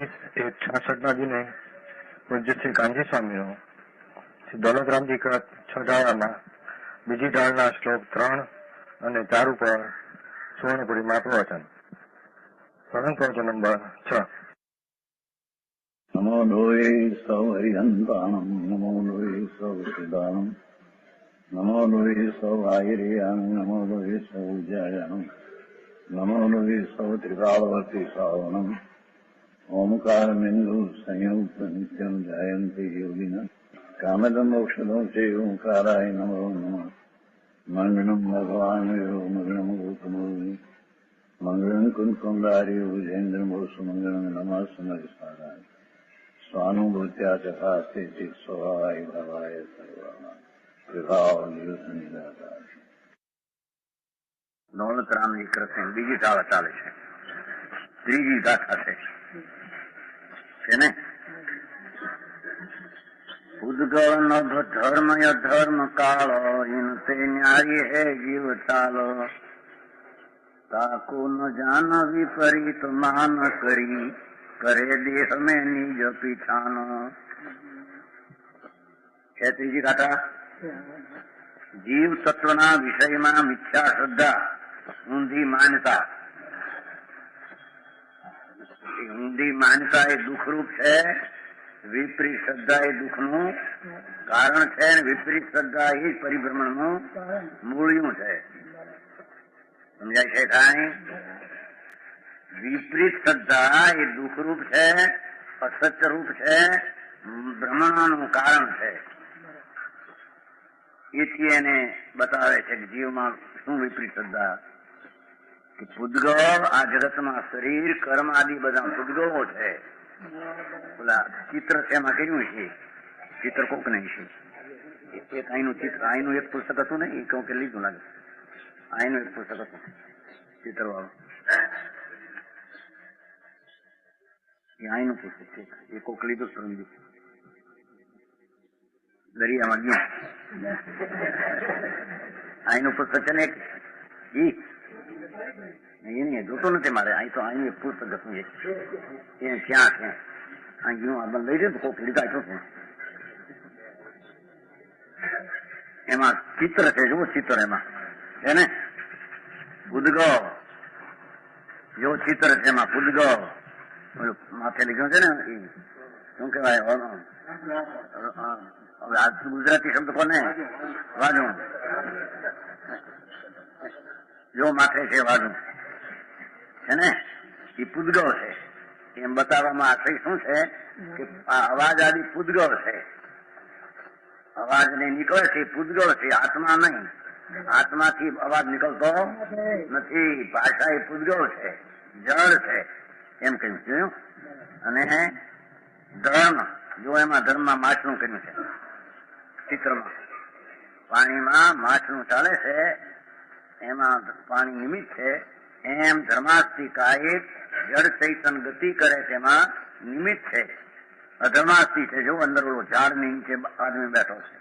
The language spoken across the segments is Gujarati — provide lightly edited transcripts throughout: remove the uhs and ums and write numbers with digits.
66 દિને પૂજ્ય શ્રી કાંજી સ્વામીનો શ્રી દોલતરામજી કૃત 6 ડાળામાં બીજી ડાળના શ્લોક 3 અને 4 ઉપર સુવર્ણપુરીમાં પ્રવચન. સળંગ પ્રવચન નંબર 6. નમો લોહે સૌ હરિહંતાણમ, નમો લોહે સૌ સિદ્ધાણમ, નમો લોહે સૌ આયર્યાણમ, નમો લોહે સૌ જયાણમ, નમો લોહે સૌ ત્રિકાળવતી શ્રાવણમ, ઓમકાર બિંદુ સંયુક્ત નિત્યમ જયંતિ યોગિન કામદમ મોક્ષદમ છે ઓંકારાય નમો નમઃ. મંગળમ ભગવાન મંગળમ ગૌતમોર્મિ મંગળમ કુંકુંડાર્ય ભુજેન્દ્રમો સુમંગળમ નમઃ સમરિસારાય સ્વાનુભૂત્યા ચકાસ્તે સ્વભાવાય ભાવાય સર્વા વિભાવ નિવૃત્ત નિરાકાર. દોલતરામજી કૃષ્ણ બીજી ડાળ ચાલે છે, ત્રીજી ગાથા છે ને. ઉદ્ગલ નભ ધર્મ અધર્મ કાળો ઇન તે ન્યારી હે જીવ ચાલો, તાકો ન જાન વિપરીત માન કરી કરે દેહ મેં નિજ પીછાનો. છે ત્રીજી ગાથા. જીવ તત્વના વિષયમાં મિથ્યા શ્રદ્ધા, ઊંધી માન્યતા. ઊંધી માન્યતા એ દુઃખરૂપ છે, વિપરીત શ્રદ્ધા એ દુઃખનું કારણ છે, વિપરીત શ્રદ્ધા એ પરિભ્રમણનું મૂળિયું છે. સમજાય છે કાંઈ? વિપરીત શ્રદ્ધા એ દુઃખરૂપ છે, અસત્યરૂપ છે, ભ્રમણનું કારણ છે. એથી એને બતાવે છે કે જીવમાં શું વિપરીત શ્રદ્ધા, કે પૂદગો આ જગતમાં શરીર કર્મ આદિ બધા પૂદગો છે. પેલા ચિત્ર છે એમાં કર્યું છે, ચિત્ર કોક નહીં છે. એક અહીંનું ચિત્ર, અહીંનું એક પુસ્તક હતું ને, એ કહું કે લીધું લાગે, અહીંનું એક પુસ્તક હતું ચિત્ર વાળું, એ અહીંનું પુસ્તક છે, એ કોક લીધું સમજી દરિયામાં ગયું. અહીંનું પુસ્તક છે ને એની જોતું નથી મારે. અહીં તો અહીંનું એક પુસ્તક હતું, એ ક્યાં છે અહીં ગયું, આ બંધ લઈ રહ્યું કોક લીધા છો. એમાં ચિત્ર છે, જુઓ ચિત્ર એમાં છે ને, પૂદગો જેવો ચિત્ર છે એમાં. પૂદગો માથે લીધું છે ને, એ શું કેવાય, હવે આજ ગુજરાતી શબ્દ કોને વાજુ, જો માથે છે વાજુ છે ને, એ પૂદગો છે. એમ બતાવવામાં આશય શું છે કે આ અવાજ આદિ પૂદગો છે, અવાજ ને નીકળે છે પૂદગો છે, આત્મા નહીં. આત્માથી અવાજ નીકળતો નથી. ભાષા એ પૂદગો છે, જળ છે એમ કહ્યું જોયું. અને ધર્મ, જો એમાં ધર્મમાં માછનું કર્યું છે ચિત્રમાં, પાણીમાં માછનું ચાલે છે, એમાં પાણી નિમિત્ત છે. એમ ધર્માસ્તિકા એક જળ ચૈતન ગતિ કરે તેમાં નિમિત્ત છે. અધર્માસ્તિ છે, જો અંદર ઓલો ઝાડની નીચે આદમી બેઠો છે,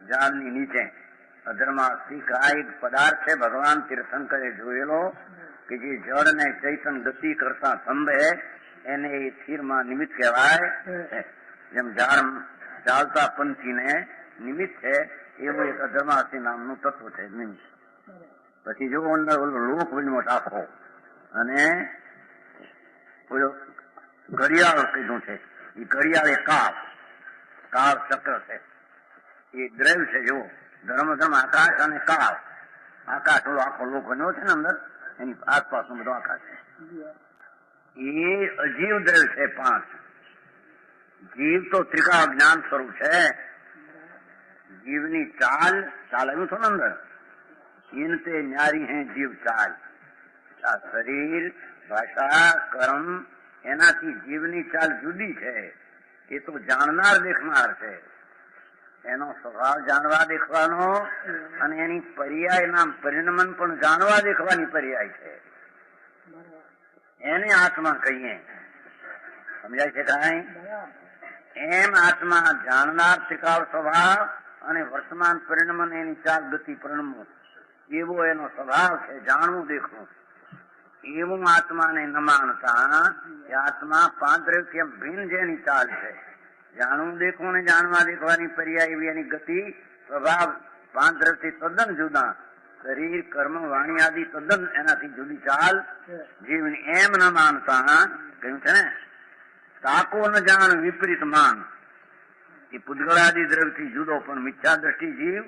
ઝાડની નીચે અધર્માસ્તિકા એક પદાર્થ છે. ભગવાન તીર્થંકરે જોયેલો કે જે જળ ને ચૈતન ગતિ કરતા થંભે એને એ સ્થિરમાં નિમિત્ત કહેવાય. જેમ ઝાડ ચાલતા પંથીને નિમિત્ત છે, એવું એક અધર્માસ્તિ નામનું તત્વ છે નિમિત્ત. પછી જો અંદર ઓલો લોક બન્યો આખો, અને ઓલો ઘડિયાળ કીધું છે, એ ઘડિયાળ એ કાળ ચક્ર છે, એ દ્રવ્ય છે. જો ધર્મ આકાશ અને કાળ, આકાશ ઓલો આખો લોક બન્યો છે ને અંદર, એની આસપાસનું બધું આકાશ છે. એ અજીવ દ્રવ્ય છે 5. જીવ તો ત્રિકાળ જ્ઞાન સ્વરૂપ છે. જીવની ચાલ આવ્યું છો ને અંદર, ઇન તે ન્યારી હે જીવ ચાલ. આ શરીર, ભાષા, કર્મ, એનાથી જીવની ચાલ જુદી છે. એ તો જાણનાર દેખનાર છે, એનો સ્વભાવ જાણવા દેખવાનો, અને એની પર્યાયના પરિણમન પણ જાણવા દેખવાની પર્યાય છે. એને આત્મા કહીએ. સમજાય છે કાંઈ? એમ આત્મા જાણનાર ત્રિકાળ સ્વભાવ અને વર્તમાન પરિણમન એની ચાલ ગતિ પરિણમવું, એવો એનો સ્વભાવ છે, જાણવું દેખવું. એવું આત્માને ન માનતા એ આત્મા પાંચદ્રવ્ય ભિન્ન જેની ચાલ છે. જાણવું દેખવું ને જાણવા દેખવાની પર્યાય એવી એની ગતિ સ્વભાવ પાંચદ્રવ્યથી તદ્દન જુદા. શરીર કર્મ વાણી આદિ તદ્દન એનાથી જુદી ચાલ જીવની એમ ન માનતા કહ્યું છે ને તાકો ન જાણ વિપરીત માન. એ પૂતગળાદિ દ્રવ્યથી જુદો પણ મિથ્યા દ્રષ્ટિ જીવ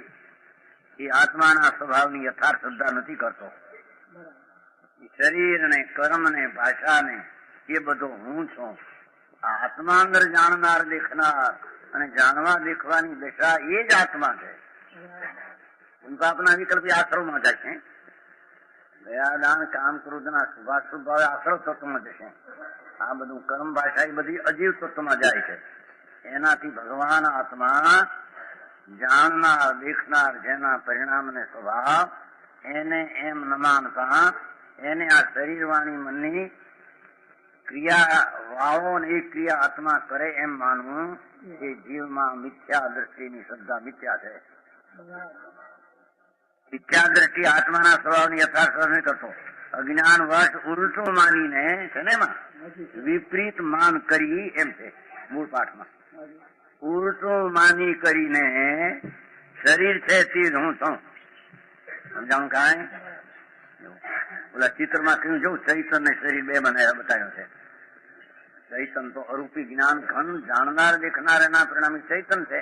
એ આત્માના સ્વભાવની યથાર્થ શ્રદ્ધા નથી કરતો. શરીર ને કર્મ ને ભાષા ને એ બધો હું છું. આ આત્મા અંદર જાણનાર દેખનાર અને જાણવા દેખવાની દશા એ જ આત્મા છે. આપના વિકલ્પ આશ્રમમાં જશે. દયાદાન કામ ક્રોધના શુભાશુભ ભાવે આશ્રવ તત્વમાં જશે. આ બધું કર્મ ભાષા એ બધી અજીવ તત્વમાં જાય છે. એનાથી ભગવાન આત્મા જાણનાર દેખનાર જેના પરિણામ ને સ્વભાવ એને એમ ન માનતા એને આ શરીર વાણી મનની ક્રિયા વાળો ને એ ક્રિયા આત્મા કરે એમ માનવું એ જીવમાં મિથ્યા દ્રષ્ટિની શ્રદ્ધા મિથ્યા છે. મિથ્યા દ્રષ્ટિ આત્માના સ્વભાવની યથાર્થ નહીં કરતો. અજ્ઞાન વશ ઉલટું માનીને છે ને એમાં વિપરીત માન કરી એમ છે મૂળ પાઠમાં. ઉલટું માની કરીને શરીર છે તે હું છું સમજાવું કાંઈ. ઓલા ચિત્રમાં કહ્યું જો ચૈતન્ય ને શરીર બે બનાવ્યા બતાવ્યો છે. ચૈતન તો અરૂપી જ્ઞાન ઘન જાણનાર દેખનાર એના પરિણામી ચૈતન છે.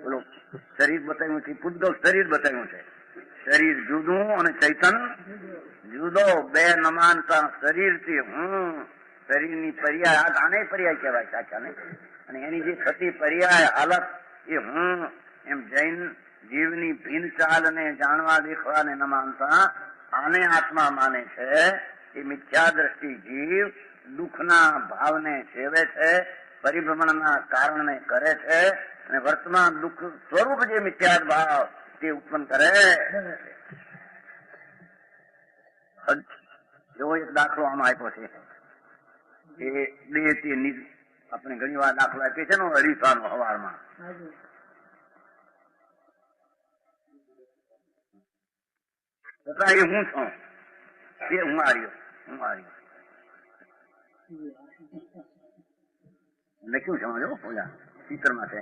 ઓલો શરીર બતાવ્યું છે પૂતગલ શરીર બતાવ્યું છે. શરીર જુદું અને ચૈતન જુદો બે ન માનતા શરીરથી હું શરીરની પર્યાય આને પર્યાય કહેવાય સાચા ને. અને એની જે થતી પર્યાય હાલત એ હું એમ જૈન જીવની ભિન્ન ચાલ ને જાણવા દેખવા ને ન માનતા આને આત્મા માને છે. એ મિથ્યા દ્રષ્ટિ જીવ દુઃખના ભાવને સેવે છે, પરિભ્રમણના કારણને કરે છે અને વર્તમાન દુઃખ સ્વરૂપ જે મિથ્યા ભાવ તે ઉત્પન્ન કરે. એવો એક દાખલો આમાં આપ્યો છે. એ દેહ તે આપણે ઘણી વાર દાખલો આપીએ છે ને અરીસાનો હવારમાં. છતાં એ હું છું એ હું હાર્યો લખ્યું છે ઓલા ચિત્રમાં છે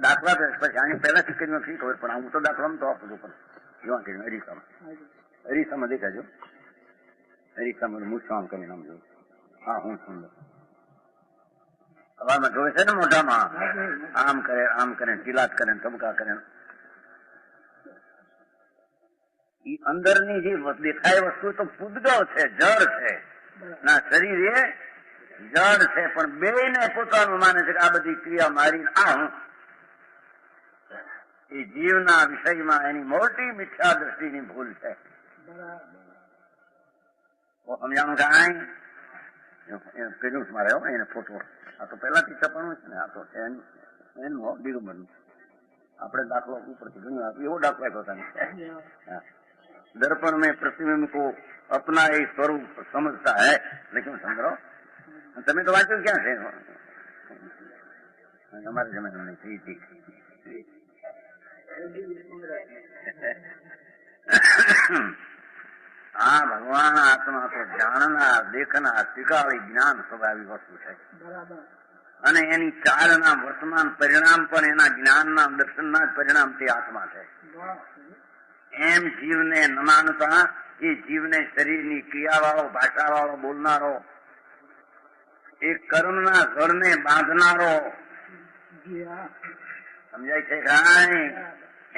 દાખલા. પછી આની પહેલા શીખવામાં શી ખબર પણ હું તો દાખલા તો આપું છું. પણ જોવા કે અરીસામાં દેખાજો. અરીસામાં મૂછો આમ કરીને આમ જોયું. હા હું સુંદર હવામાં જોવે છે ને મોઢામાં આમ કરે ચિલાત કરે ધબકા કરે. એ અંદરની જે દેખાય વસ્તુ તો પૂતગળ છે, જળ છે ના શરીર એ જળ છે. પણ બે ને પોતાનું માને છે કે આ બધી ક્રિયા મારી આ હું. એ જીવના વિષયમાં એની મોટી મિથ્યા દ્રષ્ટિની ભૂલ છે. સમજાણું કાંઈ પેલું મારે એને ફોટો આ તો પેલાથી છપાણું છે ને. આ તો એનું દિગંબરનું આપણે દાખલો ઉપરથી ઘણી વાર એવો દાખલો આપ્યો હતા. दर्पण में प्रतिबिंब को अपना ही स्वरूप समझता है लेकिन समझो તમે તો વાંચ્યું ક્યાં છે? અમારે જમાના નહીં થઈ હતી. હા ભગવાન આત્મા તો જાણનાર દેખનાર શીખાવી જ્ઞાન સ્વભાવી વસ્તુ છે. અને એની ચાલના વર્તમાન પરિણામ પણ એના જ્ઞાનના દર્શનના જ પરિણામ તે આત્મા છે. એમ જીવને ન માનતા એ જીવને શરીરની ક્રિયાવાળો ભાષાવાળો બોલનારો એ કર્મના ઘરને બાંધનારો સમજાય છે કાંઈ?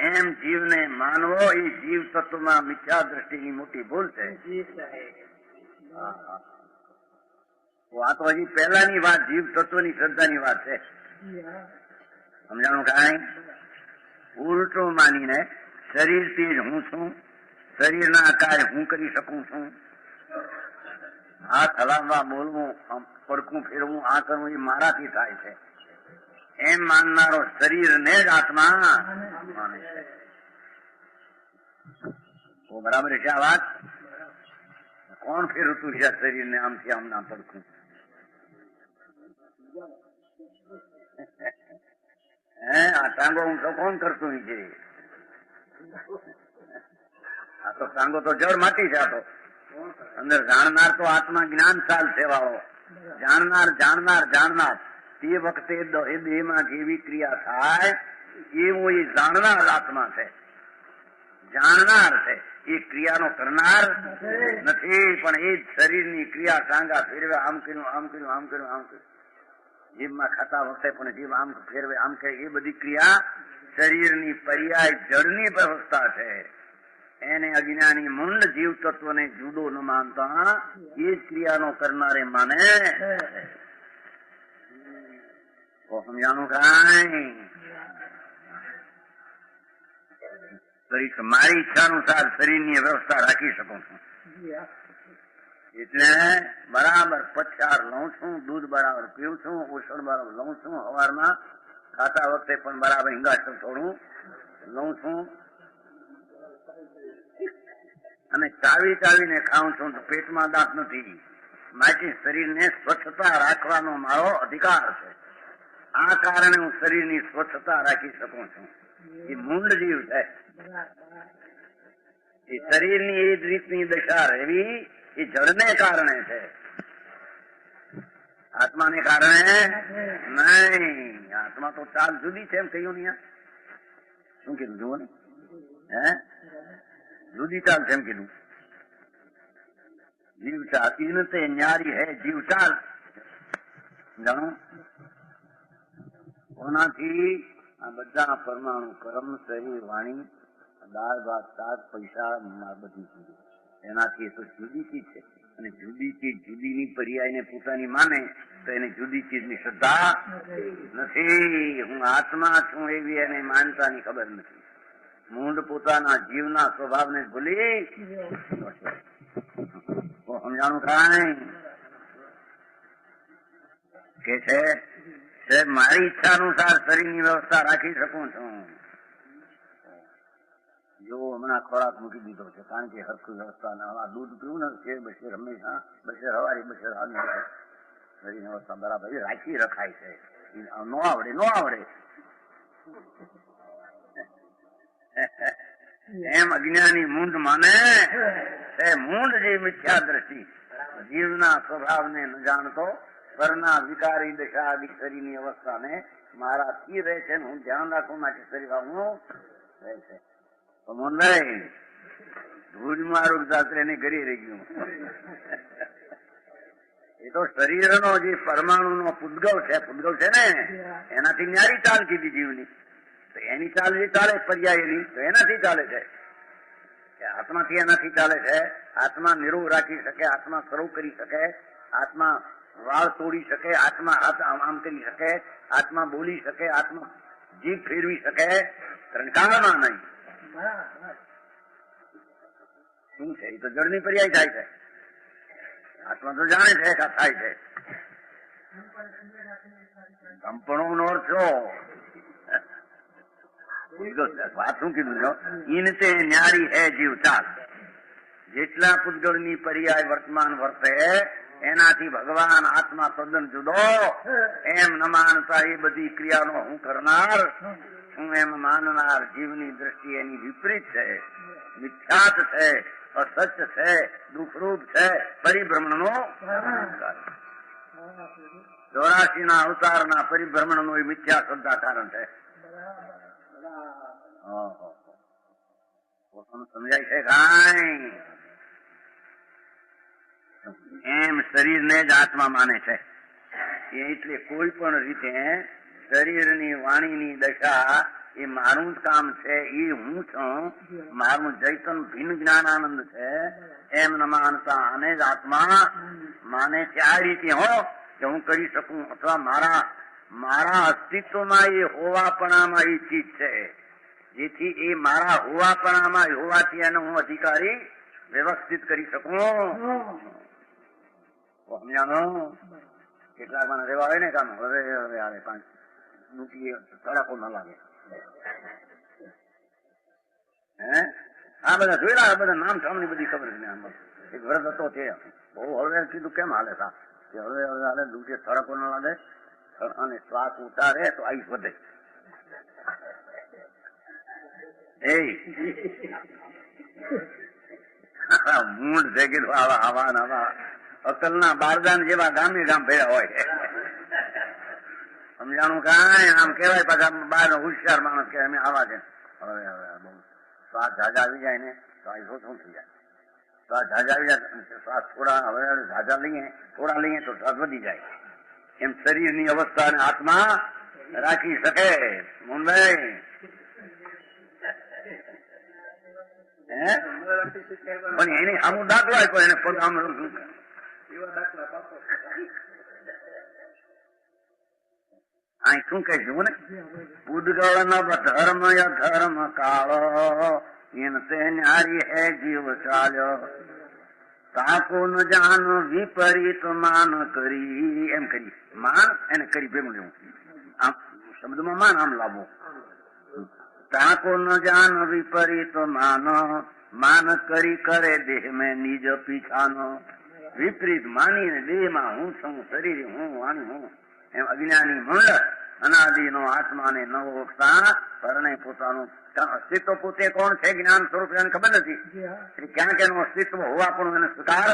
એમ જીવને માનવો એ જીવ તત્વમાં મિથ્યા દ્રષ્ટિની મોટી ભૂલ છે. આ તો હજી પહેલાની વાત જીવ તત્વની શ્રદ્ધાની વાત છે. સમજાણું કાંઈ? ઉલટું માનીને શરીરથી જ હું છું, શરીરના કાર્ય હું કરી શકું છું, હાથ હલાવવા બોલવું પડખું ફેરવું આ કરવું એ મારાથી થાય છે એમ માનનારો શરીરને જ આત્મા માને છે. તો બરાબર છે આ વાત? કોણ ફેરવતું છે શરીરને આમથી આમ ના પડખું? આ ટાંગો ઊંચો કોણ કરતું છે? આ તો ટાંગો તો જળ માટી છે. આ તો અંદર જાણનાર તો આત્મા જ્ઞાન ચાલ છે વાળો. જાણનાર જાણનાર જાણનાર તે વખતે દેહમાં જેવી ક્રિયા થાય એવો એ જાણનાર આત્મા છે, જાણનાર છે. એ ક્રિયાનો કરનાર નથી, પણ એ જ શરીરની ક્રિયા ટાંગા ફેરવે, આમ કર્યું આમ કર્યું આમ કર્યું આમ કર્યું. જીભમાં ખાતા વખતે પણ જીભ આમ ફેરવે આમ કરે, એ બધી ક્રિયા શરીરની પર્યાય જળની વ્યવસ્થા છે. એને અજ્ઞાની મૂંડ જીવ તત્વને જુદો ન માનતા એ જ ક્રિયાનો કરનારે માને. તો સમજાણું કાંઈ? મારી ઈચ્છા અનુસાર શરીરની વ્યવસ્થા રાખી શકું છું, એટલે બરાબર પચાર લઉં છું, દૂધ બરાબર પીવું છું, ઓસણ બરાબર લઉં છું, સવારમાં ખાતા વખતે પણ બરાબર હિંગાસર થોડું લઉં છું, અને ચાવી ચાવીને ખાઉં છું તો પેટમાં દાંત નથી. માટે શરીરને સ્વચ્છતા રાખવાનો મારો અધિકાર છે. આ કારણે હું શરીરની સ્વચ્છતા રાખી શકું છું. એ મૂંડ જીવ છે. એ શરીરની એ જ રીતની દશા રહેવી એ જળને કારણે છે, આત્માને કારણે નહીં. આત્મા તો ચાલ જુદી છે એમ કહ્યું ને. શું કીધું જુઓ ને? હે જુદી ચાલ છે એમ કીધું. જીવ ચાલ ઇન તે ન્યારી હે જીવ ચાલ. જાણો કોનાથી? આ બધા પરમાણુ કર્મ શરીર વાણી દાળ ભાત શાક પૈસા બધી જુદી, એનાથી એ તો જુદી ચીજ છે. અને જુદી ચીજ જુદીની પર્યાયને પોતાની માને તો એને જુદી ચીજની શ્રદ્ધા નથી. હું આત્મા છું એવી એને માનતાની ખબર નથી. મૂંડ પોતાના જીવના સ્વભાવને ભૂલી સમજાણું કાંઈ કે છે મારી ઈચ્છા અનુસાર શરીરની વ્યવસ્થા રાખી શકું છું. જો હમણાં ખોરાક મૂકી દીધો છે, કારણ કે હરખું વ્યવસ્થા ના દૂધ પીવું ને છે બશેર હંમેશા બશેર હવારી બશેર શરીરની વ્યવસ્થા બરાબર રાખી રખાય છે. નો આવડે નો આવડે એમ અજ્ઞાની મૂંડ માને એ મૂંડ જે મિથ્યા દ્રષ્ટિ જીવના સ્વભાવને ન જાણતો પરના વિકારી દશા આદિ શરીરની અવસ્થાને મારા થી રહે છે, હું ધ્યાન રાખવા માટે શરીર હું રહે છે. તો મન નહીં ભૂજ મારું શાસ્ત્ર એને ઘરે રહી ગયું. એ તો શરીરનો જે પરમાણુનો પૂદગલ છે ને એનાથી ન્યારી ચાલ કીધી જીવની. તો એની ચાલ જે ચાલે પર્યાયની તો એનાથી ચાલે છે. આત્માથી એનાથી ચાલે છે. આત્મા નિરોગ રાખી શકે, આત્મા સર્વ કરી શકે, આત્મા વાળ તોડી શકે, આત્મા હાથ આમ કરી શકે, આત્મા બોલી શકે, આત્મા જીભ ફેરવી શકે, ત્રણકાળમાં નહીં. શું છે? એ તો જળની પર્યાય થાય છે. આત્મા તો જાણે છે કે થાય છે. કંપણો નો અર્થ વાત શું કીધું છો? ઇન તે ન્યારી હે જીવ ચાલ. જેટલા પૂતગળની પર્યાય વર્તમાન વર્તે એનાથી ભગવાન આત્મા તદ્દન જુદો એમ ન માનતા એ બધી ક્રિયાનો હું કરનાર હું એમ માનનાર જીવની દ્રષ્ટિ એની વિપરીત છે, મિથ્યાત છે, અસત્ય છે, દુઃખરૂપ છે, પરિભ્રમણનો 84 અવતારના પરિભ્રમણનો એ મિથ્યા શ્રદ્ધા કારણ છે. સમજાય છે કાંઈ? એમ શરીરને જ આત્મા માને છે. એટલે કોઈ પણ રીતે શરીરની વાણીની દશા એ મારું જ કામ છે, એ હું છું, મારું ચૈતન ભિન્ન જ્ઞાનાનંદ છે એમ ન માનતા આને જ આત્મા માને છે. આ રીતે હો કે હું કરી શકું અથવા મારા અસ્તિત્વમાં એ હોવાપણામાં એ ચીજ છે, જેથી એ મારા હોવાપણામાં હોવાથી એને હું અધિકારી વ્યવસ્થિત કરી શકું. સમજાણો? કેટલાક મને રેવા હોય ને કામ હવે આવે 5 રૂપિયે તડાકો ન લાગે. આ બધા જોયેલા બધા નામ સામની બધી ખબર છે. આમાં એક વ્રત હતો તે બહુ હળવે કીધું કેમ હાલે સા કે હળવે હાલે દૂધે તડાકો ન લાગે અને શ્વાસ ઉતારે તો આયુષ વધે. મૂંડ છે કીધું આવા આવા આવા અકલના બારદાન જેવા ગામે ગામ ભેળા હોય. સમજાણું કાંઈ આમ કેવાય પાછા બહાર હોશિયાર માણસ કે અમે આવા છે. હવે બહુ શ્વાસ ઝાઝા આવી જાય ને તો આ શું થઈ જાય. શ્વાસ ઝાઝા આવી જાય, શ્વાસ થોડા હવે ઝાઝા લઈએ થોડા લઈએ તો શ્વાસ વધી જાય. એમ શરીરની અવસ્થા અને આત્મા રાખી શકે. મુંબઈ પણ એને આમું દાખલો આપ્યો એને પગ આમ અહીં શું કહે જુઓ ને, પૂદગળ નવ ધર્મ ધર્મ કાળો એન તે ન્યારી હે જીવ ચાલ્યો તાકો ન જાન વિપરીત માન કરી. એમ કરી માન એને કરી ભેગું લેવું, આમ શબ્દમાં માન આમ લાવવો. તાકો ન જાન વિપરીત માન કરી કરે દેહ મેં નિજ પીછાનો. વિપરીત માનીને દેહમાં હું છું, શરીર હું, વાણી હું, એમ અજ્ઞાની મંડ અનાદિનો આત્માને ન ઓળખતા પરણે પોતાનું અસ્તિત્વ પોતે કોણ છે જ્ઞાન સ્વરૂપ એને ખબર નથી. ક્યાંક એનું અસ્તિત્વ હોવા પણ એને સ્વીકાર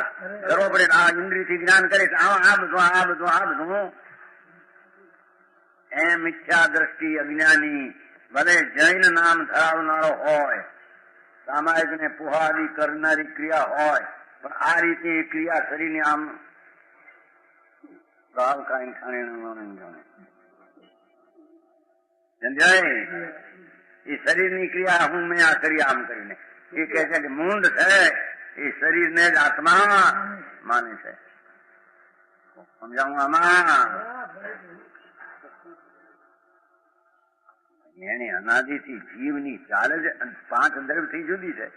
કરવો પડે. આ ઇન્દ્રિયથી જ્ઞાન કરે આ બધું એમ મિથ્યા દ્રષ્ટિ અજ્ઞાની ભલે જૈન નામ ધરાવનારો હોય, સામાયિક ને પુહાદી કરનારી ક્રિયા હોય, પણ આ રીતે ક્રિયા શરીરની આમ ભાવ કાંઈ ખાણે સમજાય. એ શરીરની ક્રિયા હું મેં આ કરી આમ કરીને એ કહે છે કે મૂંડ છે એ શરીરને જ આત્મા માને છે. સમજાવું આમાં એની અનાદિથી જીવની ચાલે છે. 5 દ્રવ્યથી જુદી છે.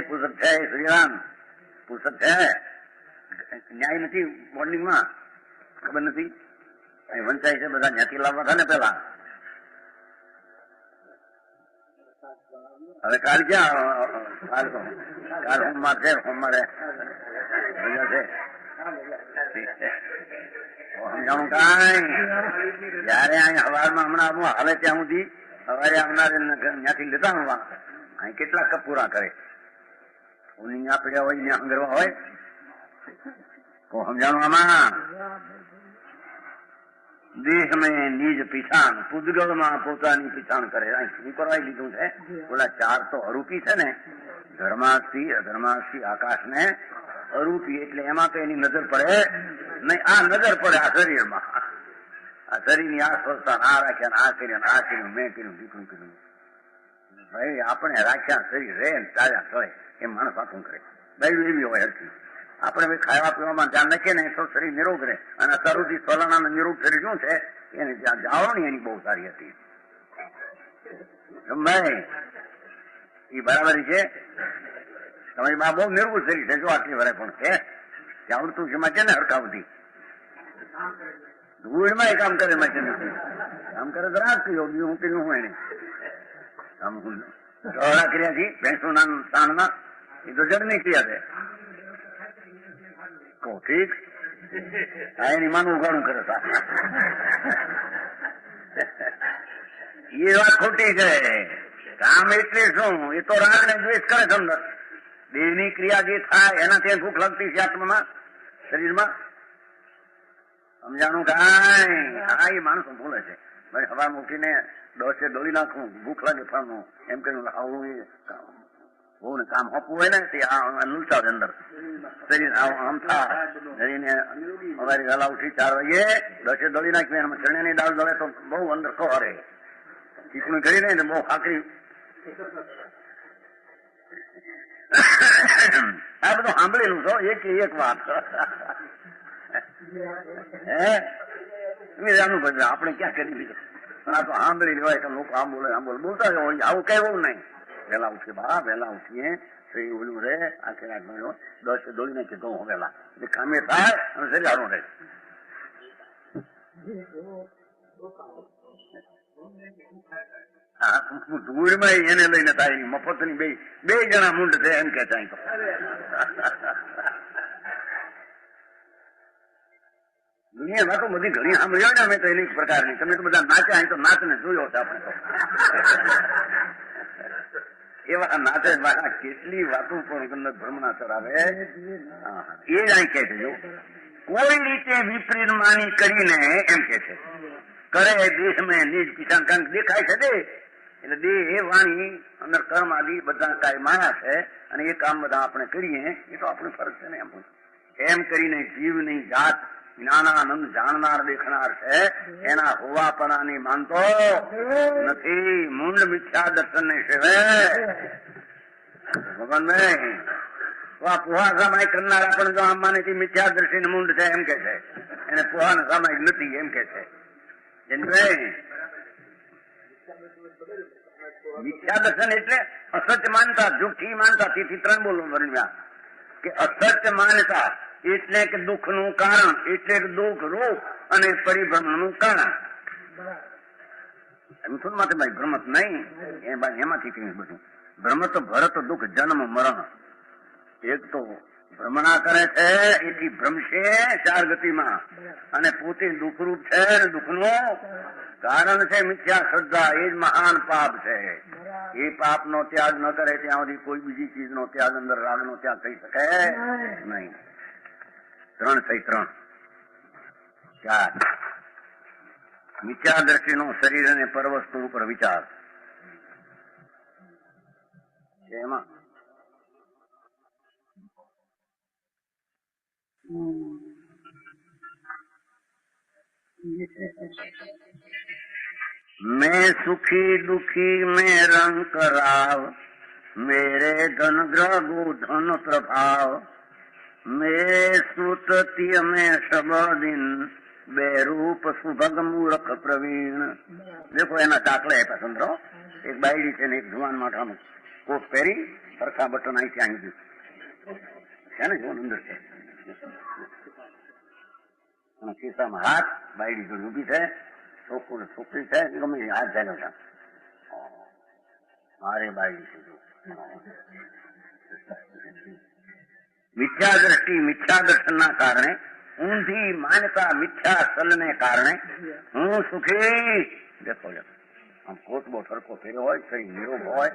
પુસ્તક છે શ્રીરામ પુસ્તક છે. ન્યાય નથી મોર્નિંગમાં ખબર નથી અહીં વંચાય છે. બધા જ્યાંથી લાવવા હતા ને પેલા. હવે કાલ ક્યાં કાલ સોમવાર છે. સોમવારે રજા છે. સમજાણું કાંઈ જયારે અહીં હવારમાં હમણાં હાલે ત્યાં સુધી સવારે આવનારે ત્યાંથી લેતા આવવા અહીં કેટલા કપ પૂરા કરે. અહીંયા પડ્યા હોય ત્યાં હંગરવા હોય તો સમજાણું આમાં દેહ મેં નિજ પીછાણ પૂદગળમાં પોતાની પીછાણ કરે. શું કરવા લીધું છે? ઓલા 4 તો અરૂપી છે ને, ધર્માસ્તિ અધર્માસ્તિ આકાશને અરૂપી એટલે એમાં તો એની નજર પડે નહીં. આ નજર પડે આ શરીરમાં. આ શરીરની આ સ્વસ્થા આ રાખ્યા, આ કર્યા, આ કર્યું, મેં કર્યું, દીકરું કર્યું. ભાઈ આપણે રાખ્યા શરીર રે ચાલ્યા ચડે એમ માણસ આખું કરે. બૈરું એવી હોય હરકી. આપણે ભાઈ ખાવા પીવામાં ધ્યાન રાખીએ ને તો શરીર નિરોગ રહે. અને અત્યારથી ફલાણા નિરોગ શરીર શું છે એને જ્યાં જાળવણી એની બહુ સારી હતી. ભાઈ એ બરાબર છે. તમારી બા બહુ નિર્ભુલ શરીર છે. જો આટલી વરે પણ છે આવડતું છે છે ને હરકાવતી ધૂળમાં એ કામ કરે કામ કરે તો રાખ કર્યો બીજું હું કર્યું હું એને કામ ઢોળા કર્યા છે ભેંસોના તાણના એ તો જડની ક્રિયા છે. ઠીક એની માનવું ઘણું કરે એ વાત ખોટી છે. કામ એટલે શું? એ તો રાગ ને દ્વેષ કરે છે અંદર. દેહની ક્રિયા જે થાય એનાથી ભૂખ લાગતી છે આત્મામાં શરીરમાં. સમજાણું કાંઈ આ એ માણસો બોલે છે. ભાઈ હવામાં ઉઠીને ડોસે દોડી નાખવું ભૂખ લાગે ફળનું એમ કહ્યું આવું બહુ ને કામ હોપવું હોય ને તે લુલતા હોય અંદર શરીર આમ થાય શરીરને અમારી વહેલા ઉઠી 4 વાગે ડોસે દોડી નાખવી એમાં ચણ્યાની દાળ દળે તો બહુ અંદર ખોરે ચીકણું કરી ને બહુ ખાકરી. આ બધું સાંભળેલું છો એક વાત હે અનુભવ આપણે ક્યાં કરી દીધું. આ તો સાંભળી લેવાય તો લોકો આમ બોલે બોલતા જ હોય. આવું કહેવું નહીં. વહેલા ઉઠીએ બા વહેલા ઉઠીએ શરીર ઓલું રહે આખે રાત ગયો 10 દોડી નાખીએ ઘઉં વહેલા એટલે કામે થાય અને શરીર સારું રહે. હા ધૂળમાં એને લઈને થાય મફતની બે જણા મૂંડ છે એમ કે થાય તો દુનિયામાં તો બધી ઘણી સાંભળ્યો ને અમે તો એની પ્રકારની. તમે તો બધા નાચ્યા અહીં તો નાચને જોયો છે આપણે તો. એવા નાથે મારા કેટલી વાતો પણ અંદર ભ્રમણા ચરાવે. એ જ અહીં કે છે, જો કોઈ રીતે વિપરીત માની કરીને એમ કે છે કરે દેશ મેં નિજ કિસાન કંક દેખાય છે દે એટલે દેહ વાણી અંદર કર્મ આદિ બધા કાંઈ માયા છે અને એ કામ બધા આપણે કરીએ એ તો આપણું ફરજ છે ને. એમ કરીને જીવની જાત જ્ઞાનાનંદ જાણનાર દેખનાર છે એના હોવાપણાની માનતો નથી. મૂંડ મિથ્યા દર્શન ને સેવે ભગવાન નહીં પોહા સામાયિક કરનારા પણ જો આમ માને મિથ્યા દ્રષ્ટિ મૂંડ છે એમ કે છે, એને પોહાનો સામાયિક નથી એમ કે છે. મિથ્યા દર્શન એટલે અસત્ય માનતા, જુઠ્ઠી માનતા. તેથી 3 બોલવું વર્ણ્યા કે અસત્ય માનતા એટલે કે દુઃખ નું કારણ, એટલે કે દુઃખ રૂપ અને પરિભ્રમણ નું કારણ. માટે ભાઈ ભ્રમત નહીં એમાંથી કઈ બધું ભ્રમત ભરત દુઃખ જન્મ મરણ. એક તો ભ્રમણા કરે છે એથી ભ્રમશે 4 ગતિમાં અને પોતે દુઃખરૂપ છે અને દુઃખનું કારણ છે મિથ્યા શ્રદ્ધા. એ જ મહાન પાપ છે. એ પાપ નો ત્યાગ ન કરે ત્યાં સુધી કોઈ બીજી ચીજ નો ત્યાગ, અંદર રાગ નો ત્યાગ થઈ શકે નહીં. 3 થઈ 3 4 મિથ્યા દ્રષ્ટિનો શરીર અને પરવસ્તુ ઉપર વિચાર. એમાં मैं सुखी दुखी में रंग कराव, मेरे धन ग्रह धन प्रभाव, मेरे सुततिय में सब दिन बेरूप सुभग मूर्ख प्रवीण. देखो એના દાખલા આપ્યા સમજો. એક બાયડી છે ને એક જુવાન માથાનું કોટ પહેરી સરખા બટન અહીંથી અહીં છે ને જો અંદર છે ખિસ્સામાં હાથ, બાયડી જોડે ઉભી છે, છોકરી છે ગમે હાથ જાય છે. મારે બાયડી છે. મિથ્યા દ્રષ્ટિ મિથ્યા દર્શનના કારણે, ઊંધી માન્યતા મિથ્યા સલને કારણે હું સુખી. દેખો આમ કોટ બહુ સરખો ફેર્યો હોય, શરીર નિરોગ હોય,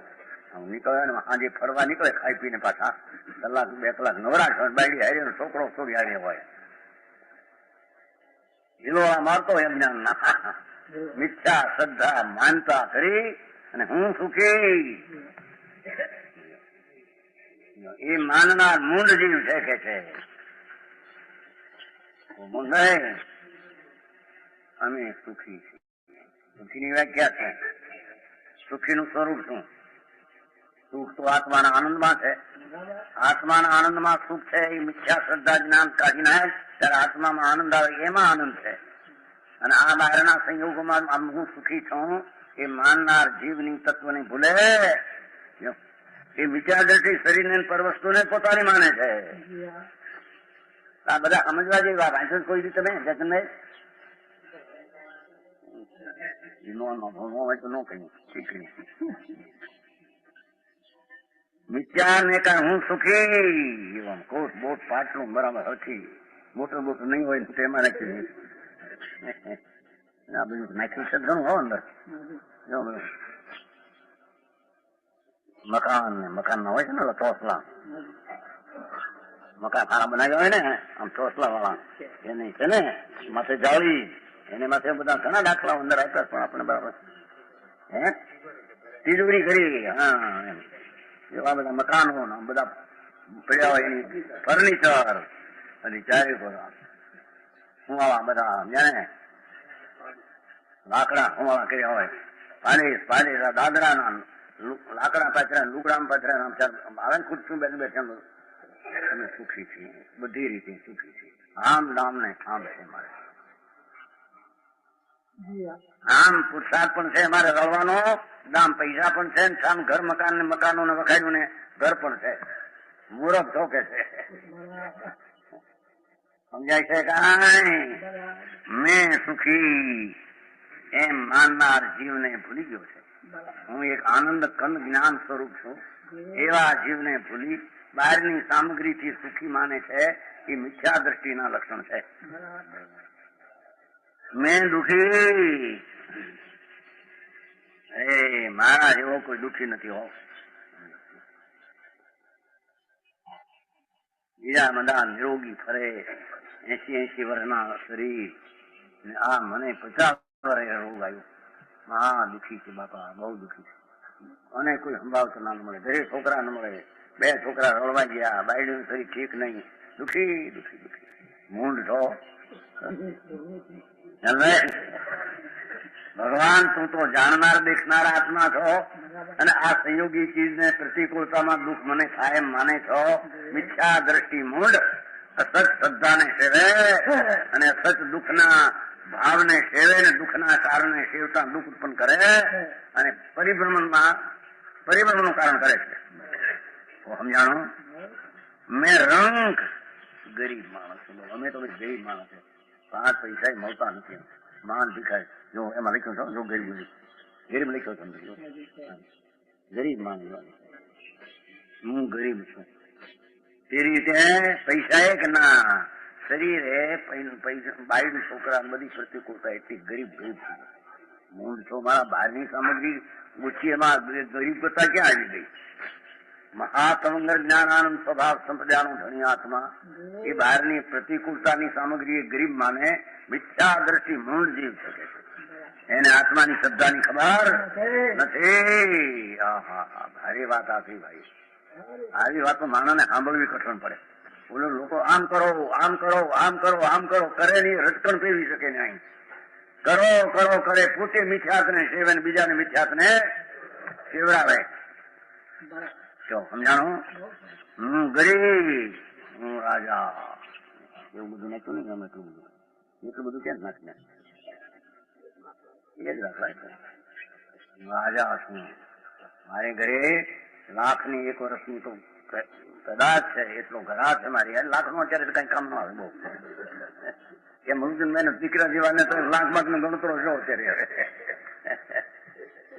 આમ નીકળે ને આજે ફરવા નીકળે ખાઈ પીને પાછા 1 કલાક 2 કલાક નવરાશ હોય, બાયડી હારે છોકરો છોડી હારે હોય, હિલોળા મારતો એમ જ્ઞાન ના મિથ્યા શ્રદ્ધા માનતા કરી અને હું સુખી. એ માનનાર મૂંડ જીવ છે કે છે અમે સુખી છીએ. સુખીની વ્યાખ્યા છે, સુખીનું સ્વરૂપ શું? સુખ તો આત્માના આનંદમાં છે. આત્માના આનંદમાં સુખ છે. એ મિથ્યા શ્રદ્ધા જ્ઞાન કાઢી નાખે ત્યારે આત્મામાં આનંદ આવે, એમાં આનંદ છે. અને આ બહારના સંયોગોમાં હું સુખી છું એ માનનાર જીવની તત્વને ભૂલે. એ વિચાર દ્રષ્ટિ શરીરને પરવસ્તુને પોતાની માને છે. આ બધા સમજવા જેવી વાત. વાંચો કોઈ રીતે નહીં જગનભાઈ હોય તો ન કહ્યું શીખી. વિચાર ને કારણે હું સુખી. કોટ બોટ પાટલું બરાબર હરખી મોટર બોટ નહીં હોય તેમાં નાખી આ બધું નાખ્યું છે ઘણું હો અંદર. મકાન ના હોય છે ને ચોસલા, મકાન સારા બનાવ્યા હોય ને આમ ચોસલા વાળા એને છે ને માથે જાળી, એને માથે બધા ઘણા દાખલા અંદર આપ્યા પણ આપણે બરાબર હે તિજોરી કરી. હા એમ એવા બધા મકાનો બધા પડ્યા હોય એની ફર્નિચર બધી ચારે હું આવા બધા જાણે લાકડા હુવાળા કર્યા હોય, પાલીસ દાદરાના લાકડા પાથર્યા, લુગડા પાથર્યા આવે ને ખુરશું બેઠા. અમે સુખી છીએ, બધી રીતે સુખી છીએ. આમ નામ ને આમ છે મારે, આમ પુરુષાર્થ પણ છે મારે રળવાનો, દામ પૈસા પણ છે, સામ ઘર મકાન ને મકાનો ને વખાડ્યું ને ઘર પણ છે. મૂરખ ધોકે છે. સમજાય છે કાંઈ? મેં સુખી એમ માનનાર જીવને ભૂલી ગયો છે. હું એક આનંદ કંદ જ્ઞાન સ્વરૂપ છું એવા જીવને ભૂલી બહારની સામગ્રીથી સુખી માને છે. એ મિથ્યા દ્રષ્ટિના લક્ષણ છે. મેં દુઃખી, મારા જેવો કોઈ દુઃખી નથી હો. બીજા બધા નિરોગી ફરે, 80 વર્ષના શરીર, ને આ મને 50 વર્ષે રોગ આવ્યો. મહા દુઃખી છે બાપા, બહુ દુઃખી છે. અને કોઈ સંભાવતો ના મળે, ઘરે છોકરા ન મળે, 2 છોકરા રળવા ગયા, બાયડીનું શરીર ઠીક નહીં, દુઃખી દુઃખી દુઃખી. મૂંડ છો ભગવાન, તું તો જાણનાર દેખનાર આત્મા છો, અને આ સંયોગી ચીજને પ્રતિકૂળતામાં દુઃખ મને થાય એમ માને છો. મિથ્યા દ્રષ્ટિ મૂળ, અસત શ્રદ્ધાને સેવે અને અસત દુઃખના ભાવને સેવે ને દુઃખના કારણે સેવતા દુઃખ ઉત્પન્ન કરે અને પરિભ્રમણનું કારણ કરે છે. સમજાણો? મેં રંગ ગરીબ માણસ છું, અમે તો ગરીબ માણસ છે, 5 પૈસા મળતા નથી, માન ભીખાય. જો એમાં લખ્યું છો, જો ગરીબ લખ્યો તમને, ગરીબ માણસ, હું ગરીબ છું. એ રીતે પૈસા કે ના, શરીરે બાયડું છોકરા બધી પ્રતિકૂળતા એટલી ગરીબ છું. હું છો મારા બહારની સામગ્રી ઓછી, એમાં ગરીબતા ક્યાં આવી ગઈ? મહાતમંગર જ્ઞાનાનંદ સ્વભાવ સંપ્રદાયનો ધણી આત્મા એ બહારની પ્રતિકૂળતાની સામગ્રી એ ગરીબ માને, મિથ્યા દ્રષ્ટિ મૂળ જીવ શકે છે. એને આત્માની શ્રદ્ધાની ખબર નથી. ભારી વાત આપી ભાઈ. આવી વાતો માણસને સાંભળવી કઠણ પડે. બોલો લોકો આમ કરો, આમ કરો, આમ કરો, આમ કરો, કરે નહીં, રટકણ પેવી શકે નહીં. કરો કરો કરે, પોતે મિથ્યાતને સેવે ને બીજાને મિથ્યાતને સેવડાવે. સમજાણું? હું ગરીબ, હું રાજા. એવું બધું નાખ્યું ને ગમે એટલું બધું ક્યાં નાખી નાખ, એ જ રાખવાય છે. રાજા છું, મારે ઘરે 1,00,000 1 વર્ષની તો કદાચ છે, એટલો ઘરા છે મારી. 1,00,000 અત્યારે કઈ કામ ન આવે બહુ. એ મૃદુન મહેનત દીકરા જેવાને તો 1,00,000 નો ગણતરો છો અત્યારે.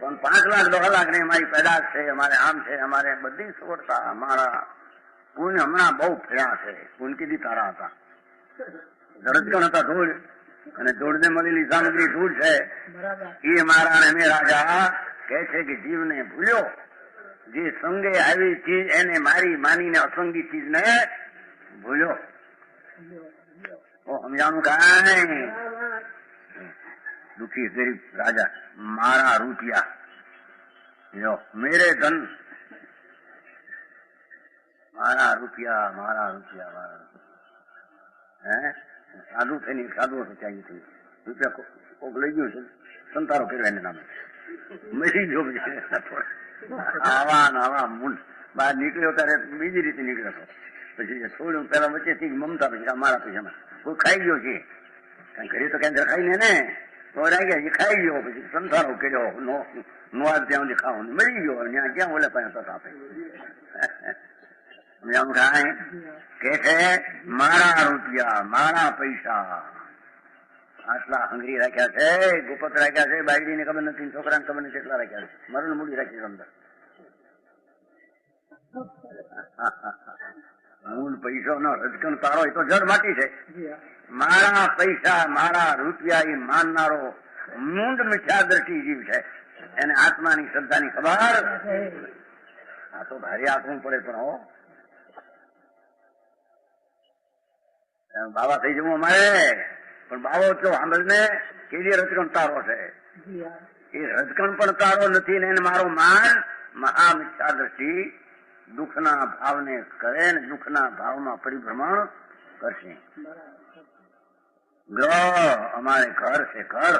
પણ 5 લાખ 10 લાખ ની મારી પેદાશ છે, અમારે આમ છે, અમારે બધી સગવડતા. અમારા પુણ્ય હમણાં બહુ ફર્યા છે. પુણ્ય કીધી તારા હતા, ધડકણ હતા ધૂળ, અને ધૂળને મળેલી સામગ્રી ધૂળ છે. એ મારા અને મેં રાજા કહે છે કે જીવને ભૂલ્યો, જે સંગે આવી ચીજ એને મારી માનીને અસંગી ચીજને ભૂલ્યો. સમજાણું કાંઈ? દુઃખી ગરીબ રાજા, મારા રૂપિયા, જો મેરે ધન, મારા રૂપિયા, મારા રૂપિયા, મારા રૂપિયા. સાધુ થઈને સાધુ હતો ત્યાં થયું રૂપિયા કોક લઈ ગયું છે, સંતારો કર્યો એને નામે, મરી ગયો. આવા આવા મૂંડ બહાર નીકળ્યો ત્યારે બીજી રીતે નીકળ્યો હતો. પછી થોડું પેલા વચ્ચેથી મમતા, પછી મારા પૈસામાં કોઈ ખાઈ ગયો છે, કારણ ઘરે તો કઈ ખાઈ ને તો રાખ્યા ખાઈ ગયો, પછી સંસારો કર્યો, નો આજ ત્યાં સુધી ખાવાનું મરી ગયો. ત્યાં ક્યાં ઓલે પાસે તક આપે? ખાય કે છે મારા રૂપિયા, મારા પૈસા, આટલા હંગરી રાખ્યા છે, ગુપત રાખ્યા છે, બાયડી ને ખબર નથી, છોકરાને ખબર નથી કેટલા રાખ્યા છે, મરણ મૂડી રાખી છે અંદર. મૂળ પૈસો નો રજકણ તારો એ તો જળ માટી છે. મારા પૈસા, મારા રૂપિયા એ માનનારો મૂંડ મિથ્યા દ્રષ્ટિ જીવ છે. એને આત્માની શ્રદ્ધાની ખબર. આ તો ભારે આપવું પડે. પણ હો બાબા થઈ જવું અમારે, પણ બાવો છો સાંભળને કે જે રજકણ તારો છે એ રજકણ પણ તારો નથી ને એને મારો માન મહા મિથ્યા દ્રષ્ટિ દુઃખના ભાવને કરે ને દુઃખના ભાવમાં પરિભ્રમણ કરશે. ગ્રહ અમારે ઘર છે, ઘર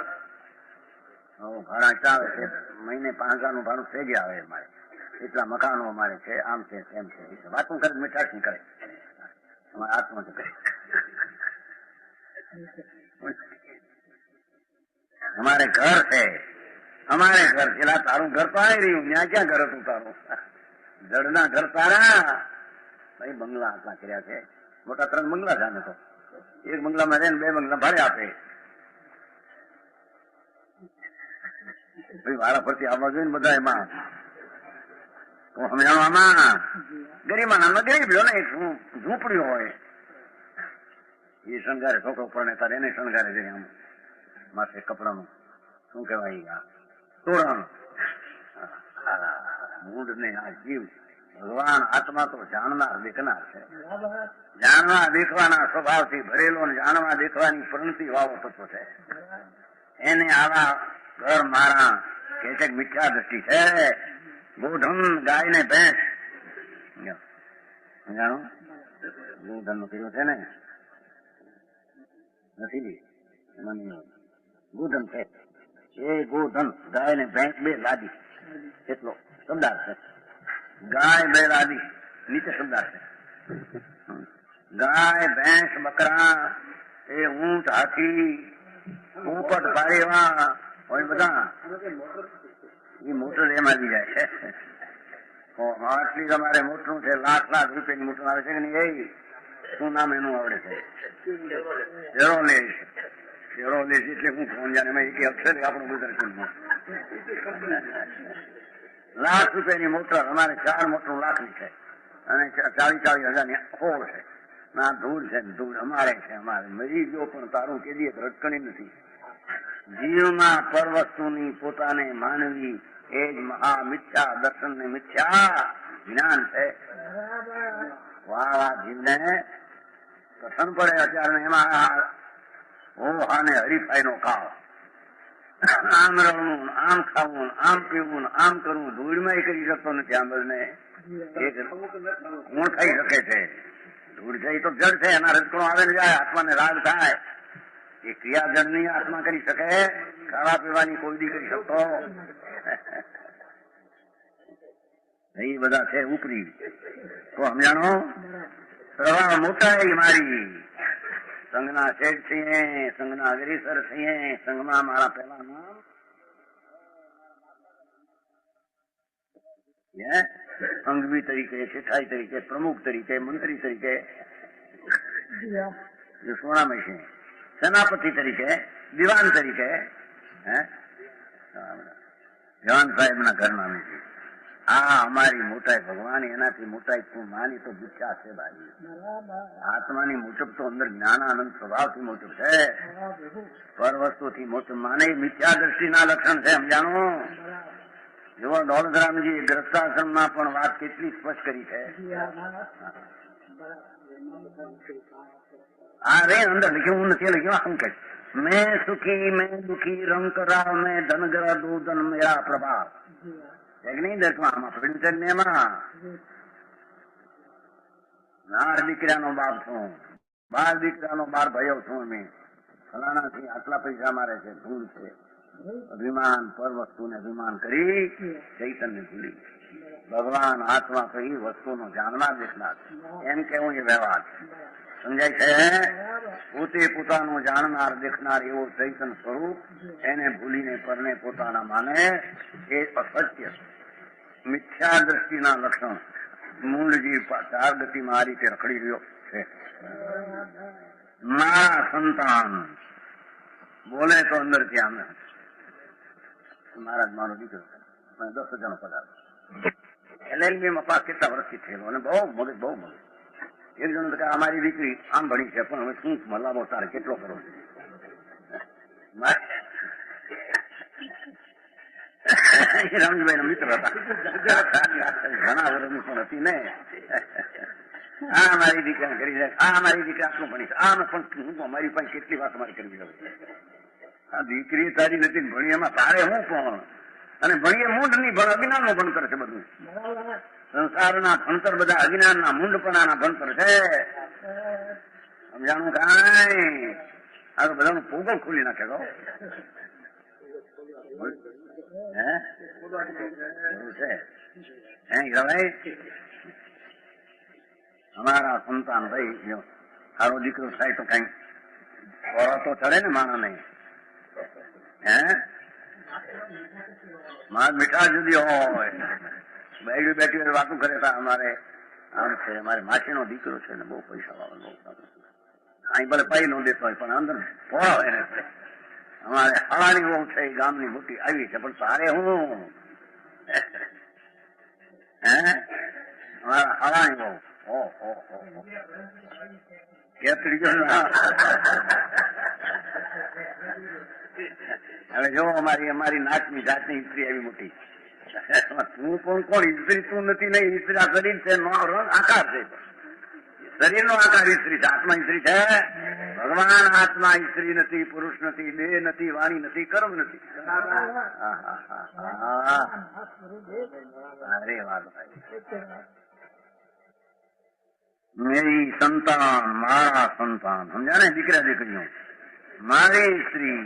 ભાડા ચાલે છે, મહિને 5,000 ભાડું સેજે આવે અમારે, એટલા મકાનો અમારે છે, આમ છે તેમ છે. વાતું કરે મીઠાશ ની કરે, અમારે આત્મહત્યા કરે. અમારે ઘર છે, અમારે ઘર પેલા તારું ઘર તો આવી રહ્યું, ત્યાં ક્યાં ઘર હતું તારું? જડના ઘર તારા ભાઈ. બંગલા આટલા કર્યા છે, મોટા 3 બંગલા છે. આને તો એક બંગલામાં રહે ને 2 બંગલા ભાડે આપે. ભાઈ વારા ફરતી આવવા જોઈએ ને બધા. એમાં તો સમજાણો, આમાં ગરીબાના ગરીબ લો ને, એક ઝૂંપડીઓ હોય એ શણગારે, છોકરો પરણે તારે એને શણગારે છે. આમ માથે કપડાનું શું કહેવાય, તોરણ. મૂળ ને આ જીવ ભગવાન આત્મા તો જાણનાર દેખનાર છે. જાણવા દેખવાના સ્વભાવથી ભરેલો અને જાણવા દેખવાની પ્રવૃત્તિ વાળો તત્વ છે. એને આવા ઘર મારા કે છે મિથ્યા દ્રષ્ટિ છે. ગોધન ગાય ને ભેંસ જાણો ગોધન નો કર્યો છે ને નથી ગોધન છે. એ ગોધન ગાય ને ભેંસ બે લાદી એટલો શબ્દાર્થ છે. ગાય બે લાદી નીચે શબ્દાર્થ છે. ગાય ભેંસ બકરા એ ઊંટ હાથી પોપટ પારેવા હોય બધા એ મોટર એમાં આવી જાય છે. આટલી તમારે મોટરું છે, લાખ લાખ રૂપિયાની મોટર આવે છે કે નહીં? એ શું નામ એનું આવડે છે? ઝેરોલેસ એટલે હું ફોન જાણે એમાં એક અક્ષર આપણું ગુજરાતીમાં લાખ રૂપિયાની મોટર અમારે 4 મોટર લાખની છે અને 40,000 હોળ છે. ના ધૂળ છે, ધૂળ અમારે છે. અમારે મરી ગયો પણ તારું કેદીએ રટકણી નથી. જીવમાં પર વસ્તુની પોતાને માનવી એ જ મહા મિથ્યા દર્શન ને મિથ્યા જ્ઞાન છે. વાહ જીવને પસંદ પડે અત્યારે એમાં ઓહાને હરીફાઈ નો ખાવ, આમ રમવું, આમ ખાવું, આમ પીવું, આમ કરવું. ધૂળમાં કરી શકતો નથી. આંબળને કોણ ખાઈ શકે છે? ધૂળ છે એ તો જળ છે, એના રજકણો આવે ને જાય, આત્માને રાગ થાય. એ ક્રિયા જળ ની આત્મા કરી શકે? ખાવા પીવાની કોઈ દી કરી શકતો? એ બધા છે ઉપરી. તો સમજાણો? પ્રવાહ મોટા એ મારી સંઘના શેઠ છીએ, સંઘના અગ્રેસર છીએ. સંઘમાં મારા પહેલા નામ અંગવી તરીકે, શેઠાઈ તરીકે, પ્રમુખ તરીકે, મંત્રી તરીકે, સોનામય છે, સેનાપતિ તરીકે, દિવાન તરીકે, જવાન સાહેબ ના ઘરના નથી. આ અમારી મોટાઈ ભગવાન, એનાથી મોટાઈ તું માની તો ભૂખ્યા છે ભાઈ. આત્માની મુજબ તો અંદર જ્ઞાનાનંદ સ્વભાવથી મોટું છે, પર વસ્તુથી મોટું માને. મિથ્યા દ્રષ્ટિના લક્ષણ છે, સમજાણો? જુઓ દોલતરામજી ગ્રસ્તાશ્રમમાં પણ વાત કેટલી સ્પષ્ટ કરી છે. આ રે અંદર લખ્યું, હું નથી લખ્યું. શું કે મેં સુખી મેં દુખી રંગ રાવ મેં ધનગર દૂધન મેરા પ્રભાવ. નહીં દર્શમાં આમાં પડ્યું છે ને એમાં. નાર દીકરાનો બાપ છું, 12 દીકરાનો 12 ભાઈઓ છું. અમે ફલાણા થી આટલા પૈસા મારે છે. ભૂલ છે. અભિમાન પર વસ્તુને અભિમાન કરી ચૈતન્ય ભૂલી. ભગવાન આત્મા કઈ વસ્તુનો જાણનાર દેખનાર એમ કેવું એ વ્યવહાર સમજાય છે. પોતે પોતાનું જાણનાર દેખનાર એવો ચૈતન્ય સ્વરૂપ એને ભૂલીને પરને પોતાના માને એ અસત્ય મિથ્યા દ્રષ્ટિના લક્ષણ. મૂળજી 4 ગતિમાં આ રીતે રખડી રહ્યો છે. મારા સંતાન બોલે તો અંદર ત્યાં મહારાજ મારો દીકરો 10,000 પગાર. LLB માં પાસ કેટલા વર્ષથી થયેલો અને બહુ મગજ. એક જણ કે અમારી દીકરી આમ ભણી છે પણ હવે શું મલાવો તારે કેટલો કરો? રામજીભાઈ નો મિત્ર હતા, ઘણા વર્ષની પણ હતી ને. આ મારી દીકરા કરી જાય, આ મારી દીકરા આટલું ભણી છે, આમ પણ હું અમારી પાસે કેટલી વાત મારી કરવી હવે. આ દીકરી તારી નથી ભણી, એમાં તારે હું પણ. અને ભણીએ મૂંઢ નહીં ભણ, અજ્ઞાન નું ભણતર છે બધું. સંસારના ભણતર બધા અજ્ઞાનના મૂંઢપણાના ભણતર છે. સમજાણું કાંઈ? આ તો બધાનું પોગળ ખોલી નાખે તો અમારા સંતાન ભાઈ સારો દીકરો થાય તો કઈ ઓરો તો ચડે ને માણસ નહીં. માર મીઠા જુદી હોય, બેઠી બેઠી વાતું કરે. અમારે આમ છે, અમારે માસીનો દીકરો છે ને બહુ પૈસા વાળો, અહીં ભલે પાઈ ન દેતો હોય પણ અંદર પોળા હોય ને. અમારે હળાની બહુ છે, ગામની મોટી આવી છે પણ તારે હું અમારા હળાની બહુ હવે જો અમારી નાચની જાતની સ્ત્રી આવી મોટી તું કોણ ઈસ્ત્રી તું નથી નહીં, ઈસ્ત્રી આ શરીર છે, રંગ આકાર છે, શરીરનો આકાર ઈસ્ત્રી છે, આત્મા ઈસ્ત્રી છે. ભગવાન આત્મા ઈસ્ત્રી નથી, પુરુષ નથી, દેહ નથી, વાણી નથી, કર્મ નથી. અરે વાત મેરી સંતાન, મારા સંતાન, સમજ્યા ને દીકરા દીકરીઓ, મારી સ્ત્રી.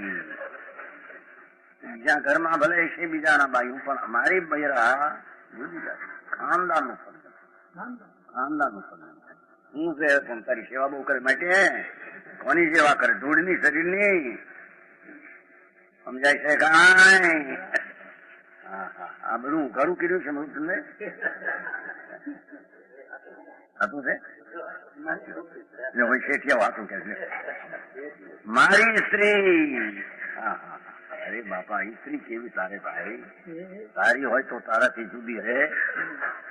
જ્યાં ઘરમાં ભલે છે બીજાના બાયું, પણ અમારી બૈરા જુદી જાય. ખાનદાનનું સંબંધ, ખાનદાનનું સંબંધ. હું છે પણ તારી સેવા બહુ કરે માટે કોની સેવા કરે? ધૂળની, શરીરની. સમજાય છે કાંઈ? આ બધું ઘરું કર્યું છે બધું તમને હતું છે. શેઠિયા વાતું કે છે મારી સ્ત્રી. અરે બાપા, સ્ત્રી કેવી તારે ભાઈ? તારી હોય તો તારાથી જુદી રહે,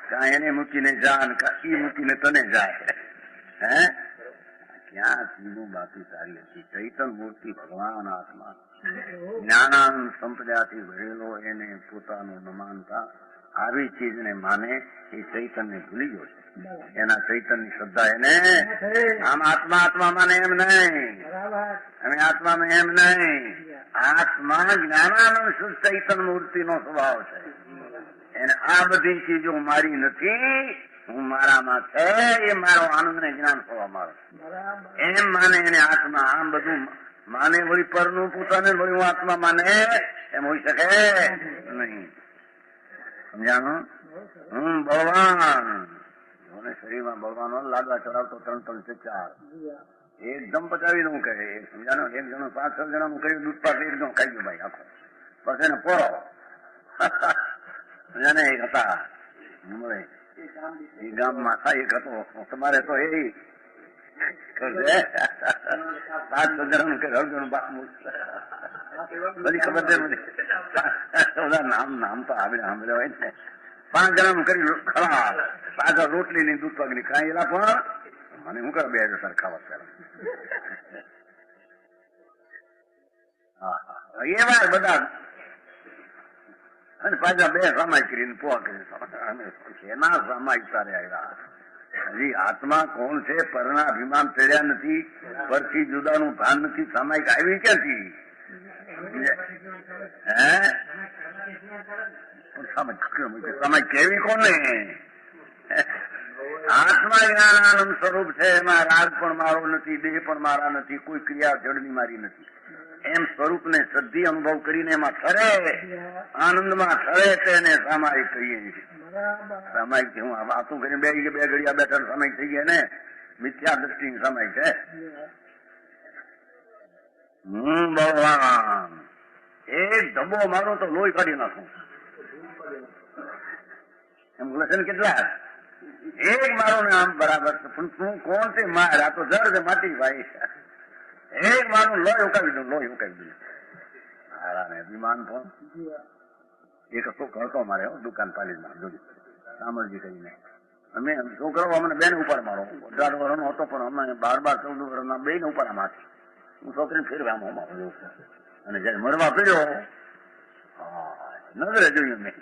કા એને મૂકીને જા, કા ઈ મૂકીને તને જાય. હે ક્યાં ચીનું બાકી તારી હતી? ચૈતન મૂર્તિ ભગવાન આત્મા, જ્ઞાનાનંદ સંપદાથી ભરેલો, એને પોતાનું ન માનતા આવી ચીજને માને એ ચૈતન્ય ભૂલી ગયો છે. એના ચૈતનની શ્રદ્ધા એને આમ આત્મા આત્મા માને એમ નહીં, અમે આત્મામાં એમ નહીં. આત્મા જ્ઞાનાનંદ શુદ્ધ ચૈતન મૂર્તિનો સ્વભાવ છે. એને આ બધી ચીજો મારી નથી, હું મારામાં છે, એ મારો આનંદ ને જ્ઞાન સ્વભાવ મારો એમ માને એને આત્મા. આમ બધું માને વળી પરનું પોતાને વળી હું આત્મા માને એમ હોઈ શકે નહીં. સમજાણું? હું બળવાન, શરીરમાં બળવાનો લાડવા ચડાવતો 3-3 છે 4 એકદમ પચાવી દઉં કહે. સમજાનો? એક જણો 5-6 જણાનું કર્યું દૂધ પાક એક જણો ખાઈ ગયો ભાઈ આખો. પછી એને પોરો સમજાને એક હતા એ ગામમાં થાય એક હતો. તમારે તો એ 5-6 જણાનું કે રણજણ બાપ બધી ખબર છે મને નામ તો આવે સાંભળ્યા હોય ને. 5 જણાનું કરી ખરાબ પાછળ રોટલી ની દૂધ પાક ની ખાયેલા પણ મને શું કરે 2 સરખા વસ્તુ એવા બધા. અને પાછા 2 સમાય કરીને પોવા કરી એના સમાય તારે આવ્યા. હજી આત્મા કોણ છે? પરના અભિમાન ચડ્યા નથી, પરથી જુદાનું ભાન નથી, સામાયિક આવી ક્યાંથી? હે સમય કેવી કોને? આત્મા જ્ઞાનાનંદ સ્વરૂપ છે, એમાં રાગ પણ મારો નથી, દેહ પણ મારા નથી, કોઈ ક્રિયા જડની મારી નથી. એમ સ્વરૂપને સદ્ધી અનુભવ કરીને એમાં ઠરે, આનંદમાં ઠરે તેને સામાયિક કહીએ છીએ. સામાયિક હું વાતું કરીને 2 ઘડિયા બેઠા સામાયિક થઈ ગયા ને, મિથ્યા દ્રષ્ટિ સામાયિક છે. હું ભગવાન એક ધબ્બો મારો તો લોહી કાઢી નાખું એમ બોલે છે ને. કેટલા એક મારો ને આમ બરાબર છે, પણ તું કોણ છે? માર આ તો જળ છે, માટી ભાઈ. એક મારું લોહી ઉકાવી દઉં, લોહી ઉકાવી દઉં. હારા ને અભિમાન પણ એક હતો કરતો મારે દુકાન પાલીમાં જોડી સામરજી કરીને. અમે છોકરાઓ અમને 2 ને ઉપર મારો 18 વર્ષનો હતો, પણ અમે 12-14 વર્ષના 2 ને ઉપર આમાં હું છોકરીને ફેરવા મારું. અને જયારે મળવા પડ્યો નજરે જોયું મેં,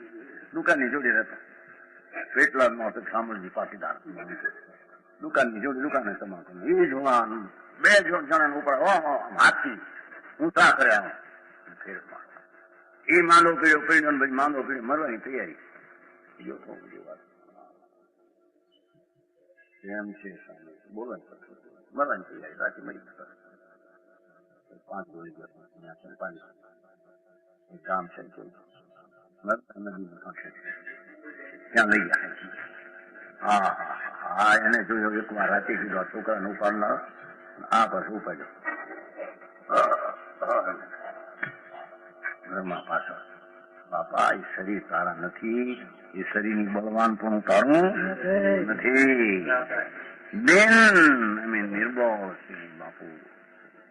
દુકાનની જોડી રહેતો પેટલા નો સામરજી પાટીદાર દુકાનની જોડી દુકાને સમાતો એ જોવાનું 2 જણા ઉપર હાથથી ઊંચા કર્યા ફેરમાં. એ માંડો પીડ્યો પીડ્યો પછી માંડો પીડ્યો મરવાની તૈયારી. જો તો બધી વાત એમ છે, બોલવાની મરવાની તૈયારી રાતી મરી 5 ગોળી ગામ છે નદી ત્યાં લઈ ગયા. હા એને જોયો એક વાર રાતે કીધું છોકરાને ઉપાડનાર આ પછી ઉપાડ્યો ઘરમાં પાછળ. બાપા એ શરીર તારા નથી, એ શરીરની બળવાન પણ તારું નથી. બેન અમે નિર્બળ છીએ બાપુ,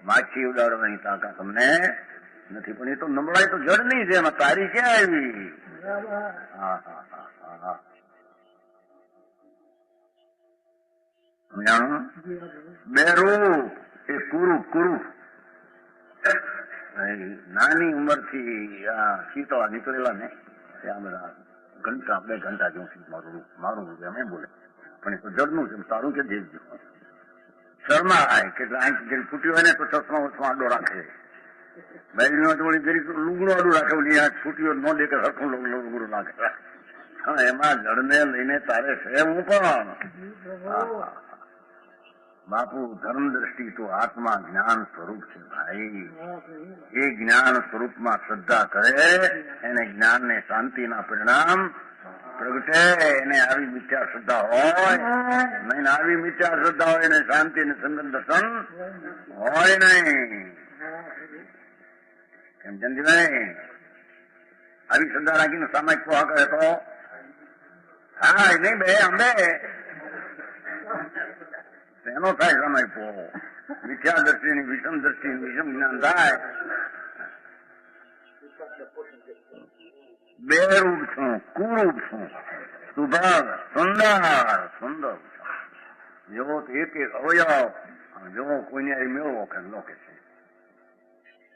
માછી ઉડાડવાની તાકાત તમને નથી, પણ એ તો નબળાઈ તો જડની છે, એમાં તારી ક્યાં આવી? સમજાણું? 2 રૂપ એ કુરૂપ નાની ઉંમર થી શીતળા નીકળેલા ને ત્યાં બધા ઘંટા 2 ઘંટા જેવું મારું એમ બોલે, પણ એ તો જડનું છે, તારું કે દેવજો શર્મા આવે કે આંખ જરી ફૂટ્યું હોય ને તો ચશ્મા વચમાં આડો રાખે, બાયડીમાં તો વળી જરી લુગડું આડું રાખે, ઓલી આંખ ફૂટ્યું ન દેખે સરખું લુગડું રાખે. એમાં જડને લઈને તારે છે હું પણ બાપુ ધર્મ દ્રષ્ટિ તો આત્મા જ્ઞાન સ્વરૂપ છે ભાઈ. એ જ્ઞાન સ્વરૂપમાં શ્રદ્ધા કરે એને જ્ઞાન ને શાંતિના પરિણામ પ્રગટે. એને આવી મિથ્યા શ્રદ્ધા હોય નહીં, આવી મિથ્યા શ્રદ્ધા હોય ને શાંતિ ને સંગત દર્શન હોય નહીં. કેમ જંજીભાઈ આવી શ્રદ્ધા રાખીને સામાયિક પોહા કરે તો હા નહીં બે અંબે એનો થાય સમય પો મિથ્યા દ્રષ્ટિની વિષમ દ્રષ્ટિ વિષમ જ્ઞાન થાય. બે રૂપ છું, કુરૂપ છું, સુભાગ સુંદર સુંદર જેવો એક એક અવયવ જેવો કોઈને મેળવો કે લોકે છે.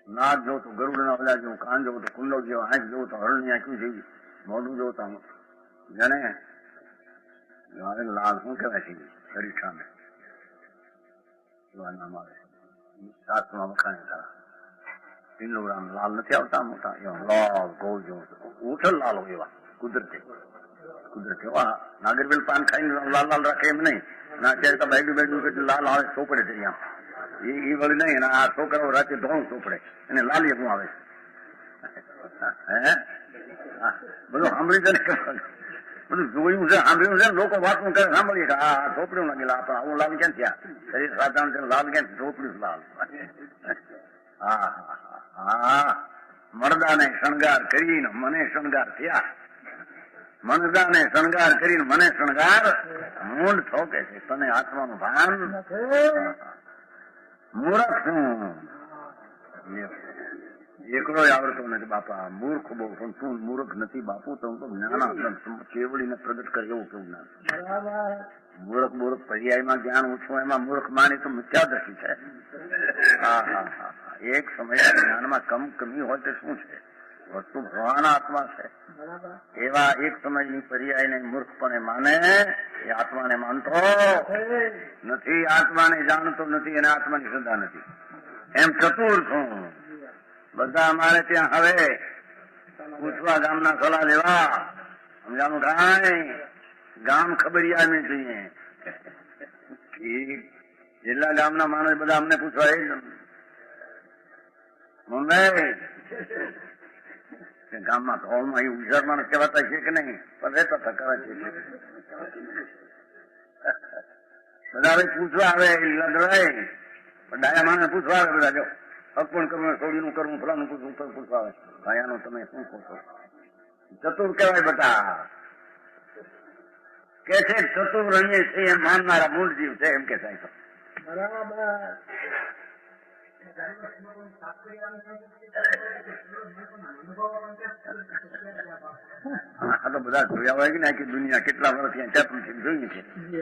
નાક જો તો ગરુડના ઓલા જેવું, કાન જોવું તો કુંડળ જેવો, આંખ જોવું તો હરણની આંખ્યું જેવી, મોઢું જોતા જાણે લાલ શું કહેવાય છે હરીઠાને નામ આવે શાસ્ત્રમાં વખાણે ખરા. પિંડોરામ લાલ નથી આવતા મોટા એવા લાલ ગોળ જેવો ઉઠલ લાલ હોય એવા કુદરતી એવા નાગરવેલ પાન ખાઈને લાલ લાલ રાખે એમ નહીં. અને અત્યારે તો બાયડું કેટલું લાલ આવે ચોપડે છે અહીંયા એ વળી નહીં. અને આ છોકરાઓ રાતે ધોણ ચોપડે એને લાલી શું આવે હે બધું સાંભળી છે ને બધું જોયું છે સાંભળ્યું છે. લોકો વાતનું કરે સાંભળીએ કે આ ચોપડ્યું લાગેલા આપણે આવું લાલ ક્યાં થયા શરીર સાધારણ છે લાલ ક્યાં ચોપડ્યું લાલ. હા હા મરદાને શણગાર કરીને મને શણગાર થયા, મનદાને શણગાર કરીને મને શણગાર મૂંડ થોકે છે. તને આત્માનું ભાન મૂર્ખ છું એકલો આવડતો નથી બાપા. મૂર્ખ બહુ પણ તું મૂર્ખ નથી બાપુ. તો હું તો જ્ઞાન કેવડીને પ્રગટ કરે એવું કેવું જ્ઞાન. મૂર્ખ પર્યાયમાં જ્ઞાન ઓછું એમાં મૂર્ખ માની તો મિથ્યા દ્રષ્ટિ છે. હા હા હા એક સમય જ્ઞાનમાં કમી હોય તો શું છે, વસ્તુ ભગવાન આત્મા છે. એવા એક સમયની પર્યાયને મૂર્ખપણે માને એ આત્માને માનતો નથી, આત્માને જાણતો નથી અને આત્માની શ્રદ્ધા નથી. એમ ચતુર છું. બધા અમારે ત્યાં હવે પૂછવા ગામના સલાહ લેવા સમજાનું કાંઈ ગામ ખબરિયા ને જોઈએ. જેટલા ગામના માણસ બધા અમને પૂછવા એ મુંબઈ ગામમાં હોલમાં એ ઉજર માણસ કહેવાતા છે કે નહીં પણ રહેતા હતા કરાચી બધા હવે પૂછવા આવે લડવાય પણ ડાયા માણસ પૂછવા આવે બધા. જો અર્પણ કરવું સોડીનું કરવું ફલાનું પૂછવું પૂછવા આવે ભાયાનો તમે શું કહો છો. ચતુર કહેવાય બધા કે છે ચતુર રહીએ છે એમ માનનારા મૂળ જીવ છે એમ કે થાય. બરાબર આ તો બધા જોયા હોય કે ને આખી દુનિયા કેટલા વર્ષ ત્યાં ચાતું છે જોયું છે.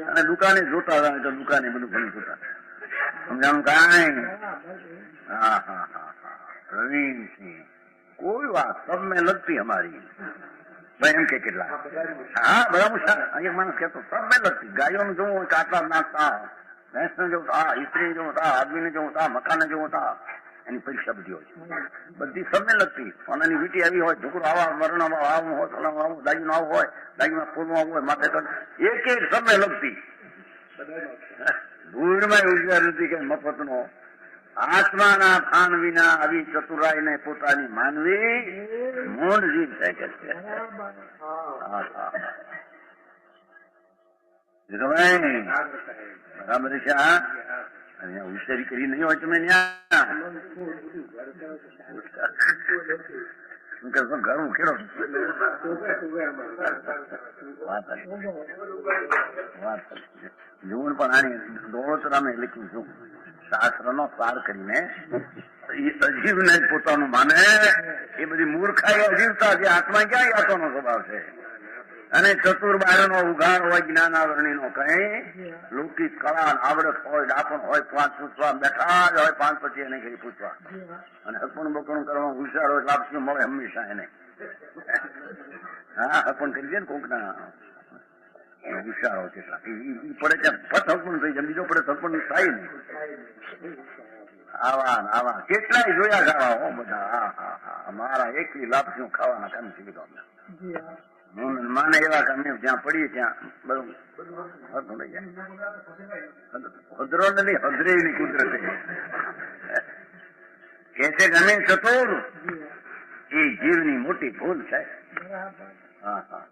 અને દુકાને જોતા હોય તો દુકાને બધું ઘણું જોતા સમજાણું કાંઈ. હા હા હા હા પ્રવીણસિંહ કોઈ વાત સબ મેં લગતી અમારી ભાઈ એમ કે કેટલા હા બરાબર એક માણસ કહેતો સબ મેં લગતી. ગાયોનું જોવું હોય કાટલા નાખતા, ભેંસને જોવું હતા, સ્ત્રી જોવું હતા, આદમીને જોવું હતા, મકાને જોવું હતા. એની પરીક્ષા બધી હોય છે બધી સબને લગતી. સોનાની વીટી આવી હોય, ઢોકરું આવા મરણામાં આવું હોય, સોનામાં આવું દાગીનું આવું હોય, દાગીમાં ફૂલમાં આવું હોય, માથે એક એક સબને લગતી. ભૂલમાં ઉજગાર નથી કે મફતનો આત્માના ભાન વિના આવી ચતુરાઈને પોતાની માનવી મૂંડ જીવ છે કે છે. બરાબર છે. અહીંયા હોશિયારી કરી નહીં હોય તમે ત્યાં ઘર ઉખેડો જોવું પણ આની દોડોતરામે લખ્યું છું શાસ્ત્રનો સાર કરીને અજીવને પોતાનું માને એ બધી મૂર્ખાઈ અજીવતા છે. આત્મા ક્યાં આત્માનો સ્વભાવ છે. અને ચતુર્બારનો ઉઘાડ હોય જ્ઞાનાવરણી નો કઈ લૌકિક કળા આવડત હોય ડાપણ હોય પાંચ પૂછવા બેઠા જ હોય પાંચ પછી એને કઈ પૂછવા અને હપણ બપણ કરવામાં હુશાર હોય લાપસી મળે હંમેશા એને હા હપણ કરી દે ને કોક ના હુશાર હોય કેટલા પડે ત્યાં ફટ હપણ થઈ જાય બીજો પડે હપણ થાય નહીં આવા કેટલાય જોયા ખાવા હો બધા હા હા હા મારા એકલી લાપસીઓ ખાવાના કામ થઈ ગયો માને એવા કામે જ્યાં પડીએ ત્યાં બધું હદરો નથી હદરે ની કુદરત કે છે ગમે ચતુર એ જીવની મોટી ભૂલ છે હા હા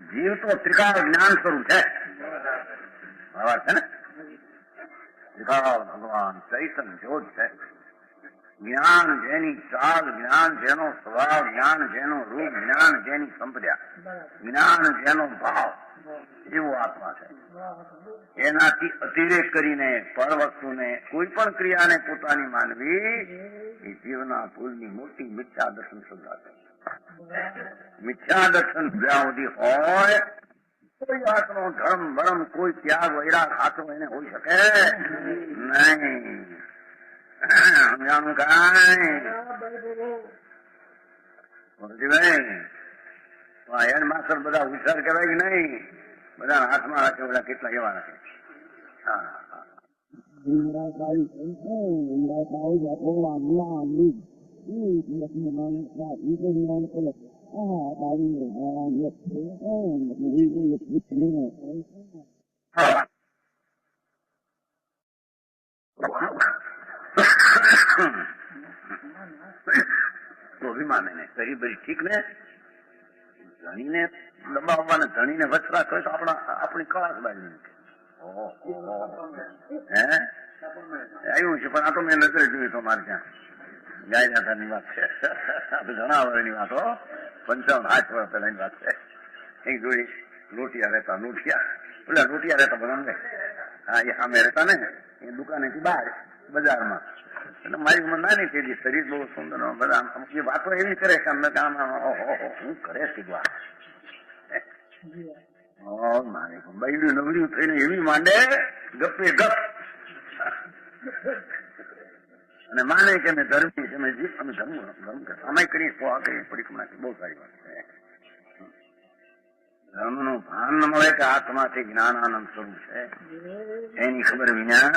જીવ તો ત્રિકાળ જ્ઞાન સ્વરૂપ છે બરાબર છે ને ત્રિકાળ ભગવાન ચૈતન જ્યોત છે જ્ઞાન જેની ચાલ જ્ઞાન જેનો સ્વભાવ જ્ઞાન જેનો રૂપ જ્ઞાન જેની સંપ્રદાય જ્ઞાન જેનો ભાવ એવો આત્મા છે એનાથી અતિરેક કરીને પર વસ્તુને કોઈ પણ ક્રિયાને પોતાની માનવી એ જીવના ભૂલની મોટી મિથ્યા દર્શન શોધા છે મિથ્યા દર્શન જ્યાં સુધી હોય કોઈ વાતનો ધર્મ ભરમ કોઈ ત્યાગ વૈરાગ ખાતો એને હોઈ શકે નહીં સમજાણું કાંઈ એન માસ્ટર બધા હુશાર કહેવાય કે નહીં બધા હાથમાં રાખે બધા કેટલા એવા રાખે હા તો અભિમાન એને કરી બરી ઠીક ને ધણીને દબાવવાને ધણીને વચરાશ હોય તો આપણી કળાશ બાજુ હે આવ્યું છે પણ આ તો મેં નજરે જોયું તો મારે ત્યાં ગાયદાની વાત છે ઘણા વર્ષની વાત હો 55-60 વર્ષ પહેલાની વાત છે એક જોડી લોટિયા રહેતા પેલા લોટિયા રહેતા બધા હા એ સામે રહેતા ને એ દુકાનેથી બહાર બજારમાં એટલે મારી ઉંમર નાની થઈ શરીર બહુ સુંદર બધા એ વાતો એવી કરે કે અમને કામ હું કરે શીખવા મારે બૈડું નવડ્યું થઈને એવી માંડે ગપે ગપ અને માને કે અમે ધર્મી છે અમે ધર્મ અમે કરીએ તો આ કરીએ પરિક્રમા બહુ સારી વાત છે ધર્મનું ભાન ન મળે કે આત્માથી જ્ઞાનાનંદ સ્વરૂપ છે એની ખબર વિના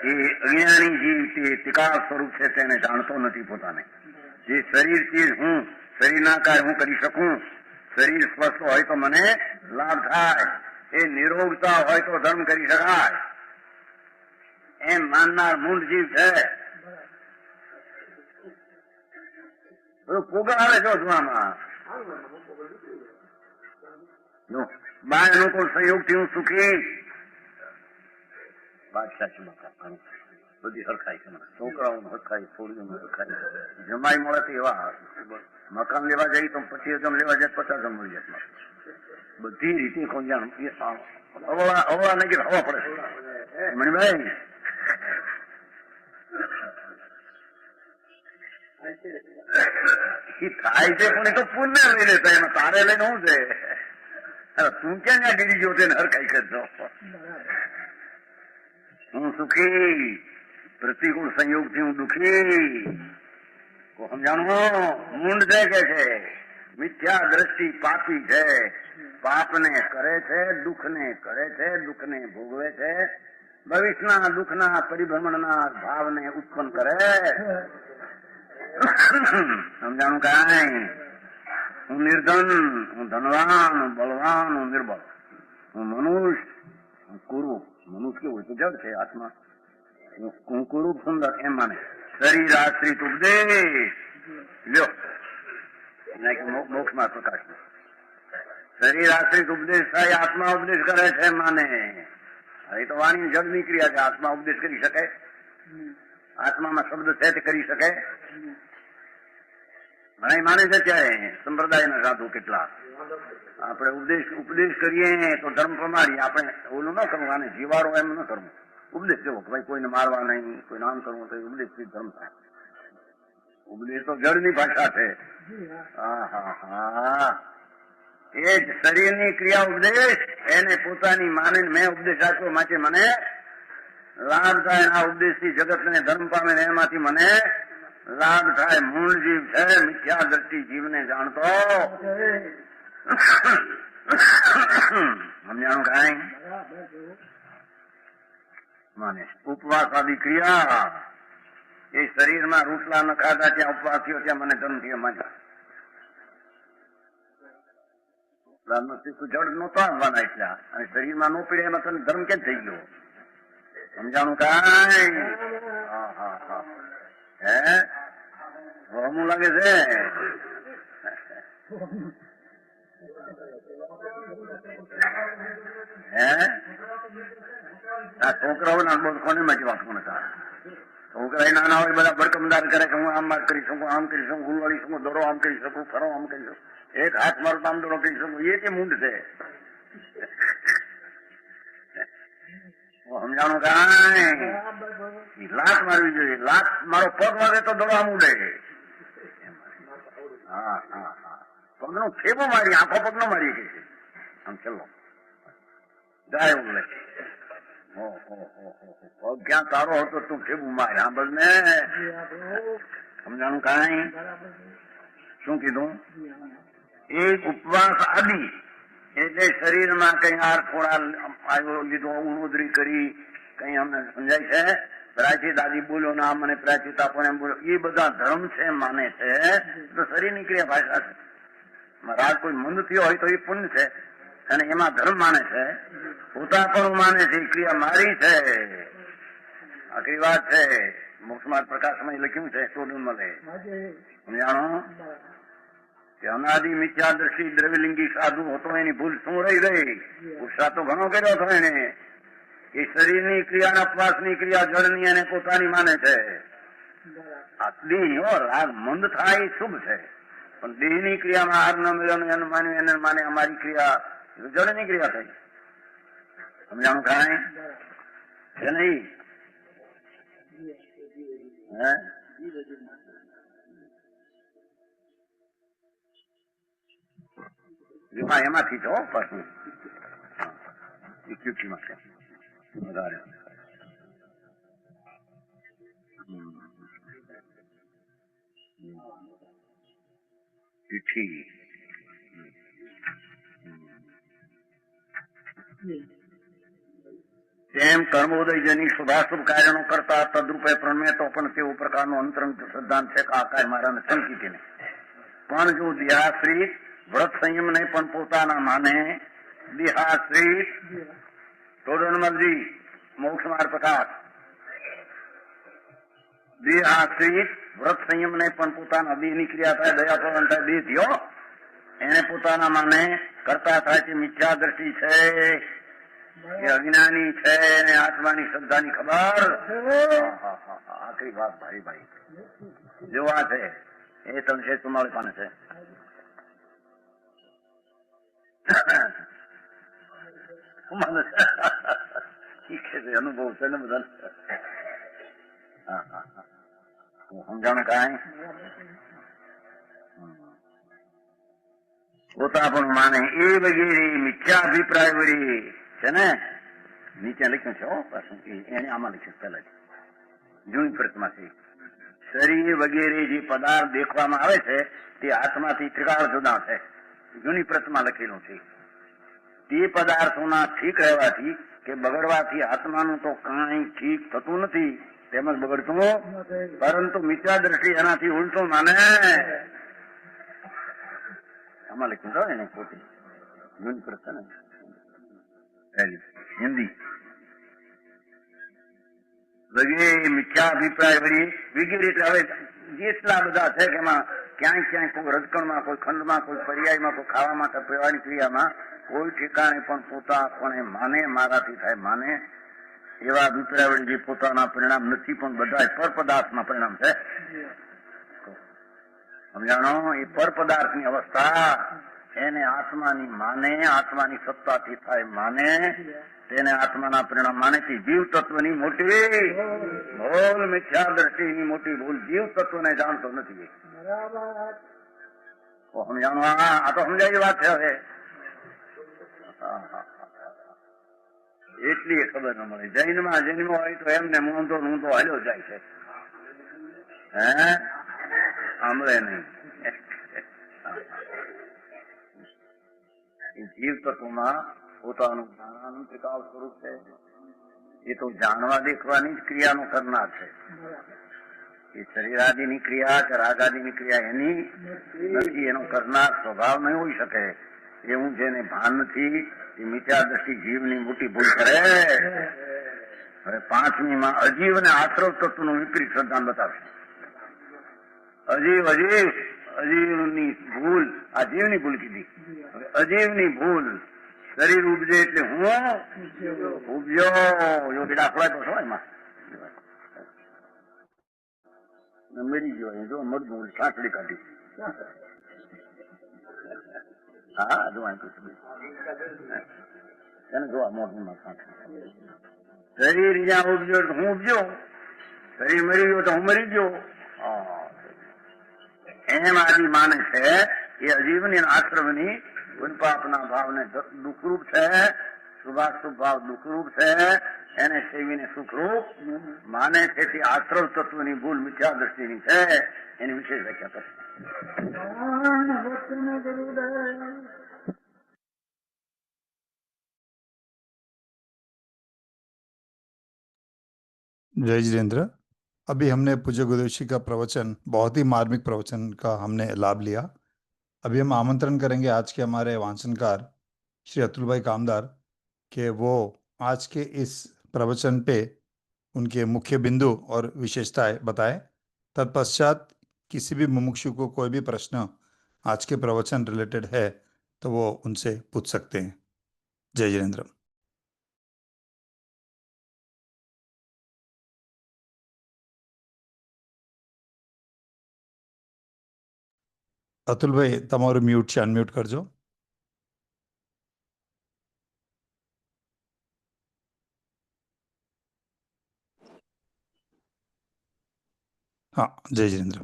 એ અજ્ઞાની જીવ તે તિકાળ સ્વરૂપ છે તેને જાણતો નથી પોતાને જે શરીરથી હું શરીરના કાર્ય હું કરી શકું શરીર સ્વસ્થ હોય તો મને લાભ થાય એ નિરોગતા હોય તો ધર્મ કરી શકાય એમ માનનાર મૂળ જીવ છે પોગળ આવે છો આમાં બાય અનુકૂળ સંયોગથી હું સુખી બાદશાહ બધી હરખાઈ છે છોકરાઓને હરખાઈ છોડીઓને હરખાઈ જમાઈ મળે તો એવા મકાન લેવા જઈએ તો 25,000 લેવા જાય 50,000 મળી જાય બધી રીતે હવા નગર હવા પડે મણિભાઈ થાય છે પણ એ તો પુણ્ય લઈ લેતા એમાં તારે લઈને શું છે તું ક્યાં ત્યાં ગીરી ગયો તેને હરખાઈ કરજો હું સુખી પ્રતિકૂળ સંયોગથી હું દુઃખી સમજાણું મૂંડ છે કે છે મિથ્યા દ્રષ્ટિ પાપી છે પાપને કરે છે દુઃખને કરે છે દુઃખને ભોગવે છે ભવિષ્યના દુઃખના પરિભ્રમણના ભાવને ઉત્પન્ન કરે સમજાણું કાંઈ હું નિર્ધન હું ધનવાન હું બળવાન હું નિર્બળ હું મનુષ્ય હું કુરૂપ મનુષ્ય કેવું તો જડ છે આત્મા હું કુરૂપ સુંદર એમ માને શરીર આશ્રિત ઉપદેશ લ્યો મોક્ષમાં પ્રકાશ શરીર આશ્રિત ઉપદેશ થાય આત્મા ઉપદેશ કરે છે માને એ તો વાણી જડની ક્રિયા છે આત્મા ઉપદેશ કરી શકે આત્મામાં શબ્દ છે તે કરી શકે મને માને છે ત્યારે સંપ્રદાયના સાધુ કેટલા આપણે ઉપદેશ કરીએ તો ધર્મ પ્રમાણી આપણે ઓલું ન કરવું આને જીવાડો એમ ન કરવું ઉપદેશ જેવો કે ભાઈ કોઈને મારવા નહીં કોઈ નામ કરવું તો ઉપદેશથી ધર્મ થાય ઉપદેશ તો જળની ભાષા છે. એ જ શરીરની ક્રિયા ઉપદેશ એને પોતાની માને મેં ઉપદેશ આપ્યો માટે મને લાભ થાય. આ ઉપદેશથી જગતને ધર્મ પામે ને એમાંથી મને લાભ થાય. મૂળ જીવ છે મિથ્યા દ્રષ્ટિ જીવને જાણતો સમજાણું કાંઈ માને. ઉપવાસ આદિ ક્રિયા એ શરીરમાં રોટલા ન ખાધા ત્યાં ઉપવાસ થયો ત્યાં મને ધર્મ થયો માન્યા. જડ નહોતો આવવાના એટલા અને શરીરમાં નો પીડે એમાં તને ધર્મ કેમ થઈ ગયો સમજાણું કાંઈ. હે હમું લાગે છે. હે આ છોકરાઓના કોને માં વાત કોને છોકરા નાના હોય બધા ભડકમદાર કરે કે હું આમ વાત કરી શકું, આમ કરી શકું, ગુલવાડી શકું, દોરો આમ કરી શકું, ફરો આમ કરી શકું, એક હાથ મારો આમ દોરો કરી શકું. એ કે મૂંડ છે. સમજાણું કાંઈ. લાત મારવી જોઈએ. લાત મારો પગ વાગે તો દોરો આમ ઉડે. પગનો ફેબો મારી આખો પગ નો મારી કે છે આમ ચલો જાય ઉડે. પગ ક્યાં તારો હતો તું ફેબું મારે હા બસ ને. સમજાણું કાંઈ. શું કીધું. એક ઉપવાસ આદિ એટલે શરીરમાં કઈ હાર ખોળા આવ્યો લીધો ઉણોદરી કરી કઈ અમને સમજાય છે. પ્રાચિત આદિ બોલો ના મને પ્રાચિત આપો એમ બોલો એ બધા ધર્મ છે માને છે તો શરીરની ક્રિયા ભાષા છે. રાગ કોઈ મંદ થયો હોય તો એ પુણ્ય છે અને એમાં ધર્મ માને છે. પોતા પણ માને છે ક્રિયા મારી છે. આખરી વાત છે. મોક્ષમાર્ગ પ્રકાશમાં લખ્યું છે ટોડું મળે સમજાણો કે અનાદિ મિથ્યા દ્રષ્ટિ દ્રવ્યલિંગી સાધુ હતો એની ભૂલ શું રહી ગઈ. પુરુષાર્થ તો ઘણો કર્યો હતો એને. એ શરીરની ક્રિયા ઉપવાસની ક્રિયા જળની એને પોતાની માને છે. દેહ રાગ મંદ થાય એ શુભ છે પણ દેહની ક્રિયામાં હાર ન મળ્યો એને માન્યું એને માને અમારી ક્રિયા જળની ક્રિયા થઈ. સમજાણું કાંઈ છે નહીં. હે એમાંથી તો પાછું ઇક્વિટીમાં છે વધારે. તેમ કર્મોદયજની શુભાશુભ કાર્યનો કરતા તદરૂપે પ્રણમેતો પણ તેવો પ્રકારનો અંતરંગ સિદ્ધાંત છે કે આ કાય મારાને સંકીતીને પણ જો દેહાશ્રિત વ્રત સંયમ ને પણ પોતાના માને દેહાશ્રિત ટોડનમલજી મોક્ષ માર્ગ પ્રકાશ દેહાશ્રિત વ્રત સંયમ ને પણ પોતાના દેહની ક્રિયા થાય દયા પ્રવણ થાય દેહ થયો એને પોતાના માને કરતા થાય તે મિથ્યા દ્રષ્ટિ છે એ અજ્ઞાની છે ને આત્માની શ્રદ્ધાની ખબર. આખરી વાત ભાઈ ભાઈ જોવા છે એ તમને તમારી પાસે છે. અનુભવ છે ને બધા. સમજાણું કાંઈ. પોતા પણ માને એ વગેરે મિથ્યા અભિપ્રાય વળી છે ને નીચે લખ્યું છે પાછું એને આમાં લખ્યું પહેલા જૂની પ્રતમાં છે. શરીર વગેરે જે પદાર્થ દેખવામાં આવે છે તે આત્માથી ત્રિકાળ જુદા છે. જૂની પ્રતમાં લખેલું છે. તે પદાર્થોના ઠીક રહેવાથી કે બગડવાથી આત્માનું તો કાંઈ ઠીક થતું નથી તેમજ બગડતું પરંતુ મિથ્યા દ્રષ્ટિ એનાથી ઉલટું માને. આમાં લખ્યું છે એને પોતે જૂની પ્રત છે ને હિન્દી વગેરે મિથ્યા અભિપ્રાય વગેરે એટલે હવે જેટલા બધા છે કે એમાં ક્યાંય ક્યાંય કોઈ રજકણમાં કોઈ ખંડમાં કોઈ પર્યાયમાં કોઈ ખાવામાં કે પીવાની ક્રિયામાં કોઈ ઠેકાણે પણ પોતા પણ માને મારાથી થાય માને એવા અભિપ્રાય વળી જે પોતાના પરિણામ નથી પણ બધા પર પદાર્થના પરિણામ છે. સમજાણો. એ પર પદાર્થની અવસ્થા એને આત્માની માને, આત્માની સત્તાથી થાય માને, તેને આત્માના પરિણામ માને છે. જીવ તત્વની મોટી ભૂલ, મિથ્યા દ્રષ્ટિની મોટી ભૂલ. જીવ તત્વને જાણતો નથી. સમજાણું? આ તો સમજાય વાત છે. હવે એટલી ખબર ન મળે. જૈનમાં જન્મ હોય તો એમને ઊંધો હાલ્યો જાય છે. સાંભળે નહીં. જીવ તત્વમાં પોતાનું જાણવાનું ત્રિકાળ સ્વરૂપ છે. એ તો જાણવા દેખવાની જ ક્રિયાનો કરનાર છે. એ શરીરાદિની ક્રિયા કે રાગાદિની ક્રિયા એની નથી. એનો કરનાર સ્વભાવ નહીં હોઈ શકે. એવું જેને ભાન નથી એ મિથ્યા દ્રષ્ટિ જીવની મોટી ભૂલ કરે. હવે 5મીમાં અજીવ અને આશ્રવ તત્વનું વિપરીત સિદ્ધાંત બતાવશે. અજીવની ભૂલ, આ જીવની ભૂલ કીધી. અજીવની ભૂલ, શરીર ઉપજે એટલે હું ઉપજ્યો. યોગી દાખલા તો છો એમાં મરી ગયો. જો મળતું સાંકડી કાઢી. હા જો એને જોવા મોટું શરીર જ્યાં ઉપજ્યો તો હું ઉપજ્યો, શરીર મરી ગયો તો હું મરી ગયો. એમ આદિ માને છે એ અજીવની આશ્રમની ઉત્પાપના ભાવને દુઃખરૂપ છે. શુભાશુભ ભાવ દુઃખરૂપ છે. એને સેવીને સુખરૂપ માને છે. તે આશ્રવ તત્વની ભૂલ મિથ્યા દ્રષ્ટિની છે. એની વિશેષ વ્યાખ્યા કરશે. जय जितेंद्र। अभी हमने पूज्य गुरुदेव का प्रवचन, बहुत ही मार्मिक प्रवचन का हमने लाभ लिया। अभी हम आमंत्रण करेंगे आज के हमारे वांचनकार श्री अतुल भाई कामदार कि वो आज के इस प्रवचन पे उनके मुख्य बिंदु और विशेषताएं बताएं। तत्पश्चात किसी भी मुमुक्षु को कोई भी प्रश्न आज के प्रवचन रिलेटेड है तो वो उनसे पूछ सकते हैं। जय जितेंद्र। अतुल भाई तमारू म्यूट છે, અનમ્યુટ કરજો। हाँ, जय जितेंद्र।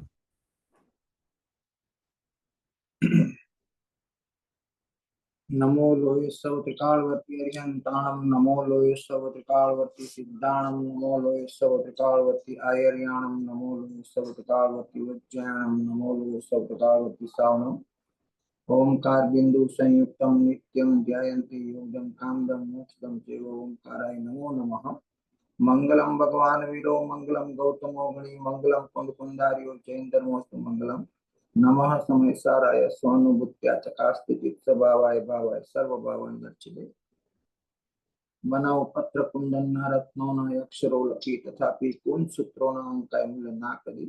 नमो लोये सब त्रिकालवर्ती अरिहंताणम, नमो लोये सब त्रिकालवर्ती सिद्धाणम, नमो लोये सब त्रिकालवर्ती आयर्याणम, नमो लोये सब त्रिकालवर्ती वज्रयाणम, नमो लोये सब त्रिकालवर्ती सावणम। ओंकार बिंदु संयुक्तम नित्यम ध्यायन्ति योगम कामदम मोक्षदम चैव ओंकाराय नमो नमः। मंगलम भगवान वीरो, मंगलम गौतमो गणी, मंगलम कुंदकुंदारियो जैनधर्मोस्तु मंगलम। नमः समयसाराय स्वानुभूत्या चकास्तिचित स्वभावाय भावाय सर्वभावान् दर्शिते। बनाव पत्र कुंदन न रत्नो न अक्षरो लखी, तथापि कुंज सूत्रो न अंकाय मूल्य ना कदी,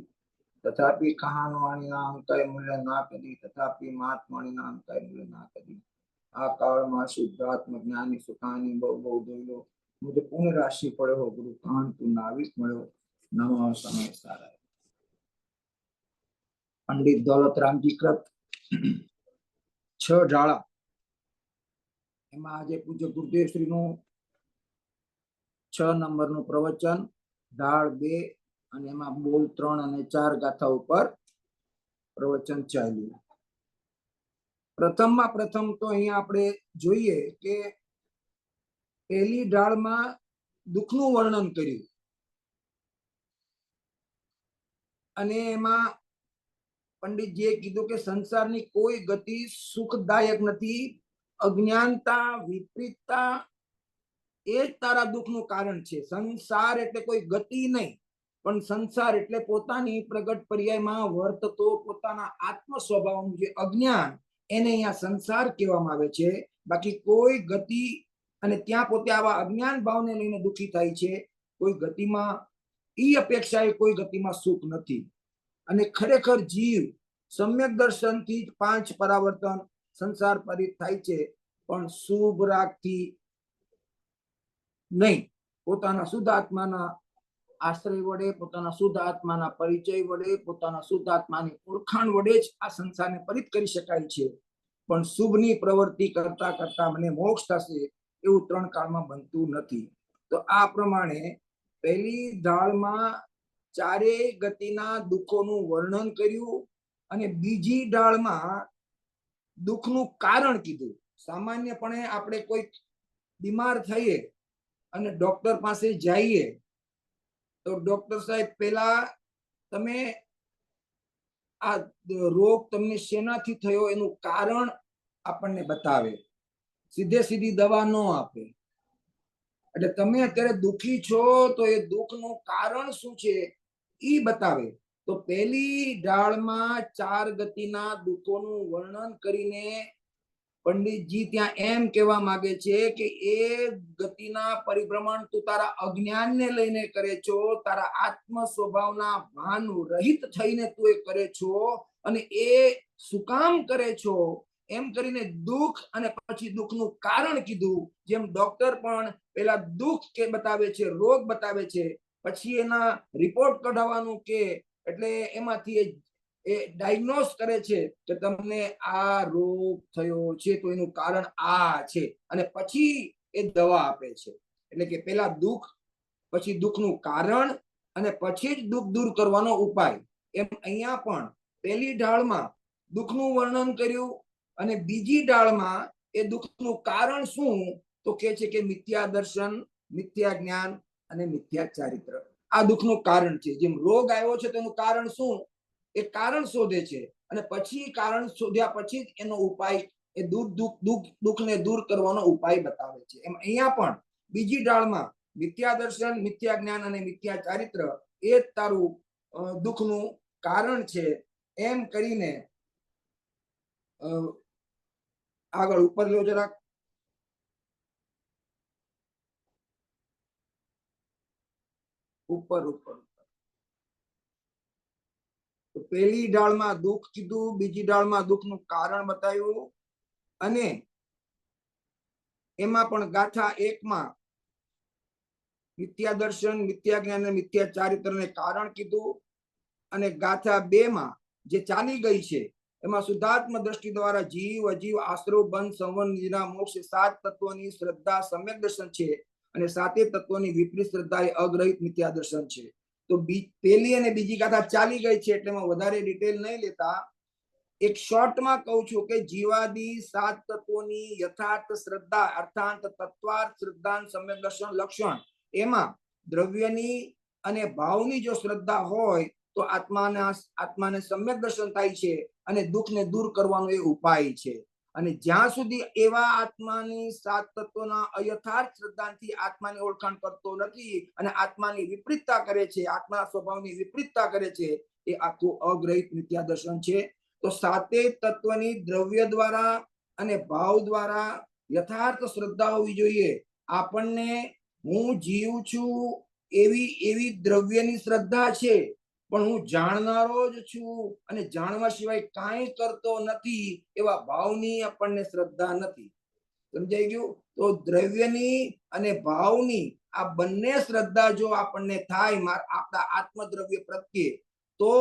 तथापि कहानवाणी ना अंकाय मूल्य ना कदी, तथापि महात्माणी ना अंकाय मूल्य ना कदी। आ काल में शुद्धात्म ज्ञानी सुखानी बहु बहु दोलो मुझे पुण्य राशि पड़े हो गुरु कान तू नाविक मळ्यो। नमः समय साराय। पंडित दौलतरामजी कृत 6 ઢાળા એમાં આજે પૂજ્ય ગુરુદેવ શ્રી નું 6 નંબર નું પ્રવચન ઢાળ 2 અને એમાં બોલ 3 અને 4 ગાથા ઉપર પ્રવચન ચાલ્યું। પ્રથમમાં પ્રથમ તો અહીંયા આપણે જોઈએ કે પહેલી ઢાળમાં દુઃખનું વર્ણન કર્યું અને એમાં पंडितजीए कीधु के संसार की कोई गति सुखदायक नहीं, अज्ञानता विपरीतता ए तारा दुख नु कारण छे। संसार एटले कोई गति नहीं, पण संसार एटले पोतानी प्रगट पर्याय में वर्ततो पोताना आत्म स्वभाव जे अज्ञान एने अहींया संसार कहेवामां आवे छे। बाकी कोई गति अने त्यां पोते आवा अज्ञान भावने लईने दुखी थाय छे। कोई गतिमां ई अपेक्षाए कोई गतिमां सुख नहीं। અને ખરેખર જીવ સમ્યક દર્શનથી 5 પરાવર્તન સંસાર પરિત થાય છે, પણ શુભ રાગથી નહીં। પોતાના શુદ્ધ આત્માના આશ્રય વડે, પોતાના શુદ્ધ આત્માના પરિચય વડે, પોતાના શુદ્ધ આત્માની ઓળખાણ વડે જ આ સંસારને પરિત કરી શકાય છે। પણ શુભની પ્રવૃત્તિ કરતા કરતા મને મોક્ષ થશે એવું 3 કાળમાં બનતું નથી. તો આ પ્રમાણે પહેલી ઢાળમાં ચારેય ગતિના દુઃખોનું વર્ણન કર્યું અને બીજી ઢાળમાં દુઃખનું કારણ કીધું. સામાન્યપણે આપણે કોઈ બીમાર થઈએ અને ડોક્ટર પાસે જઈએ તો ડોક્ટર સાહેબ પહેલા તમે આ રોગ તમને શેનાથી થયો એનું કારણ આપણને બતાવે, સીધી દવા ન આપે. એટલે તમે અત્યારે દુઃખી છો તો એ દુઃખનું કારણ શું છે ઈ બતાવે. તો પહેલી ઢાળમાં 4 ગતિના દુઃખોનું વર્ણન કરીને પંડિતજી ત્યાં એમ કહેવા માંગે છે કે એ ગતિના પરિભ્રમણ તું તારા અજ્ઞાનને લઈને કરે છો, તારા આત્મ સ્વભાવના ભાન રહિત થઈને તું એ કરે છો. અને એ શું કામ કરે છો એમ કરીને દુઃખ અને પછી દુઃખનું કારણ કીધું. જેમ ડોક્ટર પણ પેલા દુઃખ કે બતાવે છે, રોગ બતાવે છે, પછી એના રિપોર્ટ કઢાવવાનું કે એટલે એમાંથી એ ડાયગ્નોસ કરે છે કે તમને આ રોગ થયો છે તો એનું કારણ આ છે અને પછી એ દવા આપે છે. એટલે કે પેલા દુઃખ, પછી દુઃખનું કારણ અને પછી જ દુઃખ દૂર કરવાનો ઉપાય. એમ અહીંયા પણ પહેલી ઢાળમાં દુઃખનું વર્ણન કર્યું અને બીજી ઢાળમાં એ દુઃખનું કારણ શું તો કે છે કે મિથ્યા દર્શન, મિથ્યા જ્ઞાન અને મિથ્યા ચારિત્ર આ દુઃખનું કારણ છે. જેમ રોગ આવ્યો છે તેનું કારણ શું એ કારણ શોધે છે અને પછી કારણ શોધ્યા પછી જ એનો ઉપાય એ દુઃખને દૂર કરવાનો ઉપાય બતાવે છે. એમ અહીંયા પણ બીજી ઢાળમાં મિથ્યા દર્શન, મિથ્યા જ્ઞાન અને મિથ્યા ચારિત્ર એ જ તારું દુઃખનું કારણ છે એમ કરીને આગળ ઉપર લો જરાક. ઉપર તો પહેલી ઢાળમાં દુઃખ કીધું, બીજી ઢાળમાં દુઃખનું કારણ બતાવ્યું અને એમાં પણ ગાથા 1માં મિથ્યા દર્શન, મિથ્યા જ્ઞાન અને મિથ્યા ચારિત્રને કારણ કીધું અને ગાથા 2માં જે ચાલી ગઈ છે એમાં શુદ્ધાત્મ દ્રષ્ટિ દ્વારા જીવ, અજીવ, આશ્રવ, બંધ, સંવન, નિદ્રા, મોક્ષ 7 તત્વોની શ્રદ્ધા સમ્યક દર્શન છે અને 7 તત્વોની વિપરીત શ્રદ્ધા એ અગ્રહિત મિથ્યા દર્શન છે. તો પહેલી અને બીજી ગાથા ચાલી ગઈ છે એટલે એમાં વધારે ડિટેલ નહીં લેતા એક શોર્ટમાં કહું છું કે જીવાદી 7 તત્વોની યથાર્થ શ્રદ્ધા અર્થાત તત્વાર્થ શ્રદ્ધા સમ્યક દર્શન લક્ષણ એમાં દ્રવ્યની અને ભાવની જો શ્રદ્ધા હોય તો આત્માને સમ્યક દર્શન થાય છે અને દુઃખને દૂર કરવાનો એ ઉપાય છે. અને જ્યાં સુધી એવા આત્માની 7 તત્વોના અયથાર્થ શ્રદ્ધાથી આત્માની ઓળખાણ કરતો નથી અને આત્માની વિપરીતતા કરે છે, આત્મા સ્વભાવની વિપરીતતા કરે છે, એ આખું અગ્રહિત મિથ્યા દર્શન છે. તો 7 તત્વની દ્રવ્ય દ્વારા અને ભાવ દ્વારા યથાર્થ શ્રદ્ધા હોવી જોઈએ. આપણને હું જીવ છું એવી દ્રવ્યની શ્રદ્ધા છે પણ હું જાણનારો જ છું અને જાણવા સિવાય કાંઈ કરતો નથી એવા ભાવની આપણને શ્રદ્ધા નથી. સમજાઈ ગયું? તો દ્રવ્યની અને ભાવની આ બંને શ્રદ્ધા જો આપણને થાય આપણા આત્મદ્રવ્ય પ્રત્યે તો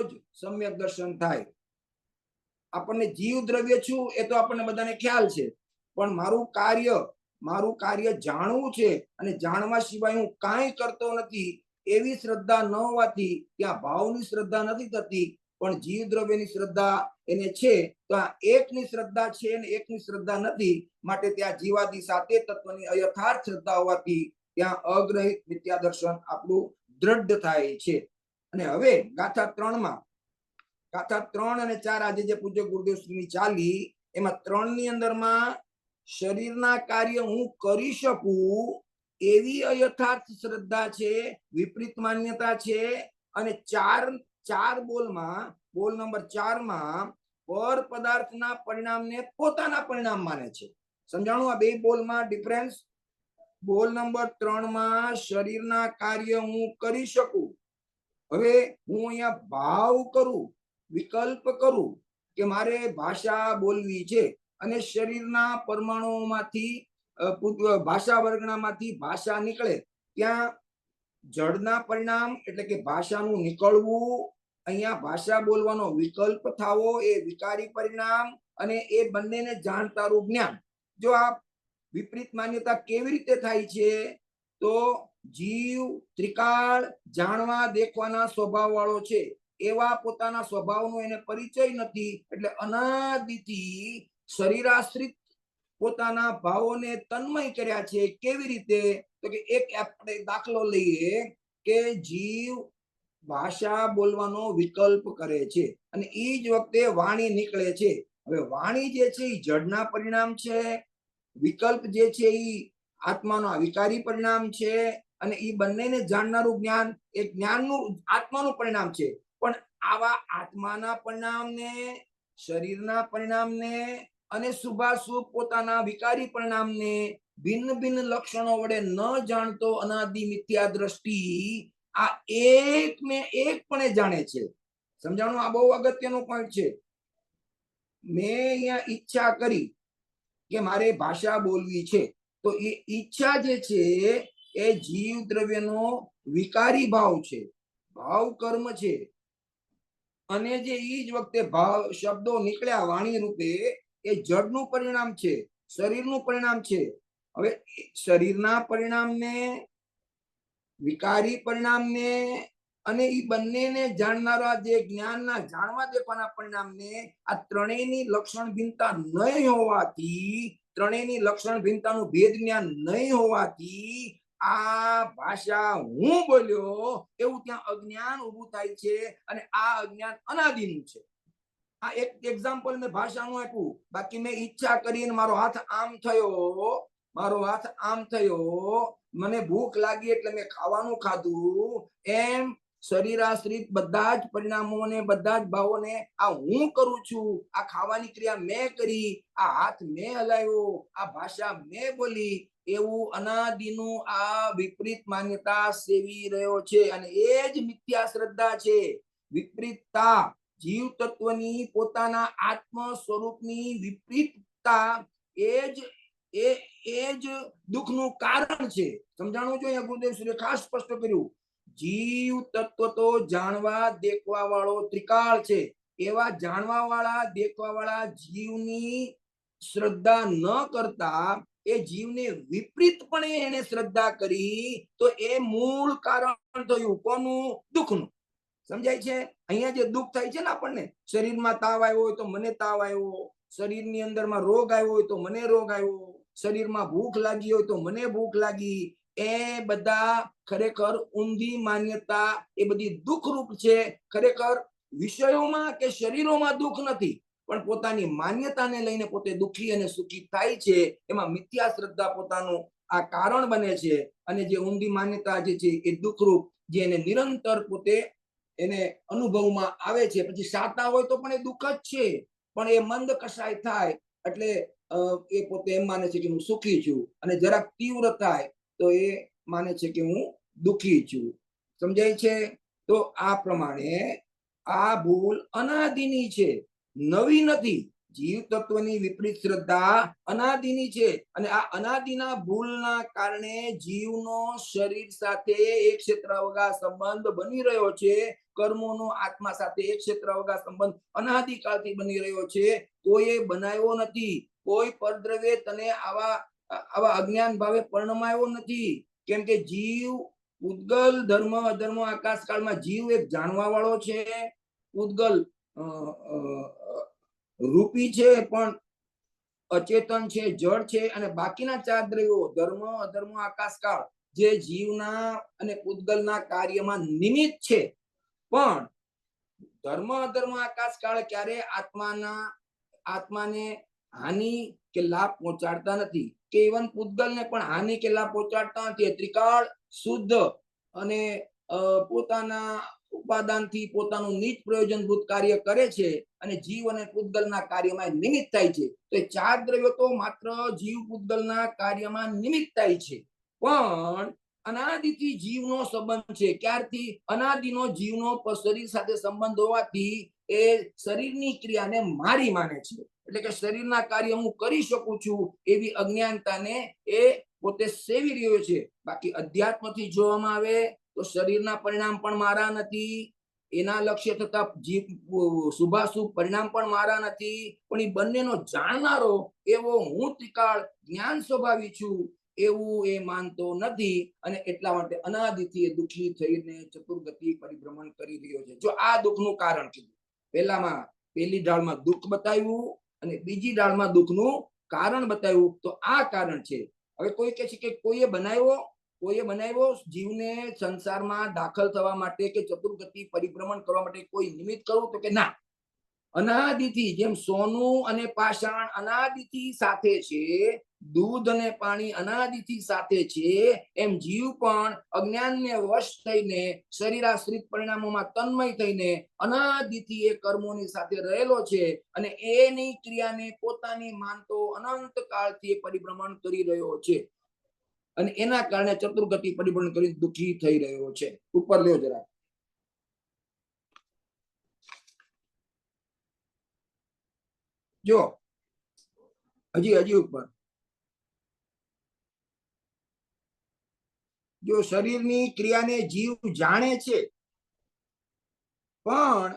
જ સમ્યક દર્શન થાય. આપણને જીવ દ્રવ્ય છું એ તો આપણને બધાને ખ્યાલ છે પણ મારું કાર્ય જાણવું છે અને જાણવા સિવાય હું કાંઈ કરતો નથી એવી શ્રદ્ધા ન હોવાથી ત્યાં ભાવની શ્રદ્ધા નથી થતી પણ જીવ દ્રવ્યની શ્રદ્ધા એને છે. તો આ એકની શ્રદ્ધા છે અને એકની શ્રદ્ધા નથી માટે ત્યાં જીવાદી 7 તત્વની અયથાર્થ શ્રદ્ધા હોવાથી ત્યાં અગ્રહિત મિથ્યા દર્શન આપણું દ્રઢ થાય છે. અને હવે ગાથા 3માં ગાથા 3 અને 4 આજે જે પૂજ્ય ગુરુદેવ શ્રીની ચાલી એમાં 3 ની અંદરમાં શરીરના કાર્ય હું કરી શકું એવી અયથાર્થ શ્રદ્ધા છે, વિપરીત માન્યતા છે. અને 4 બોલમાં બોલ નંબર 4માં પર પદાર્થના પરિણામને પોતાના પરિણામ માને છે. સમજાણું આ બે બોલમાં ડિફરન્સ? બોલ નંબર 3માં શરીરના કાર્ય હું કરી શકું. હવે હું અહીંયા ભાવ કરું, વિકલ્પ કરું કે મારે ભાષા બોલવી છે અને શરીરના પરમાણુઓમાંથી ભાષા વર્ગણામાંથી ભાષા નીકળે ત્યાં જડના પરિણામ એટલે કે ભાષાનું નીકળવું, અહીંયા ભાષા બોલવાનો વિકલ્પ થવો એ વિકારી પરિણામ અને એ બંનેને જાણતારું જ્ઞાન. જો આ વિપરીત માન્યતા કેવી રીતે થાય છે? તો જીવ ત્રિકાળ જાણવા દેખવાના સ્વભાવ વાળો છે, એવા પોતાના સ્વભાવનો એને પરિચય નથી, એટલે અનાદિથી શરીરાશ્રિત પોતાના ભાવોને તન્મય કર્યા છે. કેવી રીતે? તો કે એક આપણે દાખલો લઈએ કે જીવ ભાષા બોલવાનો વિકલ્પ કરે છે અને એ જ વખતે વાણી નીકળે છે. હવે વાણી જે છે એ જડના પરિણામ છે, વિકલ્પ જે છે એ આત્માનો વિકારી પરિણામ છે, અને એ બંનેને જાણનારું જ્ઞાન એ જ્ઞાનનું આત્માનું પરિણામ છે. પણ આવા આત્માના પરિણામને, શરીરના પરિણામને અને શુભાશુભ પોતાના વિકારી પરિણામને ભિન્ન ભિન્ન લક્ષણો વડે ન જાણતો અનાદિ મિથ્યા દ્રષ્ટિ આ એક ને એક પણ જાણે છે. સમજાણું? આ બહુ અગત્યનો પોઈન્ટ છે. મેં અહીંયા ઈચ્છા કરી કે મારે ભાષા બોલવી છે, તો એ ઈચ્છા જે છે એ જીવ દ્રવ્યનો વિકારી ભાવ છે, ભાવ કર્મ છે. અને જે ઈ જ વખતે ભાવ શબ્દો નીકળ્યા વાણી રૂપે એ જડનું પરિણામ છે, શરીરનું પરિણામ છે. હવે શરીરના પરિણામને, વિકારી પરિણામને અને એ બંનેને જાણનારા જે જ્ઞાનના જાણવા દેખવાના પરિણામને આ ત્રણેયની લક્ષણ ભિન્નતા નહીં હોવાથી, ત્રણેયની લક્ષણ ભિન્નતાનું ભેદ જ્ઞાન નહીં હોવાથી આ ભાષા હું બોલ્યો એવું ત્યાં અજ્ઞાન ઊભું થાય છે, અને આ અજ્ઞાન અનાદિનું છે. આ એક એક્ઝામ્પલ મેં ભાષાનું આપ્યું. બાકી મેં ઈચ્છા કરીને મારો હાથ આમ થયો, મને ભૂખ લાગી એટલે મેં ખાવાનું ખાધું. એમ શરીરાશ્રિત બધા જ પરિણામોને, બધા જ ભાવોને આ હું કરું છું. આ ખાવાની ક્રિયા મેં કરી, આ હાથ મેં હલાવ્યો, આ ભાષા મેં બોલી, એવું અનાદિનું આ વિપરીત માન્યતા સેવી રહ્યો છે. અને એ જ મિથ્યા શ્રદ્ધા છે. વિપરીતતા, જીવ તત્વની પોતાના આત્મ સ્વરૂપની વિપરીતતા એ જ દુઃખનું કારણ છે. સમજાણું જોઈએ? ગુરુદેવ શ્રી ખાસ સ્પષ્ટ કર્યું. જીવ તત્વ તો જાણવા દેખવા વાળો ત્રિકાળ છે. એવા જાણવા વાળા દેખવા વાળા જીવની શ્રદ્ધા ન કરતા એ જીવને વિપરીતપણે એને શ્રદ્ધા કરી, તો એ મૂળ કારણ થયું કોનું? દુઃખનું. સમજાય છે? અહીંયા જે દુઃખ થાય છે ને, આપણને શરીરમાં તાવ આવ્યો હોય તો મને તાવ આવ્યો, શરીરની અંદરમાં રોગ આવ્યો હોય તો મને રોગ આવ્યો, શરીરમાં ભૂખ લાગી હોય તો મને ભૂખ લાગી, એ બધા ખરેખર ઊંધી માન્યતા, એ બધી દુઃખરૂપ છે. ખરેખર વિષયોમાં કે શરીરોમાં દુઃખ નથી, પણ પોતાની માન્યતાને લઈને પોતે દુઃખી અને સુખી થાય છે. એમાં મિથ્યા શ્રદ્ધા પોતાનું આ કારણ બને છે. અને જે ઊંધી માન્યતા જે છે એ દુઃખરૂપ, જે એને નિરંતર પોતે એને અનુભવમાં આવે છે. પછી સાતા હોય તો પણ એ દુઃખ જ છે, પણ એ મંદ કસાય થાય એટલે એ પોતે એમ માને છે કે હું સુખી છું, અને જરાક તીવ્ર થાય તો એ માને છે કે હું દુઃખી છું. સમજાય છે? તો આ પ્રમાણે આ ભૂલ અનાદિની છે, નવી નથી. જીવ તત્વની વિપરીત શ્રદ્ધા અનાદિની છે, અને આ અનાદિના ભૂલના કારણે જીવનો શરીર સાથે એક ક્ષેત્રાવગા સંબંધ બની રહ્યો છે. કર્મોનો આત્મા સાથે એક ક્ષેત્રાવગા સંબંધ અનાદિકાળથી બની રહ્યો છે. કોઈએ બનાવ્યો નથી. કોઈ પરદ્રવ્ય તને આવા અજ્ઞાન ભાવે પરણમાયો નથી. કેમ કે જીવ, પૂતગલ, ધર્મ અધર્મ આકાશકાળમાં જીવ એક જાણવા વાળો છે. પૂતગલ રૂપી છે પણ અચેતન છે, જળ છે, અને બાકીના ચાર દ્રવ્યો ધર્મ અધર્મ આકાશકાળ જે જીવના અને પૂતગલના કાર્યમાં નિમિત્ત છે. પણ ધર્મ અધર્મ આકાશકાળ ક્યારે આત્માને હાનિ કે લાભ પહોંચાડતા નથી, કે ઇવન પૂતગલને પણ હાનિ કે લાભ પહોંચાડતા નથી. ત્રિકાળ શુદ્ધ અને પોતાના ઉપાદાનથી પોતાનું નિજ પ્રયોજનભૂત કાર્ય કરે છે, અને જીવ અને પૂતગલના કાર્યમાં નિમિત્ત થાય છે. તો એ ચાર દ્રવ્યો તો માત્ર જીવ પૂતગલના કાર્યમાં નિમિત્ત થાય છે. પણ અનાદિથી જીવનો સંબંધ છે. ક્યારથી? અનાદિનો જીવનો શરીર સાથે સંબંધ હોવાથી એ શરીરની ક્રિયાને મારી માને છે. એટલે કે શરીરના કાર્ય હું કરી શકું છું એવી અજ્ઞાનતાને એ પોતે સેવી રહ્યો છે. બાકી અધ્યાત્મથી જોવામાં આવે તો શરીરના પરિણામ પણ મારા નથી, એના લક્ષ્ય થતા શુભાશુભ પરિણામ પણ મારા નથી, પણ એ બંનેનો જાણનારો એવો હું ત્રિકાળ જ્ઞાન સ્વભાવી છું એવું એ માનતો નથી, અને એટલા માટે અનાદિથી એ દુઃખી થઈને ચતુર્ગતિ પરિભ્રમણ કરી રહ્યો છે. જો આ દુઃખનું કારણ કીધું, પહેલી ડાળમાં દુઃખ બતાવ્યું અને બીજી ડાળમાં દુઃખનું કારણ બતાવ્યું, તો આ કારણ છે. હવે કોઈ કહે છે કે કોઈએ બનાવ્યો જીવને સંસારમાં દાખલ થવા માટે કે ચતુર્ગતિ પરિભ્રમણ કરવા માટે કોઈ નિમિત્ત કરવું, તો કે ના, અનાદિથી જેમ સોનું અને પાષાણ અનાદિથી સાથે છે, દૂધ અને પાણી અનાદિથી સાથે છે, એમ જીવ પણ અજ્ઞાનને વશ થઈને શરીરાશ્રિત પરિણામોમાં તન્મય થઈને અનાદિથી એ કર્મોની સાથે રહેલો છે, અને એની ક્રિયાને પોતાની માનતો અનંત કાળથી પરિભ્રમણ કરી રહ્યો છે, અને એના કારણે ચતુર્ગતિ પરિભ્રમણ કરી દુઃખી થઈ રહ્યો છે. ઉપર લ્યો જરા. જો હજી ઉપર જો શરીરની ક્રિયાને જીવ જાણે છે, પણ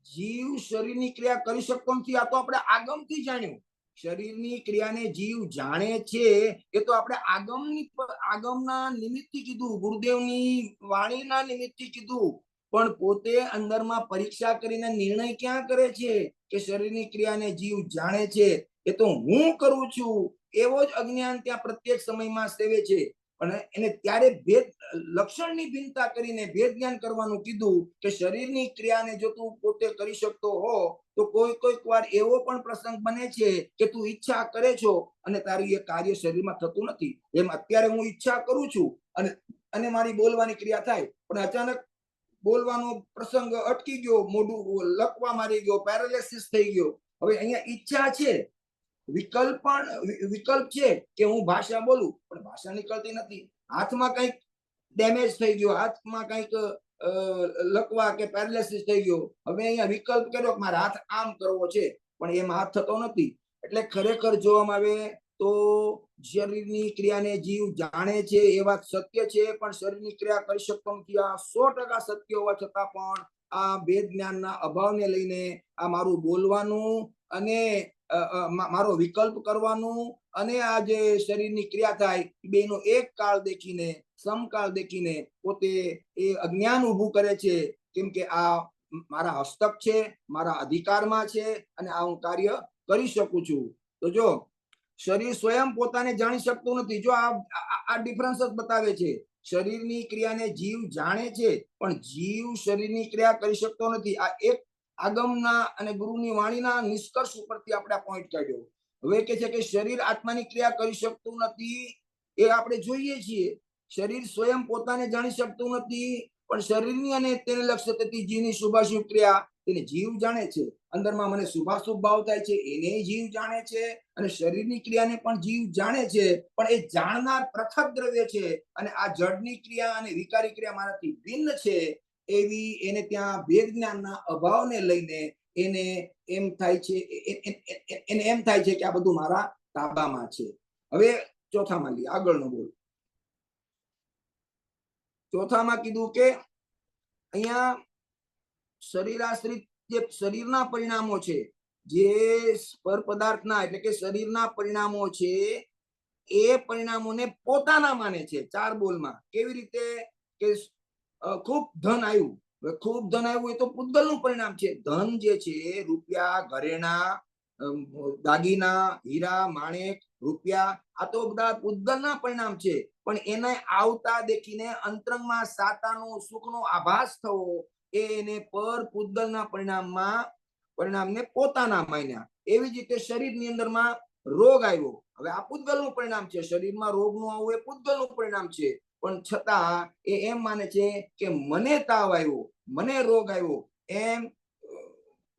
જીવ શરીરની ક્રિયા કરી શકતો નથી. આ તો આપણે આગમથી જાણ્યું. શરીરની ક્રિયાને જીવ જાણે છે એ તો આપણે આગમના નિમિત્તથી કીધું, ગુરુદેવની વાણીના નિમિત્તથી કીધું, પણ પોતે અંદરમાં પરીક્ષા કરીને નિર્ણય ક્યાં કરે છે કે શરીરની ક્રિયાને જીવ જાણે છે, એ તો હું કરું છું એવો જ અજ્ઞાન ત્યાં પ્રત્યેક સમયમાં સેવે છે. અને એને ત્યારે ભેદ લક્ષણની ભિન્નતા કરીને ભેદ જ્ઞાન કરવાનું કીધું કે શરીરની ક્રિયાને જો તું પોતે કરી શકતો હો તો કોઈક વાર એવો પણ પ્રસંગ બને છે કે તું ઈચ્છા કરે છો અને તારું એ કાર્ય શરીરમાં થતું નથી. એમ અત્યારે હું ઈચ્છા કરું છું અને મારી બોલવાની ક્રિયા થાય, પણ અચાનક બોલવાનો પ્રસંગ અટકી ગયો, મોઢું લકવા મારી ગયો, પેરાલિસિસ થઈ ગયો. હવે અહીંયા ઈચ્છા છે, વિકલ્પ છે કે હું ભાષા બોલું, પણ ભાષા નીકળતી નથી. હાથમાં કઈક ડેમેજ થઈ ગયો, હાથમાં કઈક લકવા કે પેરાલિસિસ થઈ ગયો. હવે અહીંયા વિકલ્પ કર્યો કે મારા હાથ આમ કરવો છે, પણ એમાં હાથ થતો નથી. એટલે ખરેખર જોવામાં આવે તો શરીરની ક્રિયાને જીવ જાણે છે એ વાત સત્ય છે, પણ શરીરની ક્રિયા કરી શકતો નથી. આ 100% સત્ય હોવા છતાં પણ આ ભેદ જ્ઞાનના અભાવને લઈને આ મારું બોલવાનું અને મારો વિકલ્પ કરવાનું અને આ જે શરીરની ક્રિયા થાય બેનો એક કાળ દેખીને સમકાળ દેખીને પોતે એ અજ્ઞાન ઊભું કરે છે, કેમ કે આ મારા હસ્તક છે, મારા અધિકારમાં છે અને આ હું કાર્ય કરી શકું છું. તો જો શરીર સ્વયં પોતાને જાણી શકતું નથી. જો આ ડિફરન્સ જ બતાવે છે. શરીરની ક્રિયાને જીવ જાણે છે, પણ જીવ શરીરની ક્રિયા કરી શકતો નથી. આ એક આગમના અને ગુરુની વાણીના નિષ્કર્ષ ઉપરથી આપણે આ પોઈન્ટ કાઢ્યો. હવે કે છે કે શરીર આત્માની ક્રિયા કરી શકતું નથી, એ આપણે જોઈએ છીએ. શરીર સ્વયં પોતાને જાણી શકતું નથી, પણ શરીરની અને તેને લક્ષ્ય થતી જીવની શુભાશુભ ક્રિયા તેને જીવ જાણે છે. અંદરમાં મને શુભાશુભ ભાવ થાય છે એને જીવ જાણે છે, અને શરીરની ક્રિયાને પણ જીવ જાણે છે, પણ એ જાણનાર પૃથક દ્રવ્ય છે, અને આ જડની ક્રિયા અને વિકારી ક્રિયા મારાથી ભિન્ન છે. એવી એને ત્યાં ભેદ જ્ઞાનના અભાવને લઈને એને એમ થાય છે કે આ બધું મારા તાબામાં છે. હવે ચોથામાં લઈએ, આગળનો બોલ. ચોથામાં કીધું કે અહીંયા શરીરાશ્રિત જે શરીરના પરિણામો છે, જે પર પદાર્થના એટલે કે શરીરના પરિણામો છે, એ પરિણામોને પોતાના માને છે. 4 બોલમાં કેવી રીતે કે ખૂબ ધન આવ્યું, ખૂબ ધન આવ્યું એ તો પૂતગલનું પરિણામ છે. ધન જે છે, રૂપિયા, ઘરેણા, દાગીના, હીરા, માણેક, રૂપિયા, આ તો બધા પૂતગલના પરિણામ છે. પણ એને આવતા દેખીને અંતરંગમાં સાતાનો સુખનો આભાસ થવો, એને પર પૂતગલના પરિણામને પોતાના માન્યા. એવી જ રીતે શરીરની અંદરમાં રોગ આવ્યો, હવે આ પૂતગલનું પરિણામ છે. શરીરમાં રોગનું આવવું એ પૂતગલનું પરિણામ છે, પણ છતાં એ એમ માને છે કે મને તાવ આવ્યો, મને રોગ આવ્યો, એમ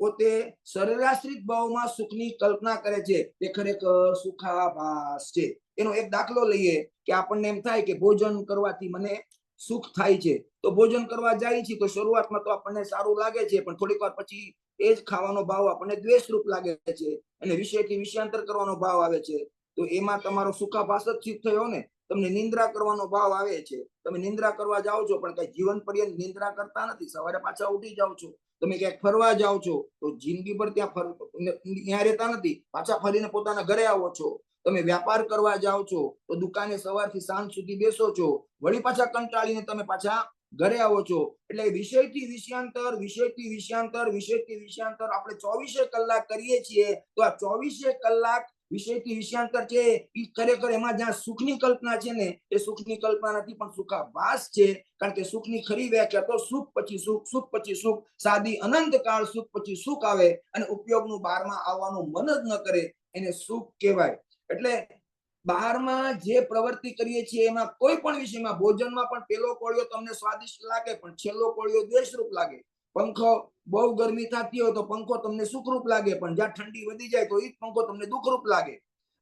પોતે શરીરાશ્રિત ભાવમાં સુખની કલ્પના કરે છે. તે ખરેખર સુખાભાસ છે. એનો એક દાખલો લઈએ કે આપણને એમ થાય કે ભોજન કરવાથી મને સુખ થાય છે, તો ભોજન કરવા જાય છે તો શરૂઆતમાં તો આપણને સારું લાગે છે, પણ થોડીક વાર પછી એ જ ખાવાનો ભાવ આપણને દ્વેષરૂપ લાગે છે, અને વિષયથી વિષયાંતર કરવાનો ભાવ આવે છે. તો એમાં તમારો સુખાભાસ જ સિદ્ધ થયો ને. તમને નિંદ્રા કરવાનો ભાવ આવે છે, તમે નિંદ્રા કરવા જાઓ છો પણ કઈ જીવન પર્યંત નિંદ્રા કરતા નથી, સવારે પાછા ઉઠી જાઓ છો. તમે ક્યાંક ફરવા જાઓ છો તો જિંદગી ભર ત્યાં રહેતા નથી, પાછા ફરીને પોતાના ઘરે આવો છો. તમે વ્યાપાર કરવા જાઓ છો તો દુકાને સવારથી સાંજ સુધી બેસો છો, વળી પાછા કંટાળીને તમે પાછા ઘરે આવો છો. એટલે વિષયથી વિષયાંતર, વિષયથી વિષયાંતર, વિષયથી વિષયાંતર આપણે 24 કલાક કરીએ છીએ. તો આ 24 કલાક વિષયથી વિષયાંતર છે એ ખરેખર એમાં જ્યાં સુખની કલ્પના છે ને એ સુખની કલ્પના નથી પણ સુખાભાસ છે. કારણ કે સુખની ખરી વ્યાખ્યા તો સુખ પછી સુખ, સુખ પછી સુખ, સાદી અનંત કાળ સુખ પછી સુખ આવે અને ઉપયોગનું બહારમાં આવવાનું મન જ ન કરે એને સુખ કહેવાય. એટલે બહારમાં જે પ્રવૃત્તિ કરીએ છીએ એમાં કોઈ પણ વિષયમાં, ભોજનમાં પણ પેલો કોળિયો તમને સ્વાદિષ્ટ લાગે પણ છેલ્લો કોળિયો દ્વેષરૂપ લાગે. પંખો બહુ ગરમી થતી હોય તો પંખો તમને સુખરૂપ લાગે પણ જ્યાં ઠંડી વધી જાય તો એ પંખો તમને દુઃખરૂપ લાગે.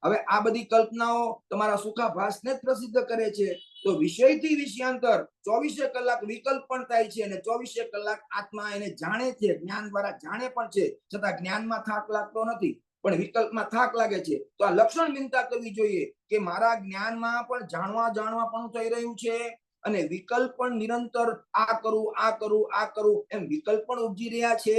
હવે આ બધી કલ્પનાઓ તમારા સુખાભાસને જ પ્રસિદ્ધ કરે છે. તો વિષયથી વિષયાંતર 24 કલાક વિકલ્પ પણ થાય છે અને 24 કલાક આત્મા એને જાણે છે, જ્ઞાન દ્વારા જાણે પણ છે, છતાં જ્ઞાનમાં થાક લાગતો નથી પણ વિકલ્પમાં થાક લાગે છે. તો આ લક્ષણ ચિંતા કરવી જોઈએ કે મારા જ્ઞાનમાં પણ જાણવા પણ થઈ રહ્યું છે અને વિકલ્પ પણ નિરંતર આ કરું એમ વિકલ્પ પણ ઉપજી રહ્યા છે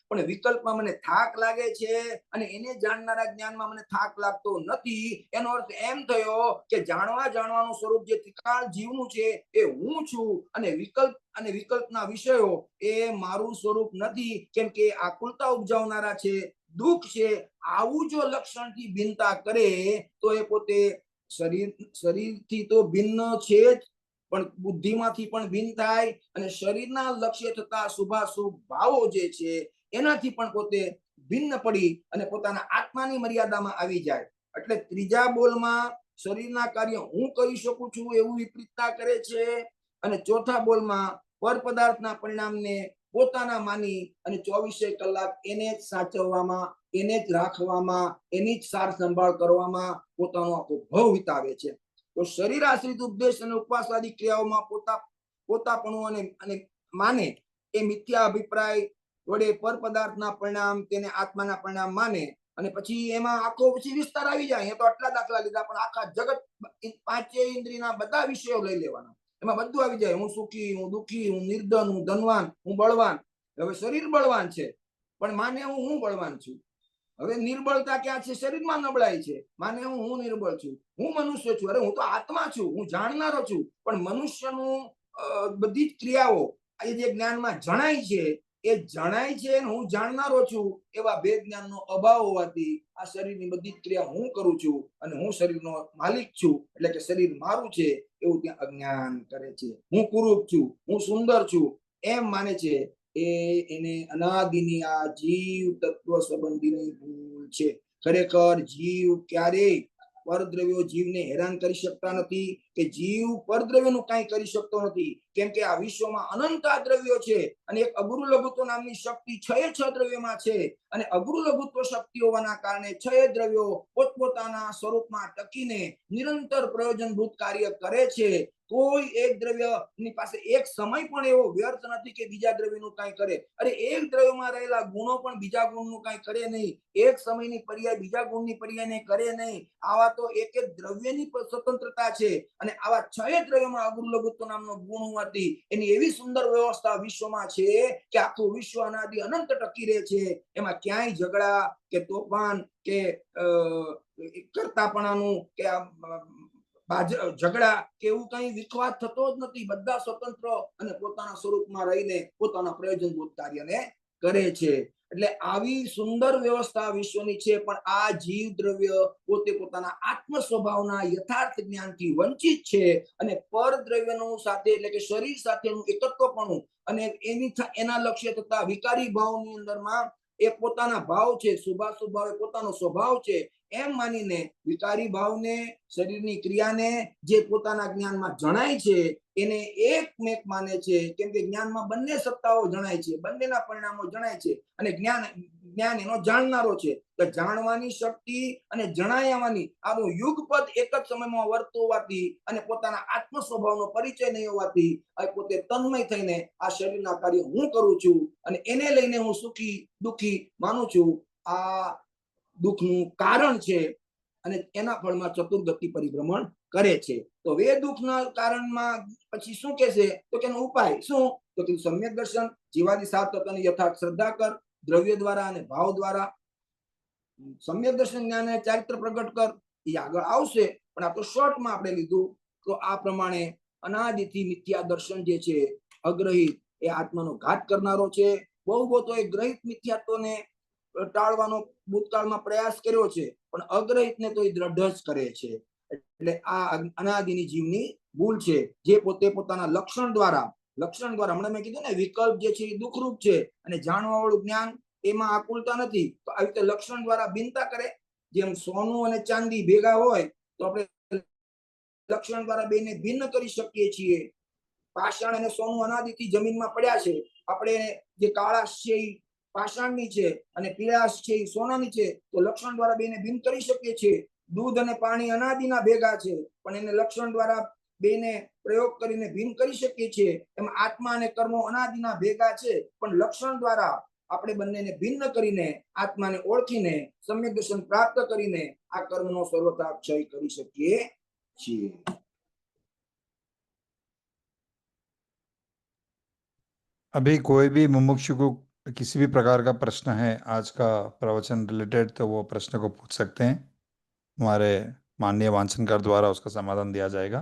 પણ વિકલ્પમાં મને થાક લાગે છે અને એને જાણનારા જ્ઞાનમાં મને થાક લાગતો નથી. એનો અર્થ એમ થયો કે જાણવાનું સ્વરૂપ જે ત્રિકાળ જીવનું છે એ હું છું અને વિકલ્પના વિષયો એ મારું સ્વરૂપ નથી, કેમ કે આકુલતા ઉપજાવનારા છે, દુઃખ છે. આવું જો લક્ષણથી ભિન્નતા કરે તો એ પોતે શરીરથી તો ભિન્ન છે જ પણ બુદ્ધિમાંથી પણ ભિન્ન થાય અને શરીરના લક્ષ્ય થતા શુભાશુભ ભાવો જે છે એનાથી પણ પોતે ભિન્ન પડી અને પોતાના આત્માની મર્યાદામાં આવી જાય. એટલે ત્રીજા બોલમાં શરીરના કાર્ય હું કરી શકું છું એવું વિપરીતતા કરે છે અને ચોથા બોલમાં પર પદાર્થના પરિણામને પોતાના માની અને 24 કલાક એને જ સાચવવામાં, એને જ રાખવામાં, એની જ સાર સંભાળ કરવામાં પોતાનો આખો ભવ વિતાવે છે. તો શરીર આશ્રિત ઉપદેશ અને ઉપવાસવાદી ક્રિયાઓમાં પોતાપણું અને માને એ મિથ્યા અભિપ્રાય વડે પર પદાર્થના પરિણામ તેને આત્માના પરિણામ માને અને પછી એમાં આખો પછી વિસ્તાર આવી જાય. તો આટલા દાખલા લીધા પણ આખા જગત પાંચેય ઇન્દ્રિયના બધા વિષયો લઈ લેવાના, એમાં બધું આવી જાય. હું સુખી, હું દુઃખી, હું નિર્ધન, હું ધનવાન, હું બળવાન. હવે શરીર બળવાન છે પણ માને હું બળવાન છું. હવે નિર્બળતા ક્યાં છે? શરીરમાં નબળાઈ છે. માને હું નિર્બળ છું, હું મનુષ્ય છું. અરે હું તો આત્મા છું, હું જાણનારો છું. પણ મનુષ્યનું બધી જ ક્રિયાઓ એ જે જ્ઞાનમાં જણાય છે એ જણાય છે હું જાણનારો છું એવા બે જ્ઞાનનો અભાવ હોવાથી આ શરીરની બધી જ ક્રિયા હું કરું છું અને હું શરીરનો માલિક છું એટલે કે શરીર મારું છે એવું ત્યાં અજ્ઞાન કરે છે. હું કુરૂપ છું, હું સુંદર છું એમ માને છે. એને અનાદિની આ જીવ તત્વ સંબંધીની ભૂલ છે. ખરેખર જીવ ક્યારેય પરદ્રવ્યો જીવને હેરાન કરી શકતા નથી કે જીવ પરદ્રવ્યનું કાંઈ કરી શકતો નથી, કેમ કે આ વિશ્વમાં અનંત દ્રવ્યો છે અને એક અગુરુ લઘુત્વ નામની શક્તિ 6 દ્રવ્યમાં છે અને અગુરુ લઘુત્વ શક્તિ હોવાના કારણે 6 દ્રવ્યો પોતપોતાના સ્વરૂપમાં ટકીને નિરંતર પ્રયોજનભૂત કાર્ય કરે છે. કોઈ એક દ્રવ્યની પાસે એક સમય પણ એવો વ્યર્થ નથી કે બીજા દ્રવ્યનું કાંઈ કરે. અરે એક દ્રવ્યમાં રહેલા ગુણો પણ બીજા ગુણનું કાંઈ કરે નહીં, એક સમયની પર્યાય બીજા ગુણની પર્યાયને કરે નહીં. આવા તો એક એક દ્રવ્યની સ્વતંત્રતા છે અને આવા 6 દ્રવ્યોમાં અગુરુ લઘુત્વ નામનો ગુણ હોવાથી એની એવી સુંદર વ્યવસ્થા વિશ્વમાં છે કે આખું વિશ્વ અનાદિ અનંત ટકી રહે છે. એમાં ક્યાંય ઝઘડા કે તોફાન કે કરતાપણાનું કે ઝઘડા કે એવું કઈ વિખવાદ થતો જ નથી. બધા સ્વતંત્ર અને પોતાના સ્વરૂપમાં રહીને પોતાના પ્રયોજનભૂત કાર્યને કરે છે. એટલે આવી સુંદર વ્યવસ્થા વિશ્વની છે પણ આ જીવ દ્રવ્ય પોતે પોતાના આત્મ સ્વભાવના યથાર્થ જ્ઞાનથી વંચિત છે અને પર દ્રવ્યનું સાથે એટલે કે શરીર સાથેનું એકત્વપણું અને એના લક્ષ્ય થતા વિકારી ભાવની અંદરમાં એ પોતાના ભાવ છે, શુભાશુભ ભાવ એ પોતાનો સ્વભાવ છે એમ માનીને વિકારી ભાવને, શરીરની ક્રિયાને જે પોતાના જ્ઞાનમાં જણાય છે એને એકમેક માને છે. કેમ કે જ્ઞાનમાં બંને સત્તાઓ જણાય છે, બંનેના પરિણામો જણાય છે અને જ્ઞાન એનો જાણનારો છે. તો જાણવાની શક્તિ અને જણાવવાની આનું યુગપદ એક જ સમયમાં વર્તતું હોવાથી અને પોતાના આત્મ સ્વભાવનો પરિચય નહીં હોવાથી પોતે તન્મય થઈને આ શરીરના કાર્ય હું કરું છું અને એને લઈને હું સુખી દુઃખી માનું છું. આ દુઃખનું કારણ છે અને એના ફળમાં ચતુર્ગતિ પરિભ્રમણ કરે છે. તો વે દુઃખના કારણમાં પછી શું કે છે તો કે એનો ઉપાય શું તો કે સમ્યક દર્શન જીવાદિ સાત તત્વની યથાર્થ શ્રદ્ધા કર દ્રવ્ય દ્વારા અને ભાવ દ્વારા સમ્યક દર્શન જ્ઞાન ચારિત્ર પ્રગટ કર. એ આગળ આવશે પણ આ તો શોર્ટમાં આપણે લીધું. તો આ પ્રમાણે અનાદિથી મિથ્યા દર્શન જે છે અગ્રહિત એ આત્માનો ઘાત કરનારો છે. બહુ તો એ ગ્રહિત મિથ્યાત્વને ટાળવાનો ભૂતકાળમાં પ્રયાસ કર્યો છે પણ અગ્રહિતને તો એ દ્રઢ જ કરે છે. એટલે આ અનાદિની જીવની ભૂલ છે જે પોતે પોતાના લક્ષણ દ્વારા હમણાં મેં કીધું ને વિકલ્પ જે છે એ દુઃખરૂપ છે અને જાણવા વાળું જ્ઞાન એમાં આકુલતા નથી. તો આવી રીતે લક્ષણ દ્વારા ભિન્નતા કરે. જેમ સોનું અને ચાંદી ભેગા હોય તો આપણે લક્ષણ દ્વારા બેને ભિન્ન કરી શકીએ છીએ. પાષાણ અને સોનું અનાદિથી જમીનમાં પડ્યા છે. આપણે જે કાળાશ છે એ પાષાણની છે અને પીળાશ છે એ સોનાની છે તો લક્ષણ દ્વારા બેને ભિન્ન કરી શકીએ છીએ. દૂધ અને પાણી અનાદિના ભેગા છે પણ એને લક્ષણ દ્વારા બેને પ્રયોગ કરીને ભિન્ન કરી શકીએ છીએ. એમ આત્મા અને કર્મો અનાદિના ભેગા છે પણ લક્ષણ દ્વારા આપણે બંનેને ભિન્ન કરીને આત્માને ઓળખીને સમ્યક દર્શન પ્રાપ્ત કરીને આ કર્મનો સર્વથા ક્ષય કરી શકીએ છીએ. अभी कोई भी मुमुक्षु को किसी भी प्रकार का प्रश्न है आज का प्रवचन रिलेटेड तो वो प्रश्न को पूछ सकते हैं. हमारे माननीय वांछनकार द्वारा उसका समाधान दिया जाएगा.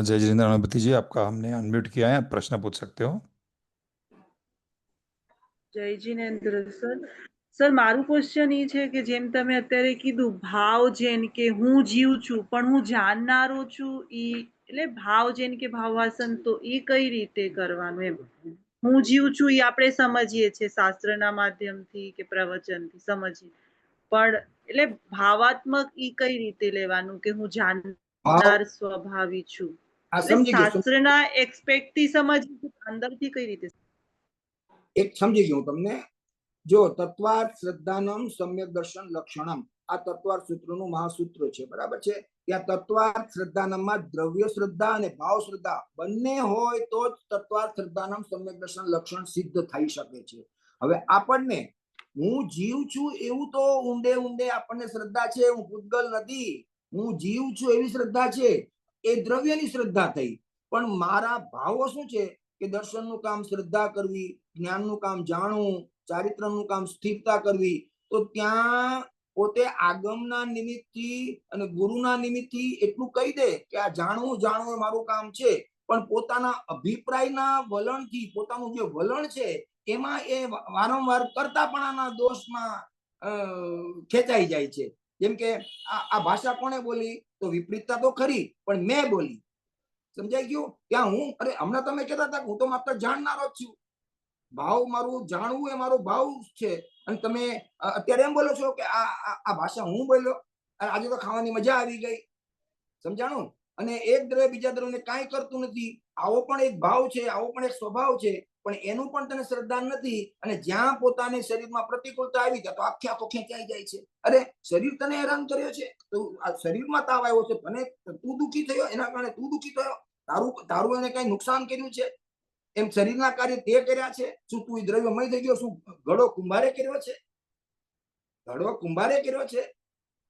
जय जिनेन्द्र अनुभूति जी, आपका हमने अनम्यूट किया है, आप प्रश्न पूछ सकते हो. જય જીનેન્દ્ર સર મારું ક્વેશ્ચન એ છે કે જેમ તમે અત્યારે કીધું ભાવ જેન કે હું જીવ છું પણ હું જાણનારો છું ઈ એટલે ભાવ જેન કે ભાવાસન તો એ કઈ રીતે કરવાનું એમ. હું જીવ છું એ આપણે સમજીએ છીએ શાસ્ત્રના માધ્યમથી કે પ્રવચનથી સમજીએ પણ એટલે ભાવાત્મક ઈ કઈ રીતે લેવાનું કે હું જાણનાર સ્વભાવી છું. શાસ્ત્રના એક્સપેક્ટથી સમજી અંદરથી કઈ રીતે એક સમજી ગયું તમને. જો તત્વાર્થ શ્રદ્ધાનમ સમ્યક દર્શન લક્ષણમ આ તત્વાર્થ સૂત્રનું મહાસૂત્ર છે બરાબર છે. ત્યાં તત્વાર્થ શ્રદ્ધાનમમાં દ્રવ્ય શ્રદ્ધા અને ભાવ શ્રદ્ધા બંને હોય તો જ તત્વાર્થ શ્રદ્ધાનમ સમ્યક દર્શન લક્ષણ સિદ્ધ થઈ શકે છે. હવે આપણને હું જીવ છું એવું તો ઊંડે ઊંડે આપણને શ્રદ્ધા છે. હું પૂતગલ નથી, હું જીવ છું એવી શ્રદ્ધા છે. એ દ્રવ્યની શ્રદ્ધા થઈ. પણ મારા ભાવો શું છે કે દર્શનનું કામ શ્રદ્ધા કરવી, જ્ઞાનનું કામ જાણવું, ચારિત્રનું કામ સ્થિરતા કરવી. તો ત્યાં પોતે આગમના નિમિત્તથી અને ગુરુના નિમિત્તથી એટલું કહી દે કે આ જાણવું એ મારું કામ છે. પણ પોતાના અભિપ્રાયના વલણથી પોતાનું જે વલણ છે એમાં એ વારંવાર કરતાપણાના દોષમાં ખેંચાઈ જાય છે. જેમ કે આ ભાષા કોણે બોલી તો વિપરીતતા તો ખરી પણ મેં બોલી. સમજાઈ ગયું? ત્યાં હું હમણાં તમે કહેતા હતા હું તો માત્ર જાણનારો જ છું. ભાવ મારું જાણવું એ મારો ભાવ છે. અને તમે અત્યારે એમ બોલો છો કે આ ભાષા હું બોલ્યો આજે તો ખાવાની મજા આવી ગઈ. સમજાણું? અને એક દ્રવ્ય બીજા દ્રવ્યને કાંઈ કરતું નથી. આવો પણ એક ભાવ છે, આવો પણ એક સ્વભાવ છે. પણ એનું પણ તને શ્રદ્ધા નથી. અને જ્યાં પોતાની શરીરમાં પ્રતિકૂળતા આવી જાય તો આખે આખો ખેંચાઈ જાય છે. અરે શરીર તને હેરાન કર્યો છે, તો આ શરીરમાં તાવ આવ્યો છે, તને તું દુઃખી થયો એના કારણે તું દુઃખી થયો. તારું એને કઈ નુકસાન કર્યું છે? એમ શરીરના કાર્ય તે કર્યા છે. શું તું દ્રવ્યમય થઈ ગયો? શું ઘડો કુંભારે કર્યો છે? ઘડો કુંભારે કર્યો છે.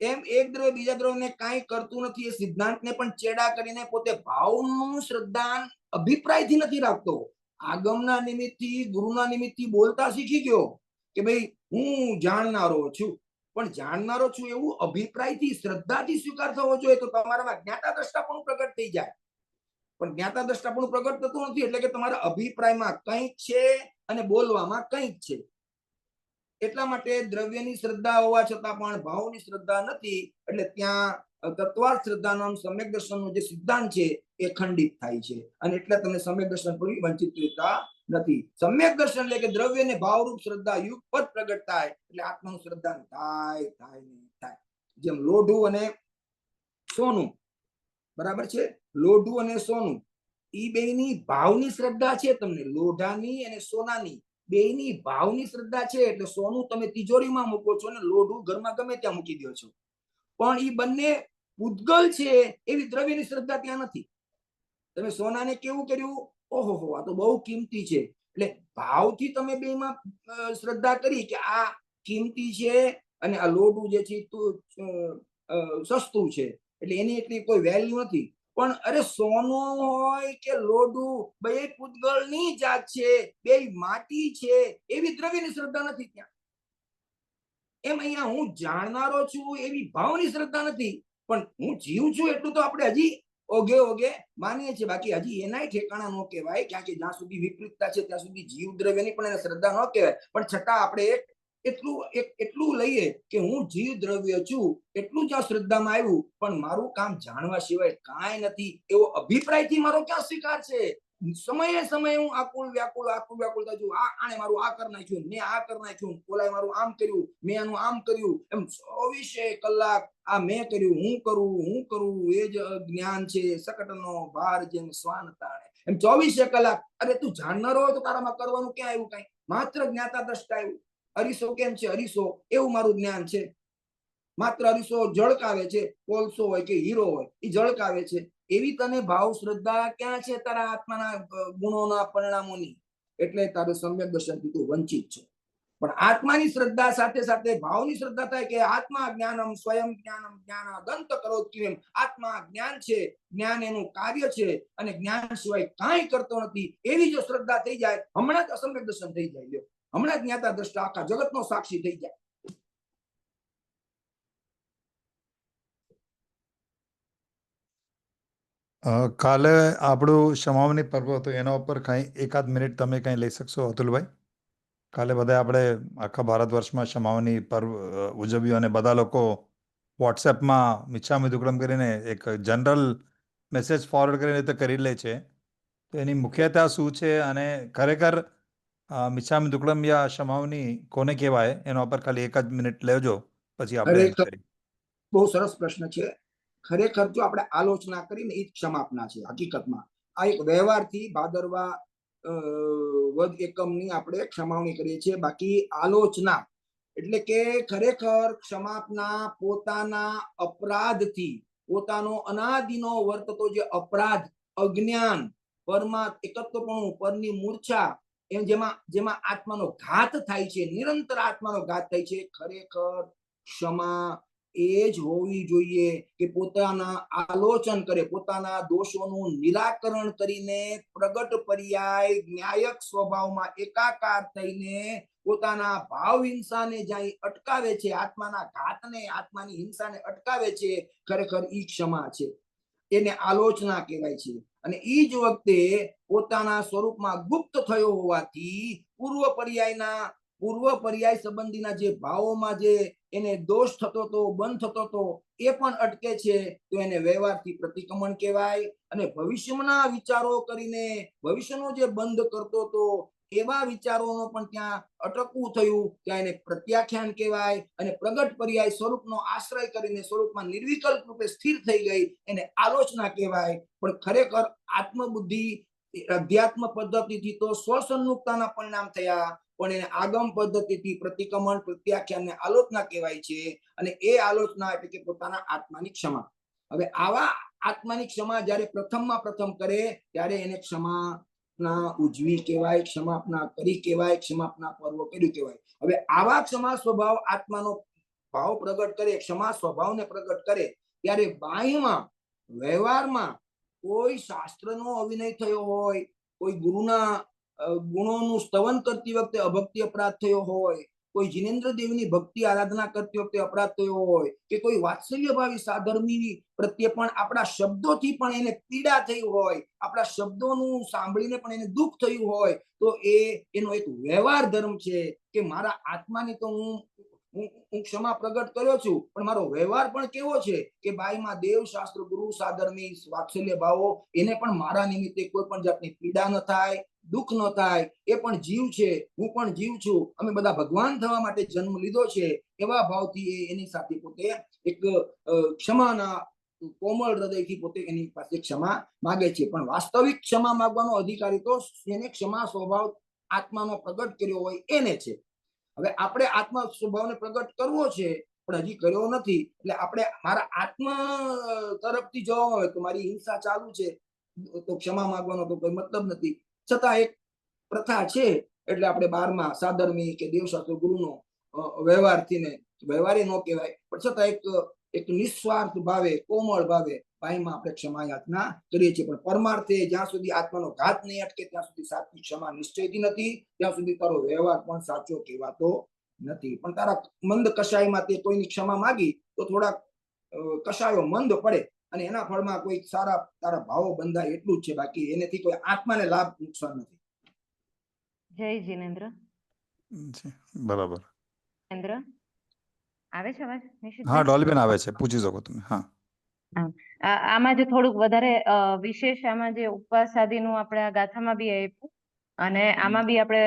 એમ એક દ્રવ્ય બીજા દ્રવ્યને કાંઈ કરતું નથી. એ સિદ્ધાંતને પણ ચેડા કરીને પોતે ભાવનું શ્રદ્ધા અભિપ્રાયથી નથી રાખતો. આગમના નિમિત્તથી ગુરુના નિમિત્તથી બોલતા શીખી ગયો કે ભાઈ હું જાણનારો છું. પણ જાણનારો છું એવું અભિપ્રાયથી શ્રદ્ધાથી સ્વીકાર થવો જોઈએ. તો તમારામાં જ્ઞાતા દ્રષ્ટાપણું પ્રગટ થઈ જાય. પણ જ્ઞાતા દ્રષ્ટાપણું પ્રગટ થતું નથી. એટલે કે તમારા અભિપ્રાયમાં કંઈક છે અને બોલવામાં કંઈક છે. એટલા માટે દ્રવ્યની શ્રદ્ધા હોવા છતાં પણ ભાવની શ્રદ્ધા નથી. એટલે ત્યાં તત્વાર્થ શ્રદ્ધાનો સમ્યક દર્શનનો જે સિદ્ધાંત છે એ ખંડિત થાય છે. અને એટલે તમને સમ્યક દર્શન પર વંચિત રહેતા નથી. સમ્યક દર્શન એટલે કે દ્રવ્ય ને ભાવરૂપ શ્રદ્ધા યુગપત પ્રગટ થાય એટલે આત્માનું શ્રદ્ધા થાય. જેમ લોઢું અને સોનું બરાબર છે. લોઢું અને સોનું ઈ બેની ભાવની શ્રદ્ધા છે. તમને લોઢાની અને સોનાની બેની ભાવની શ્રદ્ધા છે. એટલે સોનું તમે તિજોરીમાં મૂકો છો ને લોઢું ઘરમાં ગમે ત્યાં મૂકી દો છો. પણ ઈ બંને પૂતગલ છે એવી દ્રવ્યની શ્રદ્ધા ત્યાં નથી. તમે સોનાને કેવું કર્યું? ઓહો આ તો બહુ કિંમતી છે. એટલે ભાવથી તમે બેમાં શ્રદ્ધા કરી કે આ કિંમતી છે અને આ લોઢું જે છે સસ્તું છે, એટલે એની એટલી કોઈ વેલ્યુ નથી. પણ અરે સોનું હોય કે લોઢું, બે પૂતગળની જાત છે, બે માટી છે, એવી દ્રવ્યની શ્રદ્ધા નથી ત્યાં. એમ અહીંયા હું જાણનારો છું એવી ભાવની શ્રદ્ધા નથી, પણ હું જીવ છું એટલું તો આપણે હજી ઓગે ઓગે માનીએ છીએ. બાકી હજી એનાય ઠેકાણા ન કહેવાય, ક્યાં કે જ્યાં સુધી વિપરીતતા છે ત્યાં સુધી જીવ દ્રવ્યની પણ એને શ્રદ્ધા ન કહેવાય. પણ છતાં આપણે એટલું લઈએ કે હું જીવ દ્રવ્ય છું એટલું જ્યાં શ્રદ્ધામાં આવ્યું, પણ મારું કામ જાણવા સિવાય કાંઈ નથી એવો અભિપ્રાયથી મારો ક્યાં સ્વીકાર છે? સમયે સમયે હું આકુળ વ્યાકુળ થયું, આણે મારું આ કરી નાખ્યું, મેં આ કરી નાખ્યું, ઓલાએ મારું આમ કર્યું, મેં આનું આમ કર્યું, એમ 24 કલાક આ મેં કર્યું, હું કરું એ જ જ્ઞાન છે. સકટનો ભાર જેમ શ્વાન તાણે, એમ 24 કલાક. અરે તું જાણનારો હોય તો તારામાં કરવાનું ક્યાં આવ્યું? કઈ માત્ર જ્ઞાતા દ્રષ્ટા આવ્યું. અરીસો કેમ છે? અરીસો એવું મારું જ્ઞાન છે. માત્ર અરીસો ઝળકાવે છે, કોલસો હોય કે હીરો હોય એ ઝળકાવે છે. એવી તને ભાવ શ્રદ્ધા ક્યાં છે તારા આત્માના ગુણોના પરિણામોની? એટલે તારું સમ્યક દર્શનથી તું વંચિત છે. પણ આત્માની શ્રદ્ધા સાથે સાથે ભાવની શ્રદ્ધા થાય કે આત્મા જ્ઞાનમ સ્વયં જ્ઞાનમ જ્ઞાનાદંત કરોતિ. આત્મા જ્ઞાન છે, જ્ઞાન એનું કાર્ય છે, અને જ્ઞાન સિવાય કાંઈ કરતો નથી. એવી જો શ્રદ્ધા થઈ જાય, હમણાં જ અસમ્યક દર્શન થઈ જાય, હમણાં જ જ્ઞાતા દ્રષ્ટા આખા જગતનો સાક્ષી થઈ જાય. કાલે આપણું સમાવની પર્વ હતો, એના ઉપર કંઈ એકાદ મિનિટ તમે કંઈ લઈ શકશો અતુલભાઈ? કાલે બધા આપણે આખા ભારત વર્ષમાં સમાવની પર્વ ઉજવ્યું, અને બધા લોકો વોટ્સએપમાં મિચ્છામી દુક્કડમ કરીને એક જનરલ મેસેજ ફોરવર્ડ કરીને તો કરી લે છે. તો એની મુખ્યતા શું છે, અને ખરેખર મિચ્છામી દુક્કડમ યા સમાવની કોને કહેવાય, એના ઉપર ખાલી એક જ મિનિટ લેજો, પછી આપણે end કરીએ. બહુ સરસ પ્રશ્ન છે. ખરેખર જો આપણે આલોચના કરીને એ ક્ષમાપના છે. હકીકતમાં આ એક વ્યવહારથી ભાદરવા વદ એકમની આપણે ક્ષમાવણી કરીએ છીએ. બાકી આલોચના એટલે કે ખરેખર ક્ષમાપના પોતાના અપરાધથી, પોતાનો અનાદિનો વર્તતો જે અપરાધ, અજ્ઞાન, પરમાં એકત્વપણું, પરની મૂર્છા, એમ જેમાં આત્માનો ઘાત થાય છે, નિરંતર આત્માનો ઘાત થાય છે. ખરેખર ક્ષમા એ જ હોવી જોઈએ કે પોતાના આલોચન કરે, પોતાના દોષોનું નિરાકરણ કરીને પ્રગટ પર્યાય ન્યાયક સ્વભાવમાં એકાકાર થઈને પોતાના ભાવ હિંસાને જ્યાં અટકાવે છે, આત્માના ઘાતને, આત્માની હિંસાને અટકાવે છે, ખરેખર ઈ ક્ષમા છે. એને આલોચના કહેવાય છે. અને ઈ જ વખતે પોતાના સ્વરૂપમાં ગુપ્ત થયો હોવાથી પૂર્વ પર્યાય સંબંધીના જે ભાવોમાં જે એને દોષ થતો હતો, બંધ થતો હતો, એ પણ અટકે છે. તો એને વ્યવહારથી પ્રતિક્રમણ કહેવાય. અને ભવિષ્યના વિચારો કરીને ભવિષ્યનો જે બંધ કરતો હતો એવા વિચારોનો પણ ત્યાં અટકવું થયું, ત્યાં એને પ્રત્યાખ્યાન કહેવાય. અને પ્રગટ પર્યાય સ્વરૂપનો આશ્રય કરીને સ્વરૂપમાં નિર્વિકલ્પ રૂપે સ્થિર થઈ ગઈ, એને આલોચના કહેવાય. પણ ખરેખર આત્મબુદ્ધિ અધ્યાત્મ પદ્ધતિથી તો સ્વસન્મુક્તાના પરિણામ થયા, પણ એને આગમ પદ્ધતિથી પ્રતિક્રમણ, પ્રત્યાખ્યાન, આલોચના કહેવાય છે. અને એ આલોચના એટલે કે પોતાના આત્માની ક્ષમા. હવે આવા આત્માની ક્ષમા જયારે પ્રથમ કરે ત્યારે એને ક્ષમા ઉજવી કહેવાય, ક્ષમાપના કરી કહેવાય, ક્ષમાપના પર્વ કર્યું કહેવાય. હવે આવા ક્ષમા સ્વભાવ આત્માનો ભાવ પ્રગટ કરે, ક્ષમા સ્વભાવને પ્રગટ કરે, ત્યારે બાહ્યમાં વ્યવહારમાં કોઈ શાસ્ત્રનો અવિનય થયો હોય, કોઈ ગુરુના ગુણોનું સ્તવન કરતી વખતે અભક્તિ અપરાધ થયો હોય, કોઈ જીનેન્દ્ર દેવની ભક્તિ આરાધના કરતી વખતે અપરાધ થયો હોય, કે કોઈ વાત્સલ્યભાવી સાધર્મી પ્રત્યે પણ આપણા શબ્દોથી પણ એને પીડા થઈ હોય, આપણા શબ્દોનું સાંભળીને પણ એને દુઃખ થયું હોય, તો એનો એક વ્યવહાર ધર્મ છે કે મારા આત્માની તો હું ક્ષમા પ્રગટ કર્યો છું, પણ મારો વ્યવહાર પણ કેવો છે કે બાઈમાં દેવ શાસ્ત્ર ગુરુ સાધર્મી વાત્સલ્ય ભાવો, એને પણ મારા નિમિત્તે કોઈ પણ જાતની પીડા ન થાય, દુઃખ ન થાય. એ પણ જીવ છે, હું પણ જીવ છું, અમે બધા ભગવાન થવા માટે જન્મ લીધો છે, એવા ભાવથી એની સાથે પોતે એક ક્ષમાના કોમળ હૃદયથી પોતે એની પાસે ક્ષમા માગે છે. પણ વાસ્તવિક ક્ષમા માંગવાનો અધિકારી તો એને ક્ષમા સ્વભાવ આત્માનો પ્રગટ કર્યો હોય એને છે. હવે આપણે આત્મા સ્વભાવને પ્રગટ કરવો છે, પણ હજી કર્યો નથી. એટલે આપણે મારા આત્મા તરફથી જવામાં આવે તો મારી હિંસા ચાલુ છે, તો ક્ષમા માંગવાનો તો કોઈ મતલબ નથી. છતાં એક પ્રથા છે એટલે આપણે 12મા સાધર્મી કે દેવશાસ્ત્ર ગુરુનો વ્યવહારથી ને વ્યવહારે ન કહેવાય, પણ છતાં એક નિસ્વાર્થ ભાવે કોમળ ભાવે ભાઈમાં આપણે ક્ષમા યાચના કરીએ છીએ. પણ પરમાર્થે જ્યાં સુધી આત્માનો ઘાત નહીં અટકે ત્યાં સુધી સાચી ક્ષમા નિશ્ચયથી નથી, ત્યાં સુધી તારો વ્યવહાર પણ સાચો કહેવાતો નથી. પણ તારા મંદ કશાયમાં તે કોઈની ક્ષમા માગી તો થોડાક કશાયો મંદ પડે અને એના ફળમાં કોઈ સારા તારા ભાવો બંધાય એટલું જ છે, બાકી એનાથી કોઈ આત્માને લાભ નુકસાન નથી. જય જીનેન્દ્ર. જી બરાબર. જીનેન્દ્ર આવે છે અવાજ? હા ડોલીબેન આવે છે, પૂછી શકો તમે. હા આમાં જે થોડુંક વધારે વિશેષ આમાં જે ઉપવાસ આદિનું આપણે આ ગાથામાં બી આપ્યું અને આમાં બી આપણે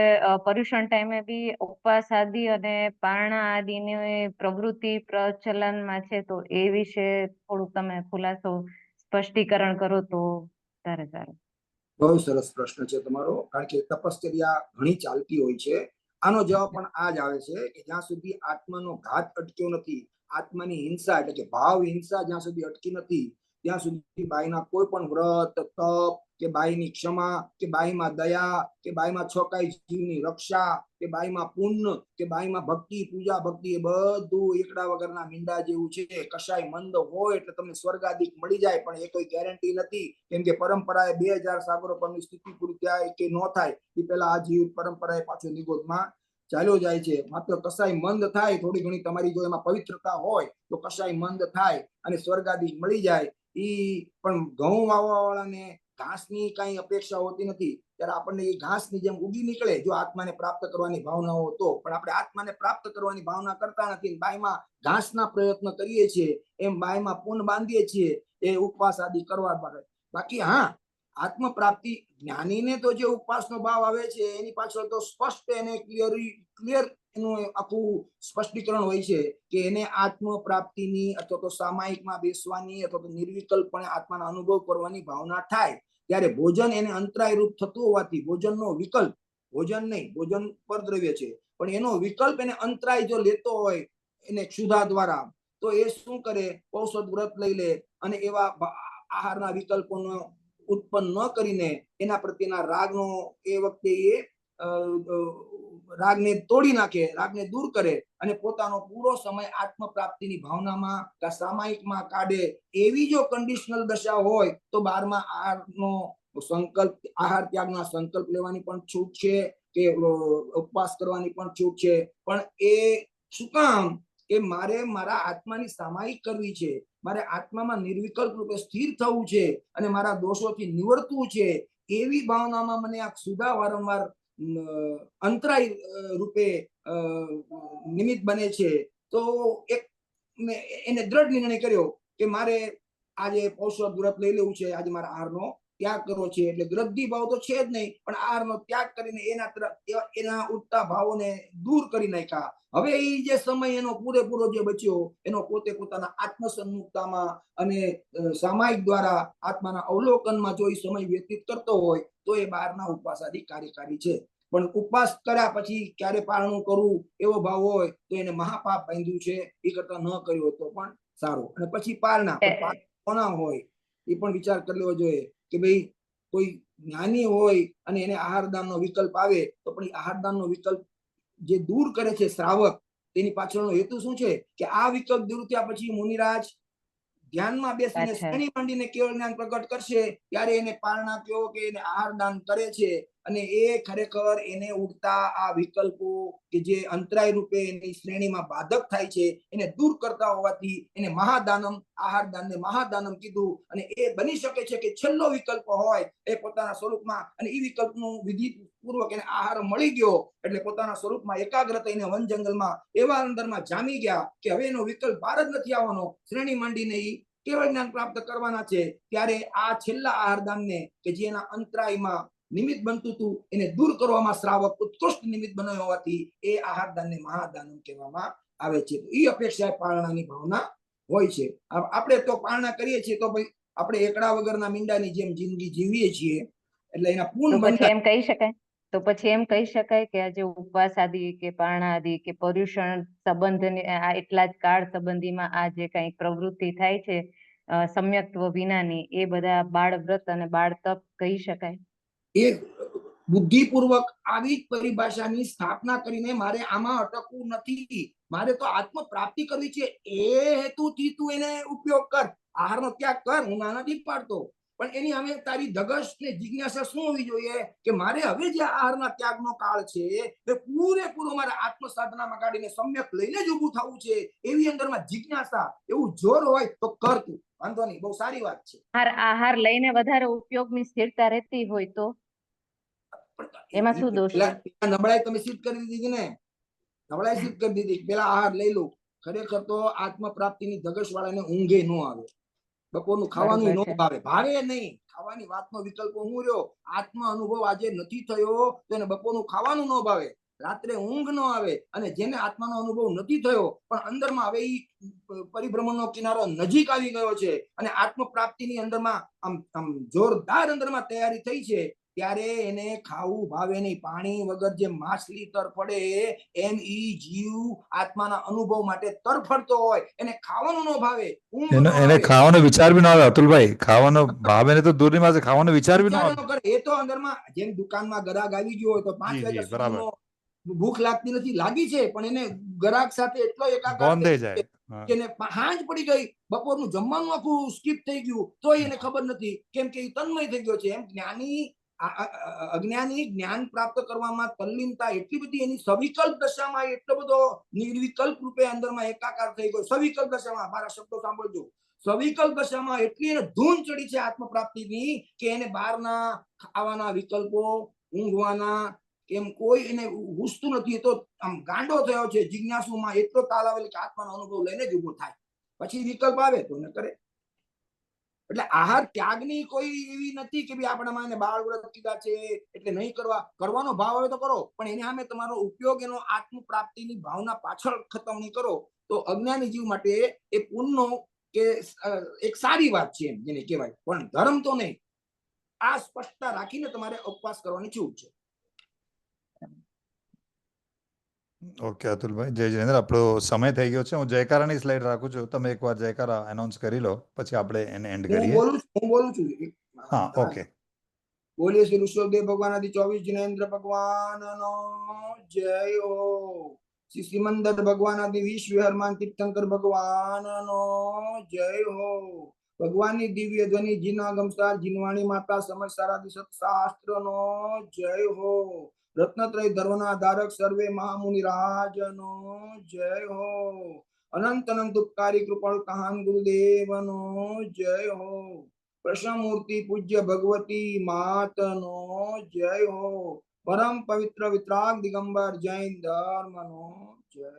પર્યુષણ ટાઈમે બી ઉપવાસ આદિ અને પારણા આદિની પ્રવૃત્તિ પ્રચલનમાં છે, તો એ વિશે થોડુંક તમે ખુલાસો સ્પષ્ટીકરણ કરો તો વધારે સારું. બહુ સરસ પ્રશ્ન છે તમારો, કારણ કે તપશ્ચર્યા ઘણી ચાલતી હોય છે. આનો જવાબ પણ આ જ આવે છે કે જ્યાં સુધી આત્માનો ઘાત અટક્યો નથી, આત્માની હિંસા એટલે કે ભાવ હિંસા જ્યાં સુધી અટકી નથી, ત્યાં સુધી બાઈના કોઈ પણ વ્રત, તપ કે બાઈની ક્ષમા કે બાઈમાં દયા કે બાઈમાં છોકાઈ જીવની રક્ષા કે બાઈમાં પુણ્ય કે બાઈમાં ભક્તિ, પૂજા ભક્તિ, એ બધું એકડા વગરના મીંડા જેવું છે. કશાય મંદ હોય એટલે તમને સ્વર્ગાદિક મળી જાય, પણ એ કોઈ ગેરંટી નથી, કેમ કે પરંપરાએ 2000 સાગરો પરની સ્થિતિ પૂરી થાય કે ન થાય એ પહેલા આ જીવ પરંપરાએ પાછો નિગોદમાં ચાલ્યો જાય છે. માત્ર કશાય મંદ થાય, થોડી ઘણી તમારી જો એમાં પવિત્રતા હોય તો કશાય મંદ થાય અને સ્વર્ગાદિક મળી જાય. પણ ઘઉં વાવવા વાળાને ઘાસની કઈ અપેક્ષા હોતી નથી, ત્યારે આપણને એ ઘાસની જેમ ઉગી નીકળે જો આત્માને પ્રાપ્ત કરવાની ભાવના હોય તો. પણ આપણે આત્માને પ્રાપ્ત કરવાની ભાવના કરતા નથી, બાયમાં ઘાસના પ્રયત્ન કરીએ છીએ, એમ બાયમાં પૂન બાંધીએ છીએ એ ઉપવાસ આદિ કરવા માટે. બાકી હા, આત્મ પ્રાપ્તિ જ્ઞાનીને તો જે ઉપવાસનો ભાવ આવે છે એની પાછળ તો સ્પષ્ટ એને ક્લિયર એનું આખું સ્પષ્ટીકરણ હોય છે કે એને આત્મ પ્રાપ્તિની અથવા તો સામાયિકમાં બેસવાની અથવા તો નિર્વિકલ્પણે આત્માનો અનુભવ કરવાની ભાવના થાય, ત્યારે ભોજન એને અંતરાય રૂપ થતું હોવાથી ભોજનનો વિકલ્પ, ભોજન નહીં, ભોજન પરદ્રવ્ય છે, પણ એનો વિકલ્પ એને અંતરાય જો લેતો હોય એને ક્ષુધા દ્વારા, તો એ શું કરે, ઔષધ વ્રત લઈ લે અને એવા આહારના વિકલ્પોનો ઉત્પન્ન ન કરીને એના પ્રત્યેના રાગનો એ વખતે એ રાગને તોડી નાખે, રાગને દૂર કરે અને પોતાનો પૂરો સમય આત્મ પ્રાપ્તિની ભાવનામાં કે સામાયિકમાં કાઢે. એવી જો કન્ડિશનલ દશા હોય તો 12મા આહારનો સંકલ્પ, આહાર ત્યાગના સંકલ્પ લેવાની પણ છૂટ છે કે ઉપવાસ કરવાની પણ છૂટ છે. પણ એ શું કામ કે મારે મારા આત્માની સામાયિક કરવી છે, મારે આત્મામાં નિર્વિકલ્પ રૂપે સ્થિર થવું છે અને મારા દોષોથી નિવર્તવું છે. એવી ભાવનામાં મને આ ક્ષુધા વારંવાર અંતરાય રૂપે નિમિત્ત બને છે. તો એક એને દ્રઢ નિર્ણય કર્યો કે મારે આજે ઔષધ વ્રત લઈ લેવું છે, આજે મારા આહારનો ત્યાગ કરવો છે. એટલે ગ્રદ્ધિ ભાવ તો છે જ નહીં, પણ આહારનો ત્યાગ કરીને એના ઉઠતા ભાવોને દૂર કરી નાખ્યા. હવે એ જે સમય એનો પૂરેપૂરો જે બચ્યો એનો પોતે પોતાના આત્મસન્મુખતામાં અને સામાયિક દ્વારા આત્માના અવલોકનમાં જો એ સમય વ્યતીત કરતો હોય તો એ 12ના ઉપવાસ આદિ કાર્યકારી છે. પણ ઉપવાસ કર્યા પછી ક્યારે પારણું કરવું એવો ભાવ હોય તો એને મહાપાપ બાંધ્યું છે, એ કરતા ન કર્યો તો પણ સારું. અને પછી પારણા કોના હોય એ પણ વિચાર કરી લેવો જોઈએ કે ભાઈ કોઈ જ્ઞાની હોય અને એને આહારદાનનો વિકલ્પ આવે તો પણ આહારદાનનો વિકલ્પ જે દૂર કરે છે શ્રાવક, તેની પાછળનો હેતુ શું છે કે આ વિકલ્પ દૂર થયા પછી મુનિરાજ ધ્યાનમાં બેસીને શ્રેણી માંડીને કેવળ જ્ઞાન પ્રગટ કરશે, ત્યારે એને પારણા કયો કે એને આહારદાન કરે છે અને એ ખરેખર એને ઉડતા આ વિકલ્પો કે જે અંતરાય રૂપે એની શ્રેણીમાં બાધક થાય છે એને દૂર કરતા હોવાથી એને મહાદાનમ, આહારદાનને મહાદાનમ કીધું. અને એ બની શકે છે કે છેલ્લો વિકલ્પ હોય એ પોતાના સ્વરૂપમાં, અને એ વિકલ્પનું વિધિ પૂર્વક એને આહાર મળી ગયો એટલે પોતાના સ્વરૂપમાં એકાગ્ર થઈને વન જંગલમાં એવા અંદરમાં જામી ગયા કે હવે એનો વિકલ્પ બહાર જ નથી આવવાનો, શ્રેણી માંડીને કેવળ જ્ઞાન પ્રાપ્ત કરવાના છે. ત્યારે આ છેલ્લા આહારદાનને કે જે એના અંતરાયમાં નિમિત્ત બનતું હતું એને દૂર કરવામાં શ્રાવક ઉત્કૃષ્ટ નિમિત્ત બનાવ્યો હોવાથી એ આહારદાનને મહાદાન કહેવામાં આવે છે. એ અપેક્ષા પારણાની ભાવના હોય છે. આપણે તો પારણા કરીએ છીએ તો ભાઈ આપણે એકડા વગરના મીંડાની જેમ જિંદગી જીવીએ છીએ, એટલે એના પૂર્ણ પછી એમ કહી શકાય, તો પછી એમ કહી શકાય કે આજે ઉપવાસ આદિ કે પારણા આદિ કે પર્યુષણ સંબંધને આ એટલા જ કાળ સંબંધીમાં આ જે કઈ પ્રવૃત્તિ થાય છે સમ્યક્ત્વ વિનાની, એ બધા બાળ વ્રત અને બાળ તપ કહી શકાય. એ બુદ્ધિપૂર્વક આવી જ પરિભાષાની સ્થાપના કરીને મારે આમાં અટકવું નથી, મારે તો આત્મ પ્રાપ્તિ કરવી છે, એ હેતુથી તું એને ઉપયોગ કર, આહારનો ત્યાગ કર, હું ના નથી પાડતો, પણ એની સામે તારી ધગશ ને જિજ્ઞાસા શું હોવી જોઈએ કે મારે હવે જે આહારના ત્યાગનો કાળ છે એ પૂરેપૂરો મારે આત્મ સાધનામાં કાઢીને સમ્યક લઈને જ ઊભું થવું છે, એવી અંદરમાં જિજ્ઞાસા, એવું જોર હોય તો કર તું, વાંધો નહીં, બહુ સારી વાત છે. આહાર લઈને વધારે ઉપયોગની સ્થિરતા રહેતી હોય તો એમાં શું દોષ છે? પેલા નબળાઈ તમે સિદ્ધ કરી દીધી ને, નબળાઈ સિદ્ધ કરી દીધી, પેલા આહાર લઈ લો. ખરેખર તો આત્મ પ્રાપ્તિની ધગશ વાળાને ઊંઘે ન આવે, બપોરનું ખાવાનું ન ભાવે, ભાવે નહીં, ખાવાની વાતનો વિકલ્પ હું રહ્યો, આત્મ અનુભવ આજે નથી થયો તો એને બપોરનું ખાવાનું ન ભાવે, રાત્રે ઊંઘ ન આવે, અને જેને આત્માનો અનુભવ નથી થયો પણ અંદરમાં હવે ઈ પરિભ્રમણનો કિનારો નજીક આવી ગયો છે અને આત્મ પ્રાપ્તિની અંદરમાં આમ જોરદાર અંદરમાં તૈયારી થઈ છે, ત્યારે એને ખાવું ભાવે નહીં. પાણી વગર જે માછલી તરફડે એમ ઈ જીવ આત્માના અનુભવ માટે તરફડતો હોય, એને ખાવાનું ન ભાવે, એને ખાવાનો વિચાર બી ન આવે અતુલભાઈ, ખાવાનો ભાવે ને તો દૂરની વાત છે, ખાવાનો વિચાર બી ન આવે. એ તો અંદરમાં જેમ દુકાનમાં ગ્રાહક આવી ગયો હોય તો 5 વાગ્યા ભૂખ લાગતી નથી, લાગી છે પણ એને ગ્રાહક સાથે એટલો એકાકાર થઈ જાય કે એને હાંજ પડી ગઈ, બપોરનું જમવાનું આખું સ્કીપ થઈ ગયું, તો એને ખબર નથી, કેમ કે એ તન્મય થઈ ગયો છે. એમ જ્ઞાની અજ્ઞાની જ્ઞાન પ્રાપ્ત કરવામાં તલ્લીનતા એટલી બધી, એની સવિકલ્પ દશામાં એટલો બધો નિર્વિકલ્પ રૂપે અંદરમાં એકાકાર થઈ ગયો, સવિકલ્પ દશામાં, મારા શબ્દો સાંભળજો, સવિકલ્પ દશામાં એટલી એને ધૂન ચડી છે આત્મ પ્રાપ્તિની કે એને બહારના ખાવાના વિકલ્પો, ઊંઘવાના, એમ કોઈ એને ઘૂસતું નથી, તો આમ ગાંડો થયો છે જિજ્ઞાસુમાં, એટલો તાલ આવેલો કે આત્માનો અનુભવ લઈને જ ઉભો થાય, પછી વિકલ્પ આવે તો ન કરે. એટલે આહાર ત્યાગની કોઈ એવી નથી કે ભાઈ આપણામાં એને બાળ વ્રત કીધા છે એટલે નહીં કરવા, કરવાનો ભાવ આવે તો કરો, પણ એને સામે તમારો ઉપયોગ એનો આત્મ પ્રાપ્તિની ભાવના પાછળ ખતવણી કરો તો અજ્ઞાની જીવ માટે એ પુણ્યનો કે એક સારી વાત છે એમ જેને કહેવાય, પણ ધર્મ તો નહીં. આ સ્પષ્ટતા રાખીને તમારે ઉપવાસ કરવાની છૂટ છે. ઓકે અતુલભાઈ, જય જિનેન્દ્ર, આપણો સમય થઈ ગયો છે. હું જયકારાની સ્લાઇડ રાખું છું, તમે એકવાર જયકારા એનાઉન્સ કરી લો, પછી આપણે એને એન્ડ કરીએ. હું બોલું છું. હા, ઓકે. બોલીએ શ્રી ઋષભદેવ ભગવાન આદિ 24 જિનેન્દ્ર ભગવાનનો જય હો. શ્રી સિમંદર ભગવાન આદિ 20 વિહરમાન તીર્થંકર ભગવાનનો જય હો. ભગવાનની દિવ્ય ધ્વનિ જીના ગમસાર જીનવાણી માતા સમજસાર આદિ સત્શાસ્ત્રનો જય હો. રત્નત્રય ધર્મના ધારક સર્વે મહામુનિ રાજનો જય હો. અનંત અનંત ઉપકારી કૃપાળુ કહાન ગુરુદેવનો જય હો. પ્રશ્નમૂર્તિ પૂજ્ય ભગવતી માતનો જય હો. પરમ પવિત્ર વિતરાગ દિગંબર જૈન ધર્મનો જય.